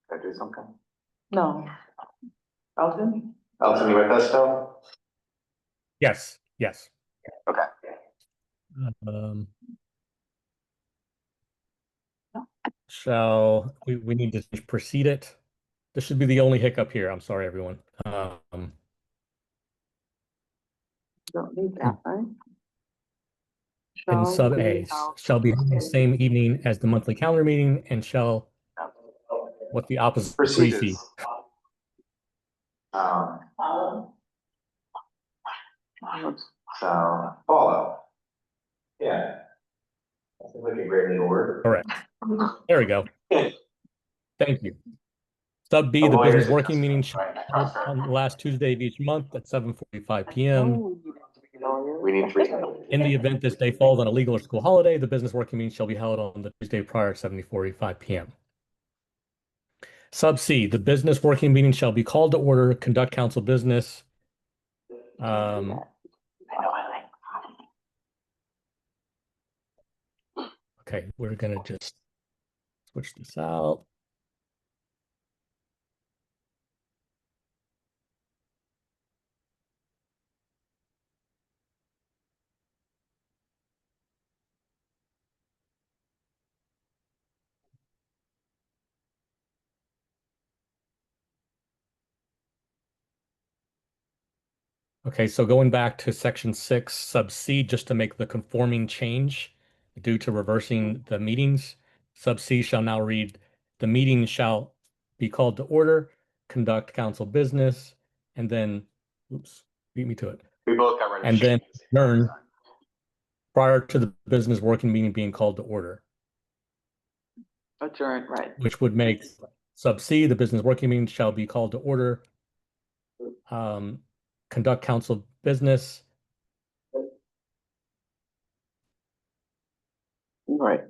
Did I do something? No. Elton? Elton, you with us still? yes. Okay. We need to proceed it. This should be the only hiccup here. I'm sorry, everyone. Don't need that, right? In sub A, shall be held the same evening as the monthly calendar meeting and shall, what's the opposite of Proceedings. 3C? So follow. Yeah. That's like a great little word. Correct. There we go. Thank you. Sub B, the business working meeting shall be held on the last Tuesday of each month at 7:45 p.m. We need 3. In the event this day falls on a legal or school holiday, the business working meeting shall be held on the Tuesday prior at 7:45 p.m. Sub C, the business working meeting shall be called to order, conduct council business. Okay, we're gonna just switch this out. Okay, so going back to section 6, sub C, just to make the conforming change due to reversing the meetings, sub C shall now read, the meeting shall be called to order, conduct council business, and then, oops, beat me to it. We both got rid of And then changes. adjourn prior to the business working meeting being called to order, Adjourn, right. which would make sub C, the business working meeting shall be called to order, conduct council business. Right.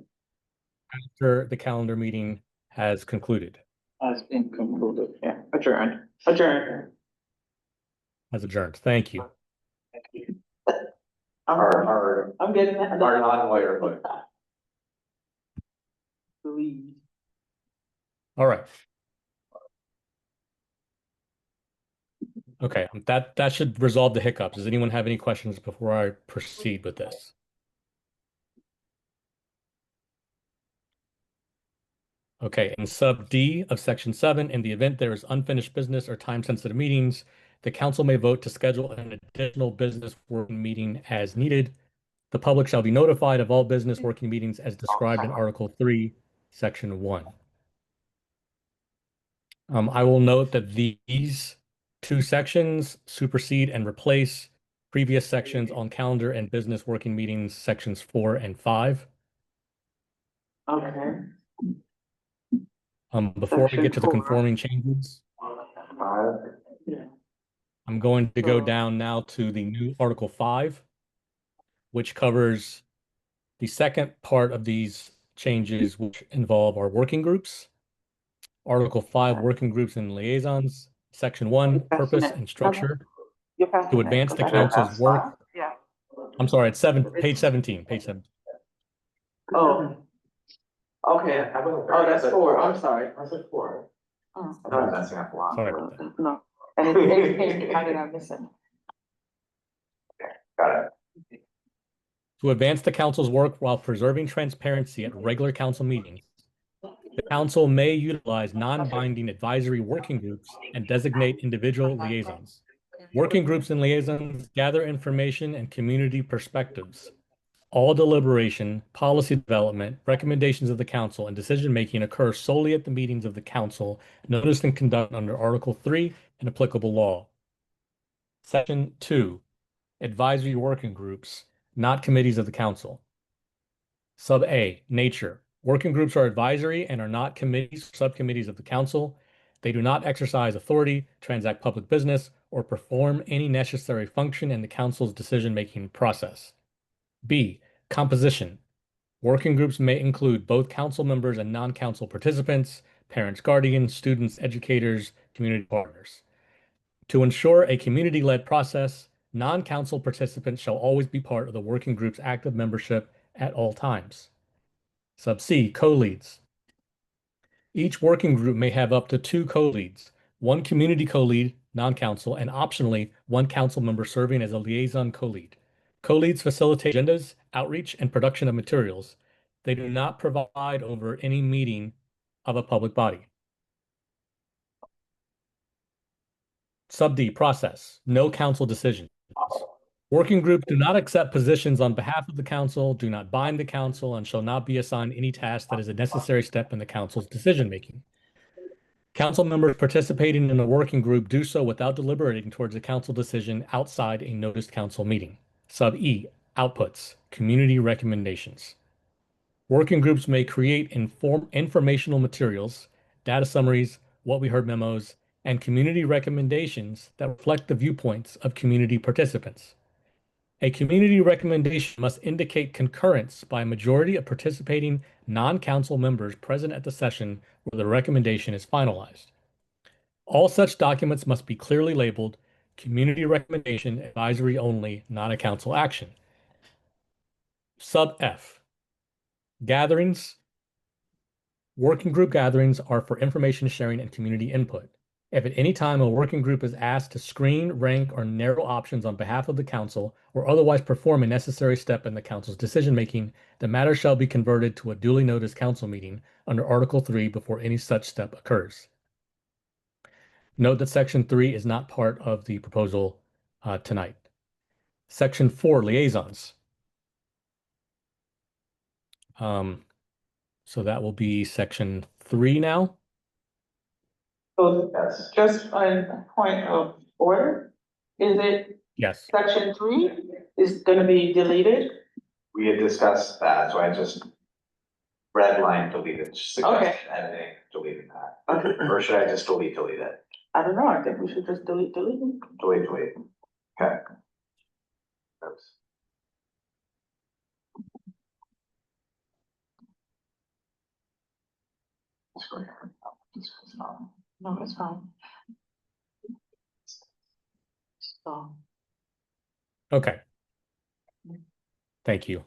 After the calendar meeting has concluded. Has been concluded, yeah, adjourned, adjourned. Has adjourned. Thank you. I'm getting that. Our non-lawyer vote. Please. All right. Okay, that should resolve the hiccups. Does anyone have any questions before I proceed with this? Okay, in sub D of section 7, in the event there is unfinished business or time-sensitive meetings, the council may vote to schedule an additional business working meeting as needed. The public shall be notified of all business working meetings as described in Article 3, Section 1. I will note that these two sections supersede and replace previous sections on calendar and business working meetings, sections 4 and 5. Okay. Before we get to the Section 4. conforming changes, I'm going to go down now to the new Article 5, which covers the second part of these changes, which involve our working groups. Article 5, working groups and liaisons. Section 1, purpose and structure. To advance the council's work. Yeah. I'm sorry, it's page 17, page 17. Oh. Okay, oh, that's 4, I'm sorry. I said 4. I'm messing up a lot. Sorry about that. No, and it, how did I miss it? Got it. To advance the council's work while preserving transparency at regular council meetings, the council may utilize non-binding advisory working groups and designate individual liaisons. Working groups and liaisons gather information and community perspectives. All deliberation, policy development, recommendations of the council, and decision-making occur solely at the meetings of the council, noticed and conducted under Article 3 and applicable law. Section 2, advisory working groups, not committees of the council. Sub A, nature. Working groups are advisory and are not committees, subcommittees of the council. They do not exercise authority, transact public business, or perform any necessary function in the council's decision-making process. B, composition. Working groups may include both council members and non-council participants, parents, guardians, students, educators, community partners. To ensure a community-led process, non-council participants shall always be part of the working group's active membership at all times. Sub C, co-leads. Each working group may have up to 2 co-leads, one community co-lead, non-council, and optionally, one council member serving as a liaison co-lead. Co-leads facilitate agendas, outreach, and production of materials. They do not provide over any meeting of a public body. Sub D, process. No council decisions. Working groups do not accept positions on behalf of the council, do not bind the council, and shall not be assigned any task that is a necessary step in the council's decision-making. Council members participating in a working group do so without deliberating towards a council decision outside a noticed council meeting. Sub E, outputs, community recommendations. Working groups may create informational materials, data summaries, what we heard memos, and community recommendations that reflect the viewpoints of community participants. A community recommendation must indicate concurrence by a majority of participating non-council members present at the session where the recommendation is finalized. All such documents must be clearly labeled community recommendation advisory only, not a council action. Sub F, gatherings. Working group gatherings are for information sharing and community input. If at any time a working group is asked to screen, rank, or narrow options on behalf of the council, or otherwise perform a necessary step in the council's decision-making, the matter shall be converted to a duly noticed council meeting under Article 3 before any such step occurs. Note that Section 3 is not part of the proposal tonight. Section 4, liaisons. So that will be section 3 now. So just a point of order, is it Yes. section 3 is gonna be deleted? We had discussed that, so I just redline deleted, suggested editing, deleting that. Okay. Or should I just delete it? I don't know, I think we should just delete. Delete. Okay. Oops. No, it's fine. So. Okay. Thank you.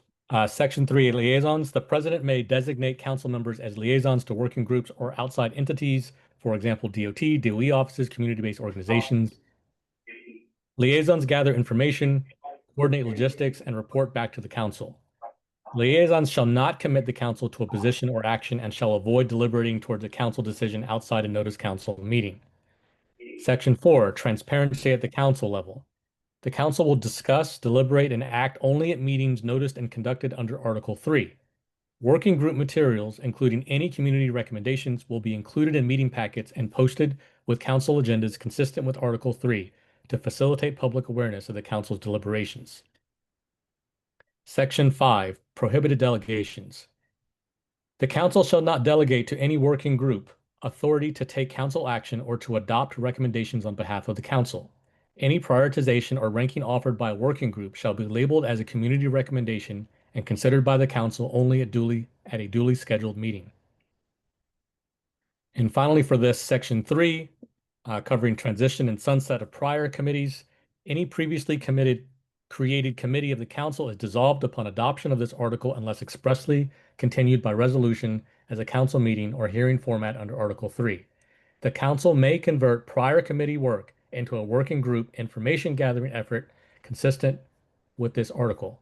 Section 3, liaisons. The president may designate council members as liaisons to working groups or outside entities, for example, DOT, DOE offices, community-based organizations. Liaisons gather information, coordinate logistics, and report back to the council. Liaisons shall not commit the council to a position or action and shall avoid deliberating towards a council decision outside a notice council meeting. Section 4, transparency at the council level. The council will discuss, deliberate, and act only at meetings noticed and conducted under Article 3. Working group materials, including any community recommendations, will be included in meeting packets and posted with council agendas consistent with Article 3 to facilitate public awareness of the council's deliberations. Section 5, prohibited delegations. The council shall not delegate to any working group authority to take council action or to adopt recommendations on behalf of the council. Any prioritization or ranking offered by a working group shall be labeled as a community recommendation and considered by the council only at a duly scheduled meeting. And finally, for this section 3, covering transition and sunset of prior committees, any previously created committee of the council is dissolved upon adoption of this article unless expressly continued by resolution as a council meeting or hearing format under Article 3. The council may convert prior committee work into a working group information gathering effort consistent with this article.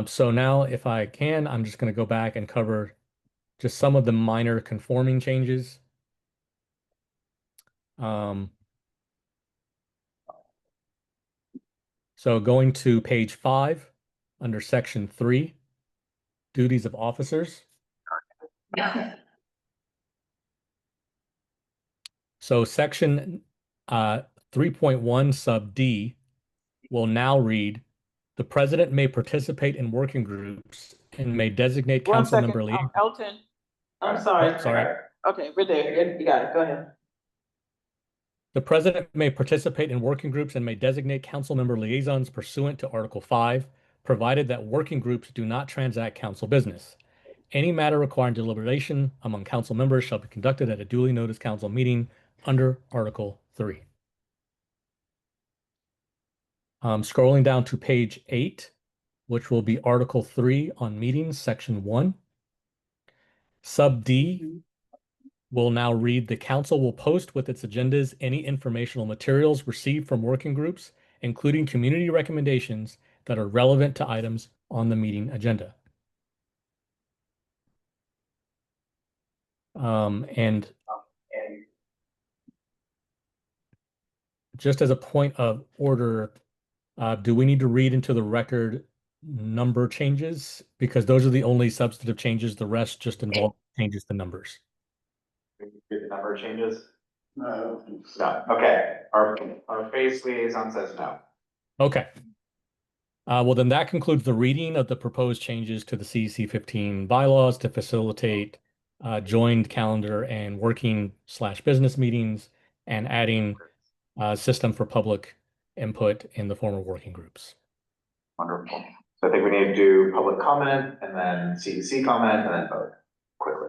So now, if I can, I'm just going to go back and cover just some of the minor conforming changes. So going to page 5 under section 3, duties of officers. So section 3.1 sub D will now read, the president may participate in working groups and may designate council member liaisons. Elton, I'm sorry. Oh, sorry. Okay, we're there, you got it, go ahead. The president may participate in working groups and may designate council member liaisons pursuant to Article 5, provided that working groups do not transact council business. Any matter requiring deliberation among council members shall be conducted at a duly noticed council meeting under Article 3. Scrolling down to page 8, which will be Article 3 on meetings, section 1. Sub D will now read, the council will post with its agendas any informational materials received from working groups, including community recommendations that are relevant to items on the meeting agenda. And just as a point of order, do we need to read into the record number changes? Because those are the only substantive changes. The rest just involve changes to numbers. The number changes? No. No, okay, our phase liaison says no. Okay. Well, then that concludes the reading of the proposed changes to the CEC 15 bylaws to facilitate joined calendar and working/business meetings and adding a system for public input in the form of working groups. Wonderful. So I think we need to do public comment and then CEC comment and then vote quickly.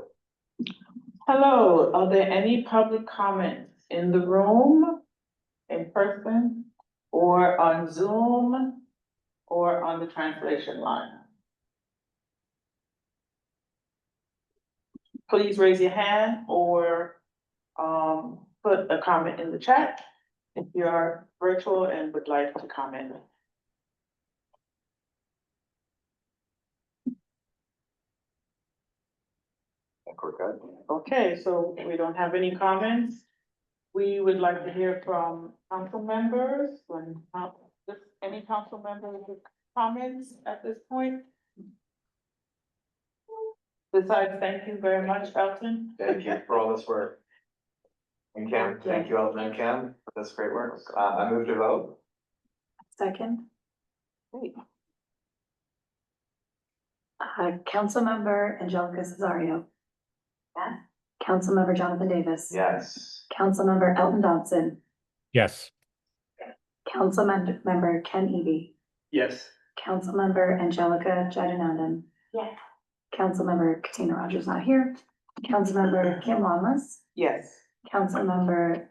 Hello, are there any public comments in the room, in person, or on Zoom, or on the translation line? Please raise your hand or put a comment in the chat if you are virtual and would like to comment. I think we're good. Okay, so we don't have any comments. we would like to hear from council members, any council members with comments at this point? Besides, thank you very much, Elton. Thank you for all this work. And Kim, thank you, Elton and Kim, for this great work. I move to vote. Second, Great. Councilmember Angelica Cesario, Yes. Councilmember Jonathan Davis. Yes. Councilmember Elton Dodson, Yes. Councilmember Ken Eby, Yes. Councilmember Angelica Jagannath, Yes. Councilmember Katina Rogers not here, Councilmember Kim Longless, Yes. Councilmember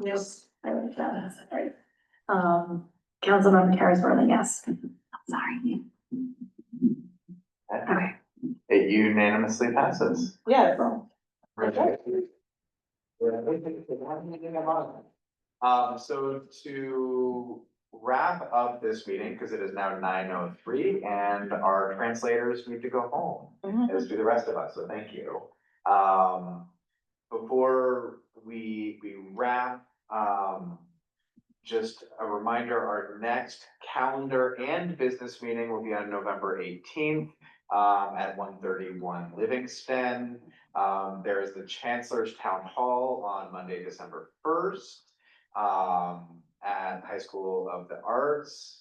yes, I wrote that, that's right. Councilmember Harrisburg, yes. Sorry. Okay. It unanimously passes. Yes. So to wrap up this meeting, because it is now 9:03 and our translators need to go home, as do the rest of us, so thank you. Before we wrap, just a reminder, our next calendar and business meeting will be on November 18th at 131 Livingston. There is the Chancellor's Town Hall on Monday, December 1st at High School of the Arts,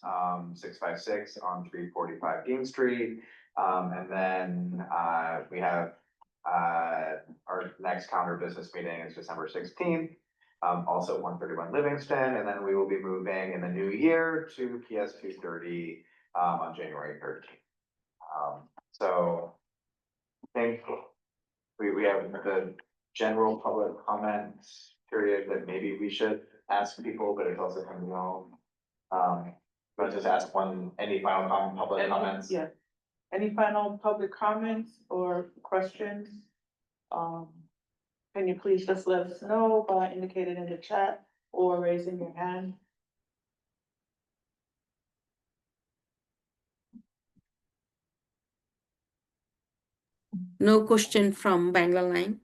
656 on 345 Dean Street. And then we have our next calendar business meeting is December 16th. Also 131 Livingston, and then we will be moving in the new year to PS 230 on January 13th. So I think we have the general public comments period that maybe we should ask people, but it's also coming home. But just ask any final public comments? Yeah. Any final public comments or questions? Can you please just let us know by indicating in the chat or raising your hand? No question from Bangla line.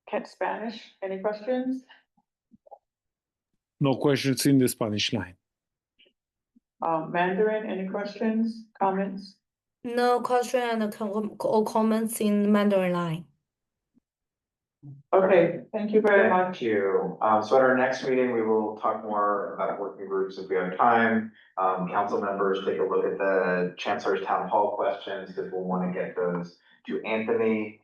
Cat Spanish, any questions? No questions in the Spanish line. Mandarin, any questions, comments? No question and or comments in Mandarin line. Okay, thank you very much. Thank you. So at our next meeting, we will talk more about working groups if we have time. Council members, take a look at the Chancellor's Town Hall questions, because we'll want to get those to Anthony.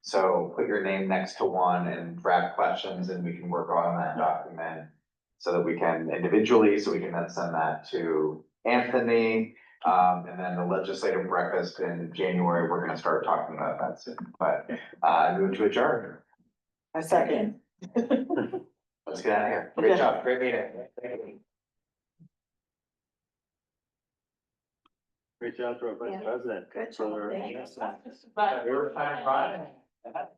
So put your name next to one and draft questions, and we can work on that document so that we can individually, so we can then send that to Anthony. And then the legislative breakfast in January, we're gonna start talking about that soon, but I move to adjourn. A second. Let's get out of here. Great job, great meeting. Thank you. Great job to our Vice President. Good job. for- Thank you. We were fine, right?